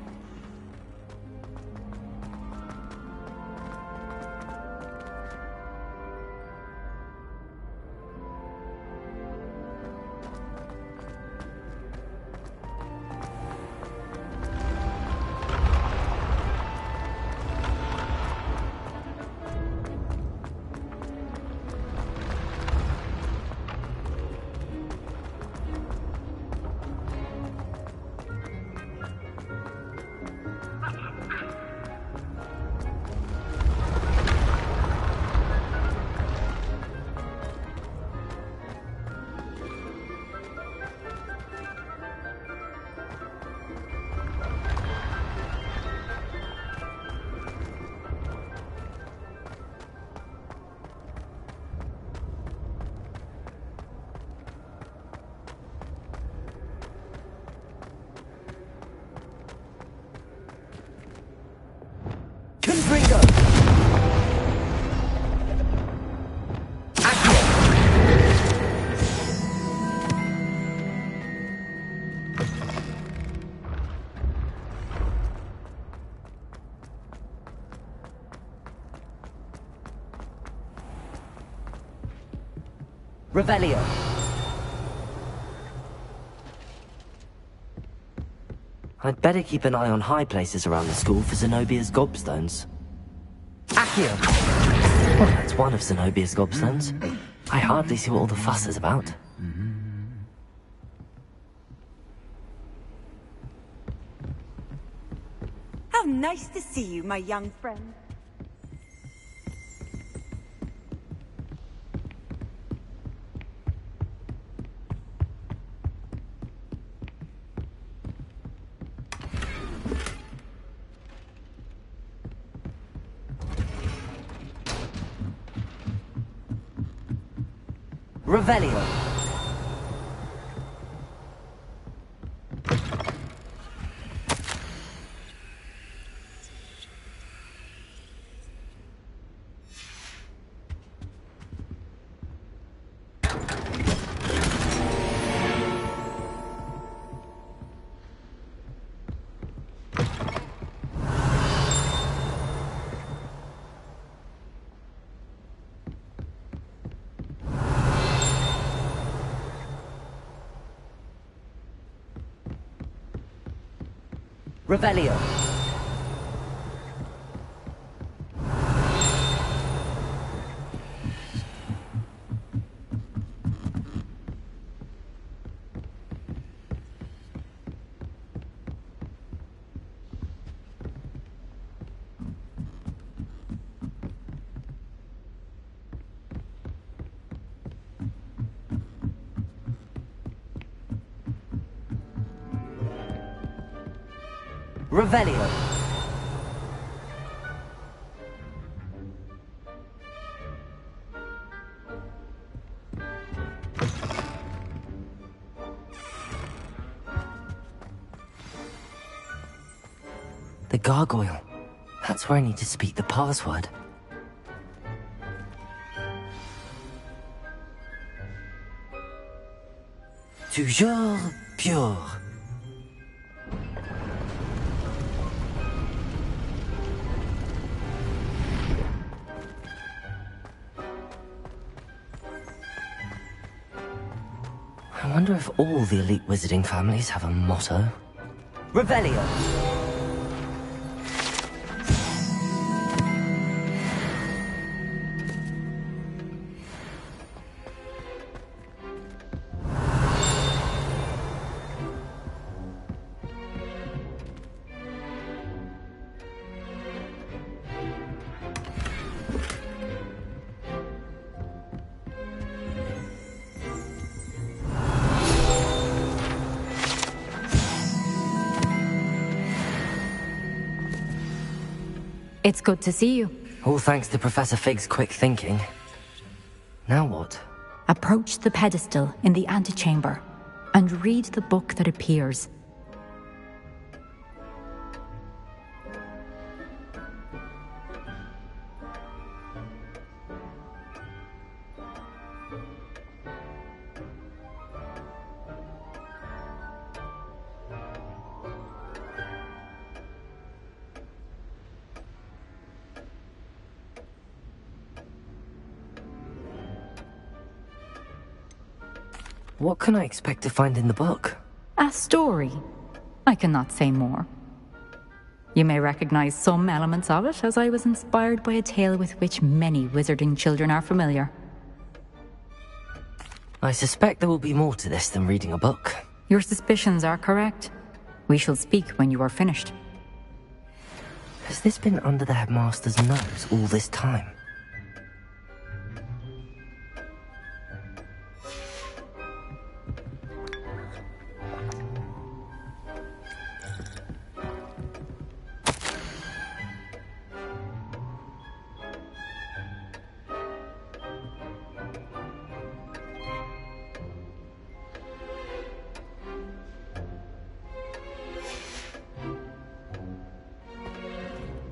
Revelio. I'd better keep an eye on high places around the school for Zenobia's gobstones. Accio! Well, that's one of Zenobia's gobstones. I hardly see what all the fuss is about. How nice to see you, my young friend. Revelio. Revelio. Revelio. The gargoyle. That's where I need to speak the password. Toujours pure. I wonder if all the elite wizarding families have a motto. Revelio. It's good to see you. All thanks to Professor Fig's quick thinking. Now what? Approach the pedestal in the antechamber and read the book that appears. What can I expect to find in the book? A story. I cannot say more. You may recognize some elements of it, as I was inspired by a tale with which many wizarding children are familiar. I suspect there will be more to this than reading a book. Your suspicions are correct. We shall speak when you are finished. Has this been under the headmaster's nose all this time?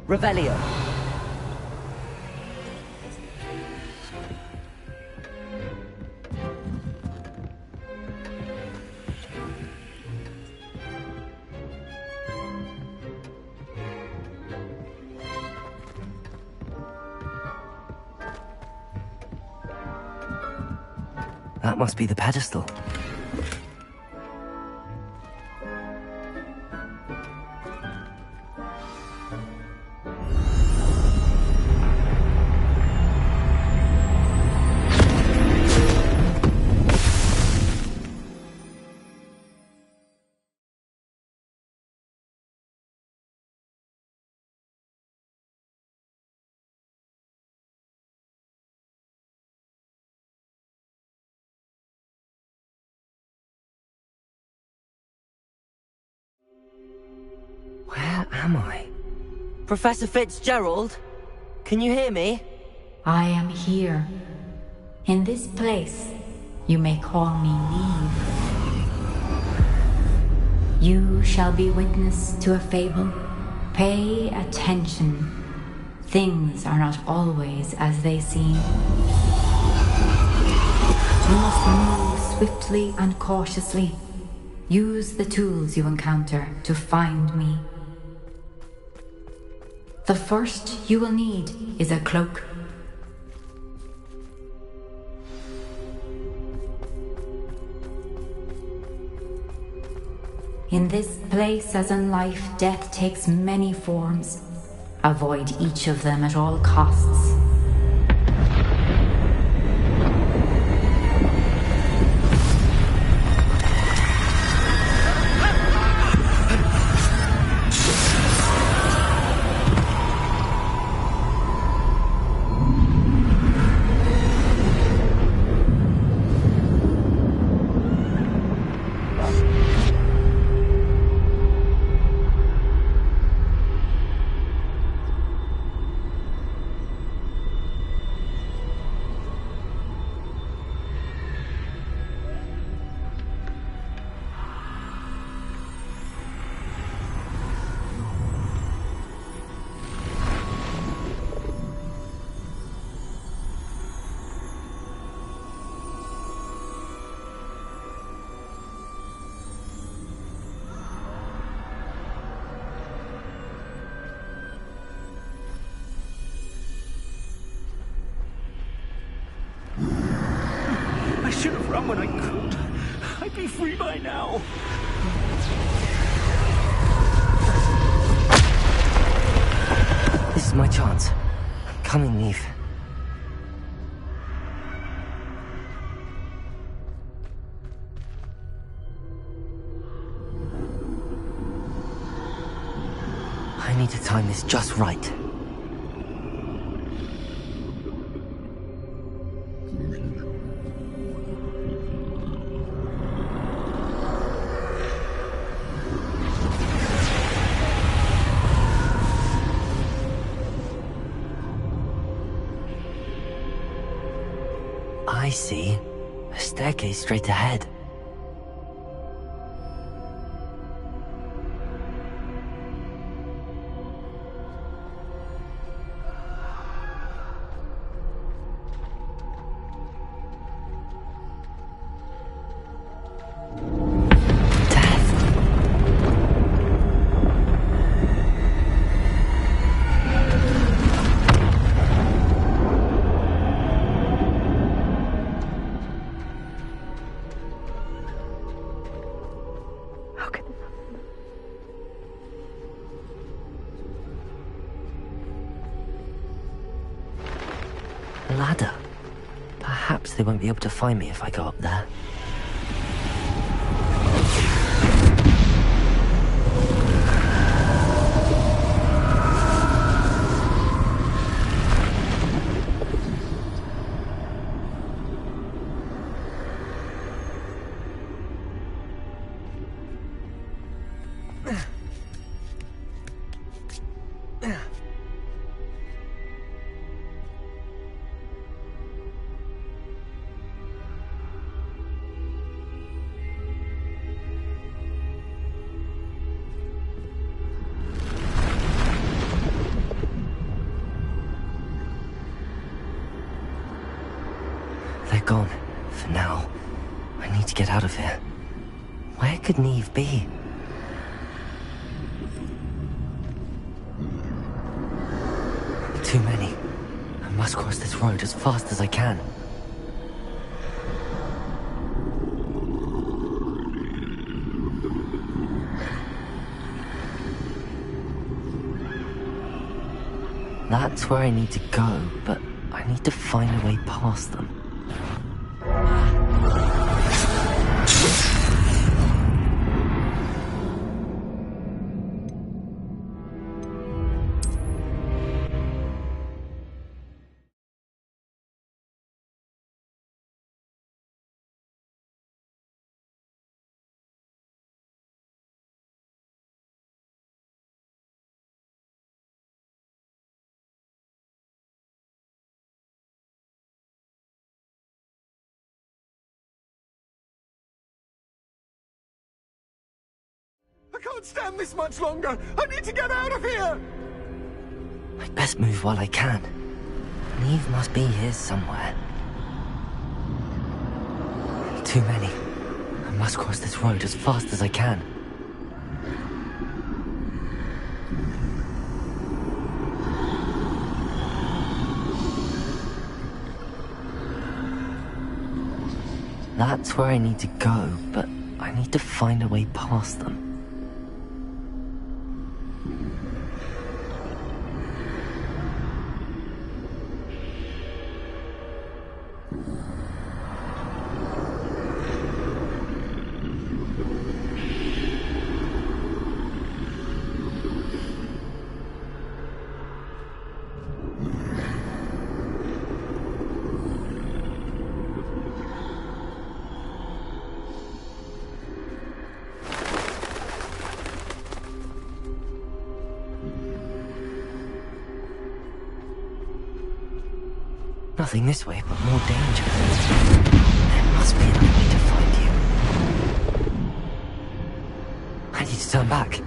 Revelio. That must be the pedestal. Where am I? Professor Fitzgerald? Can you hear me? I am here. In this place, you may call me Neve. You shall be witness to a fable. Pay attention. Things are not always as they seem. You must move swiftly and cautiously. Use the tools you encounter to find me. The first you will need is a cloak. In this place, as in life, death takes many forms. Avoid each of them at all costs. I should have run when I could. I'd be free by now. This is my chance. I'm coming, Neve. I need to time this just right. I see. A staircase straight ahead. A ladder. Perhaps they won't be able to find me if I go up there. They're gone. For now. I need to get out of here. Where could Neve be? Too many. I must cross this road as fast as I can. That's where I need to go, but I need to find a way past them. I can't stand this much longer! I need to get out of here! I'd best move while I can. Neve must be here somewhere. Too many. I must cross this road as fast as I can. That's where I need to go, but I need to find a way past them. Nothing this way, but more danger. There must be another way to find you. I need to turn back.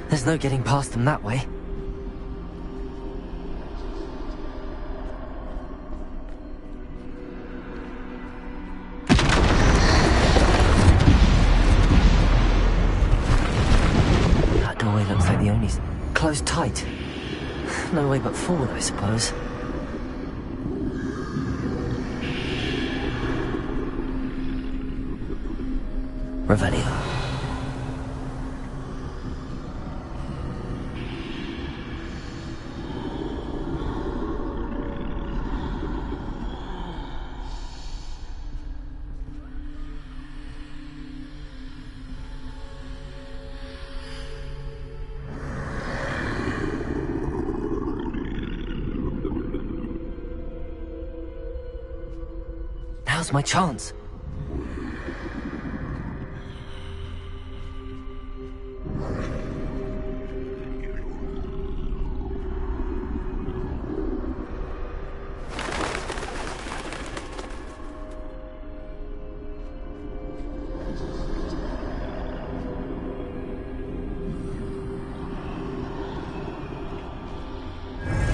There's no getting past them that way. That doorway looks like the only... closed tight. No way but forward, I suppose. Revelio. Now's my chance.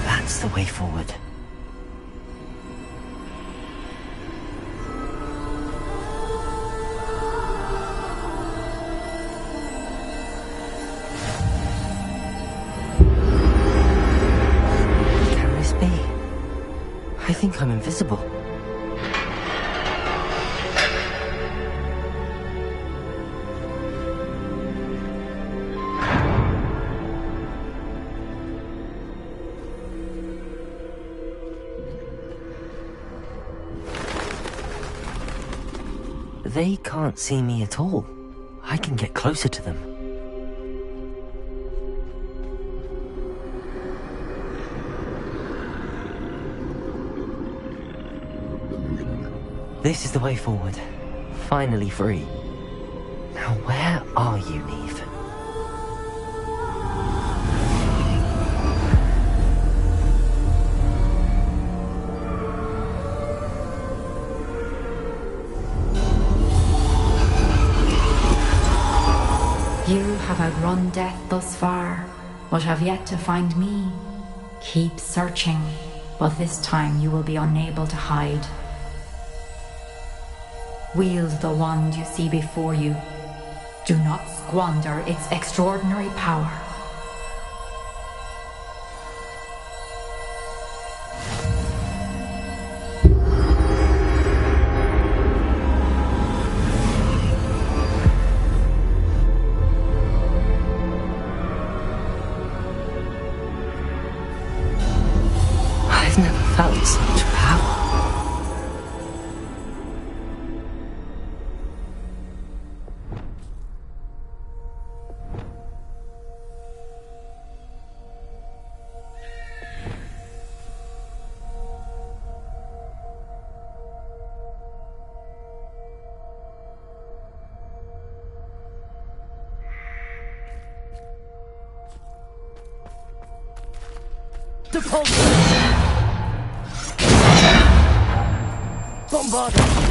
That's the way forward. Can this be? I think I'm invisible. They can't see me at all. I can get closer to them. This is the way forward. Finally free. Now where are you, Neve? You have outrun death thus far, but have yet to find me. Keep searching, but this time you will be unable to hide. Wield the wand you see before you. Do not squander its extraordinary power. Depulsor! Bombarder!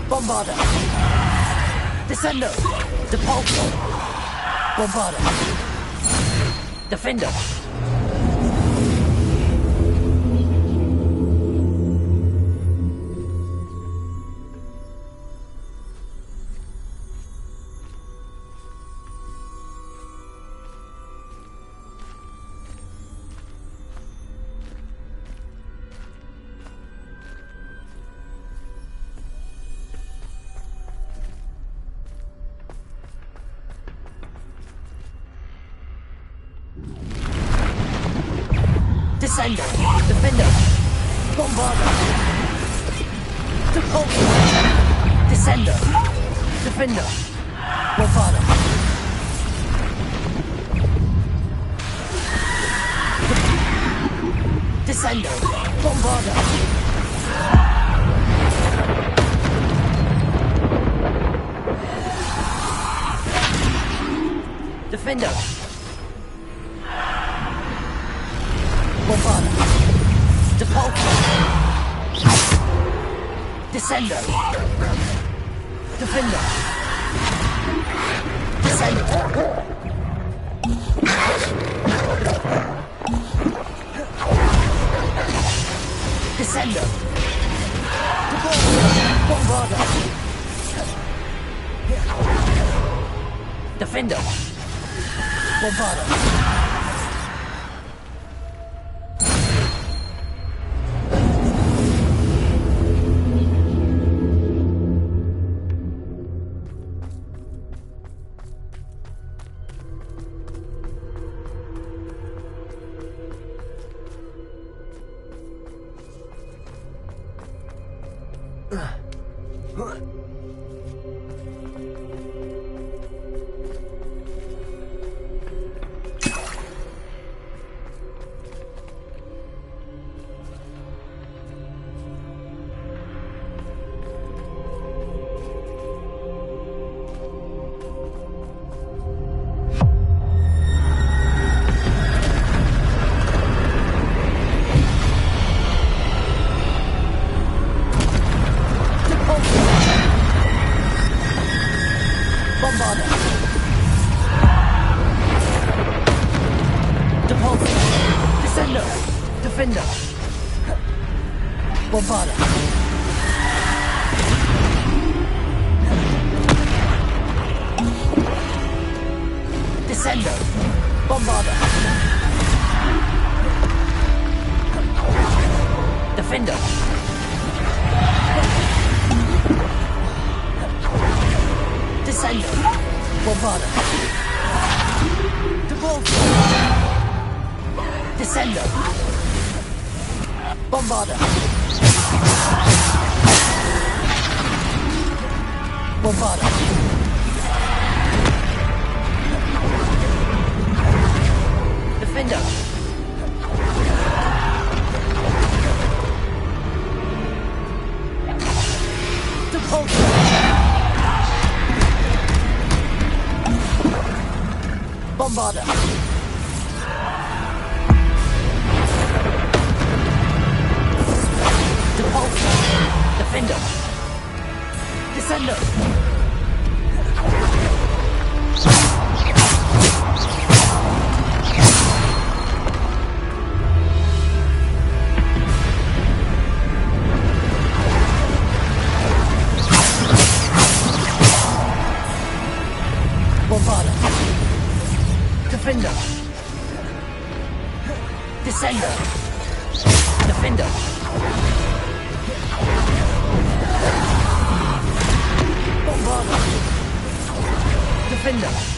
Bombarder! Descendo! Depulsor! Bombarder! Defender! Descender! Defender! Bombarder! Depulsor! Descender! Defender! Bombarder! Descender! Bombarder! Defender! Bombarder! Depulsor! Descender! Defender! Descender! Descender! Bombarder! Defender! Bombarder! Bombarder! Descender! Bombarder! Defender! Descender! Bombarder! Depulsor! Descender! Bombarder! Bombarder! Defender! Depulsor! Bombarder! Depulsor! Defender! Descender! Cinder!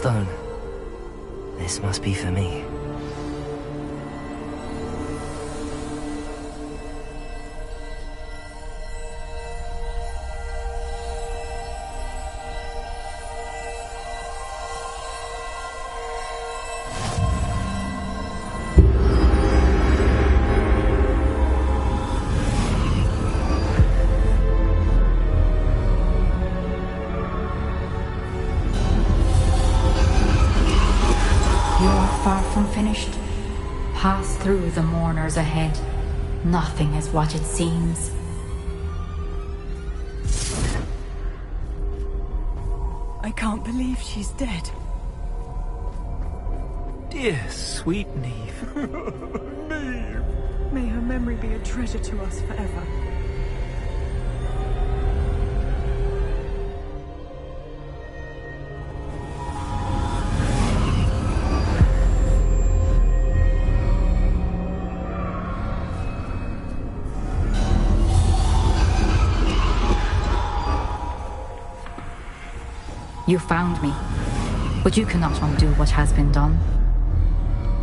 Stone. This must be for me. finished, pass through the mourners ahead. Nothing is what it seems. I can't believe she's dead. Dear sweet Neve. Neve! May her memory be a treasure to us forever. You found me, but you cannot undo what has been done.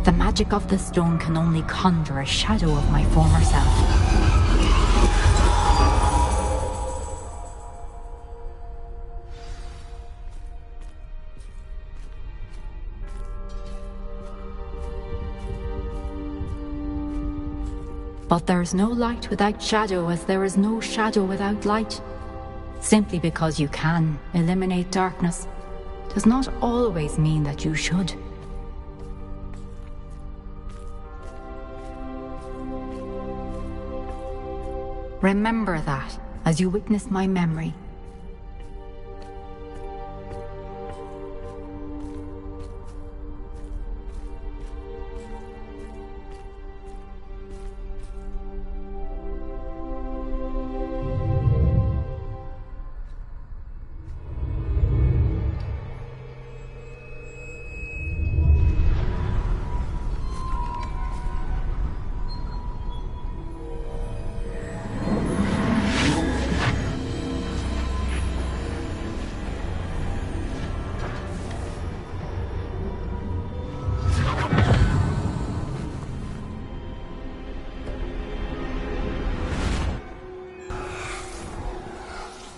The magic of the stone can only conjure a shadow of my former self. But there is no light without shadow, as there is no shadow without light. Simply because you can eliminate darkness does not always mean that you should. Remember that as you witness my memory.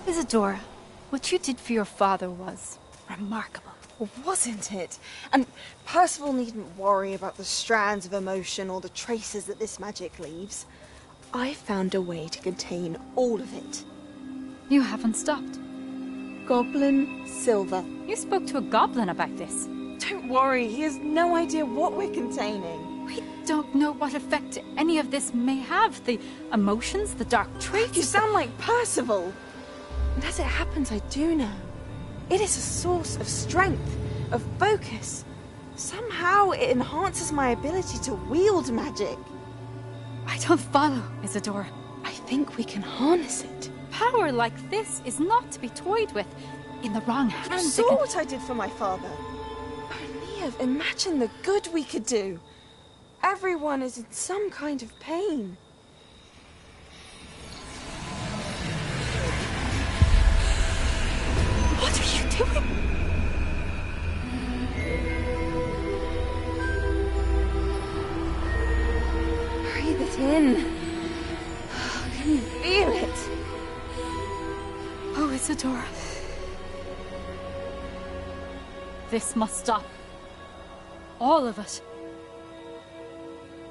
Isadora, what you did for your father was remarkable. Wasn't it? And Percival needn't worry about the strands of emotion or the traces that this magic leaves. I found a way to contain all of it. You haven't stopped. Goblin Silver. You spoke to a goblin about this. Don't worry, he has no idea what we're containing. We don't know what effect any of this may have. The emotions, the dark traits. You sound like Percival. And as it happens, I do know. It is a source of strength, of focus. Somehow it enhances my ability to wield magic. I don't follow, Isadora. I think we can harness it. Power like this is not to be toyed with. In the wrong hands. You saw what I did for my father. Oh, Neve, imagine the good we could do. Everyone is in some kind of pain. What are you doing? Breathe it in. Can you feel it? Oh, Isadora. This must stop. All of it.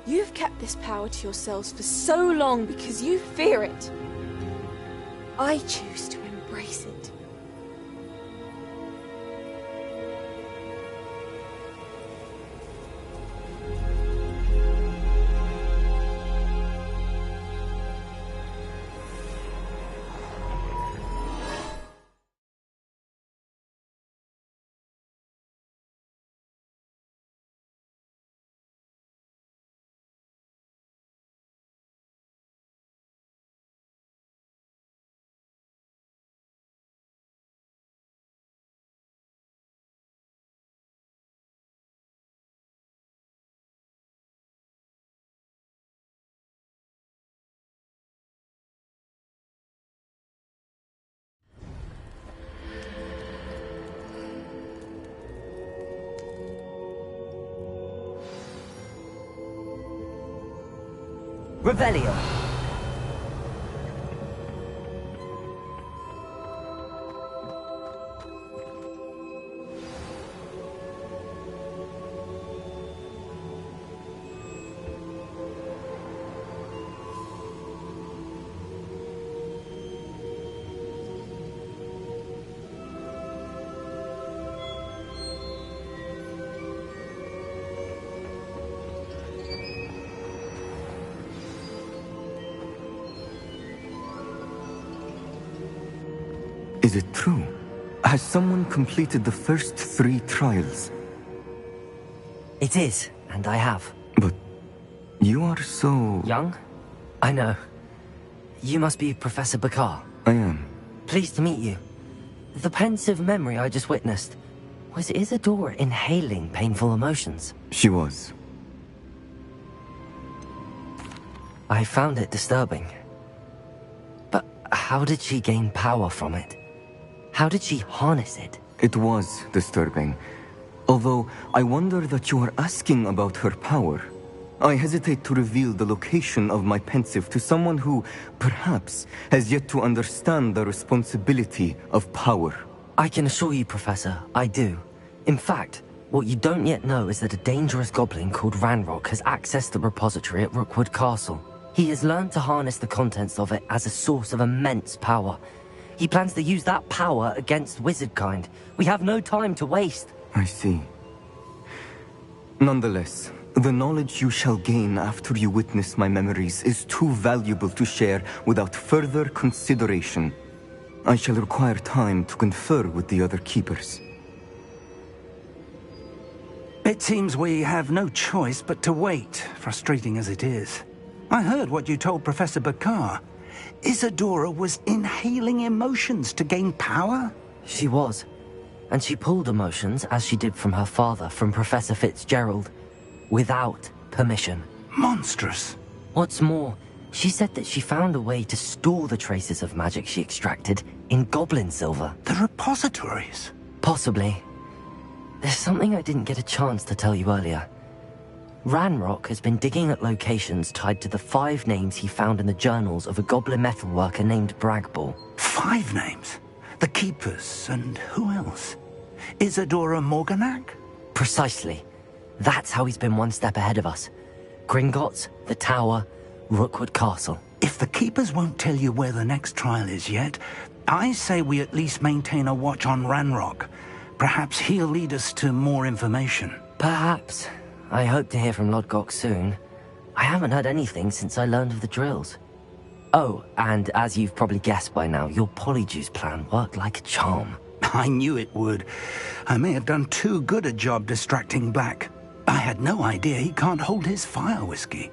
You've kept this power to yourselves for so long because you fear it. I choose to embrace it. Revelio. Is it true? Has someone completed the first 3 trials? It is, and I have. But you are so... Young? I know. You must be Professor Bakar. I am. Pleased to meet you. The pensive memory I just witnessed, was Isadora inhaling painful emotions? She was. I found it disturbing. But how did she gain power from it? How did she harness it? It was disturbing. Although, I wonder that you are asking about her power. I hesitate to reveal the location of my pensive to someone who, perhaps, has yet to understand the responsibility of power. I can assure you, Professor, I do. In fact, what you don't yet know is that a dangerous goblin called Ranrock has accessed the repository at Rookwood Castle. He has learned to harness the contents of it as a source of immense power. He plans to use that power against wizardkind. We have no time to waste. I see. Nonetheless, the knowledge you shall gain after you witness my memories is too valuable to share without further consideration. I shall require time to confer with the other keepers. It seems we have no choice but to wait, frustrating as it is. I heard what you told Professor Bakar. Isadora was inhaling emotions to gain power? She was. And she pulled emotions, as she did from her father, from Professor Fitzgerald, without permission. Monstrous. What's more, she said that she found a way to store the traces of magic she extracted in goblin silver. The repositories? Possibly. There's something I didn't get a chance to tell you earlier. Ranrock has been digging at locations tied to the 5 names he found in the journals of a goblin metalworker named Bragball. 5 names? The Keepers, and who else? Isadora Morganac? Precisely. That's how he's been one step ahead of us. Gringotts, the Tower, Rookwood Castle. If the Keepers won't tell you where the next trial is yet, I say we at least maintain a watch on Ranrock. Perhaps he'll lead us to more information. Perhaps. I hope to hear from Lodgok soon. I haven't heard anything since I learned of the drills. Oh, and as you've probably guessed by now, your Polyjuice plan worked like a charm. I knew it would. I may have done too good a job distracting Black. I had no idea he can't hold his fire whiskey.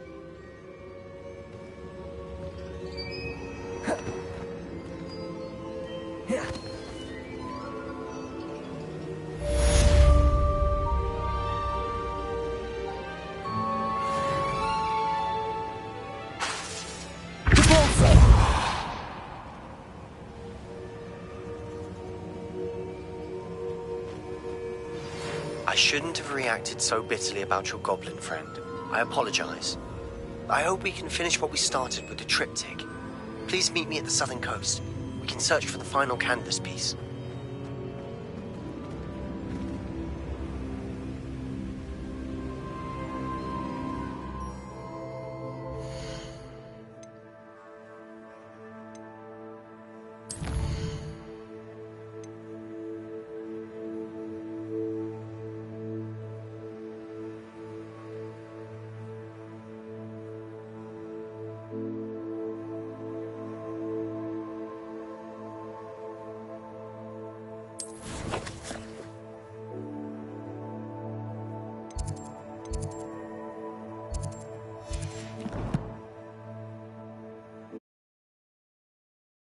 I shouldn't have reacted so bitterly about your goblin friend. I apologize. I hope we can finish what we started with the triptych. Please meet me at the southern coast. We can search for the final canvas piece.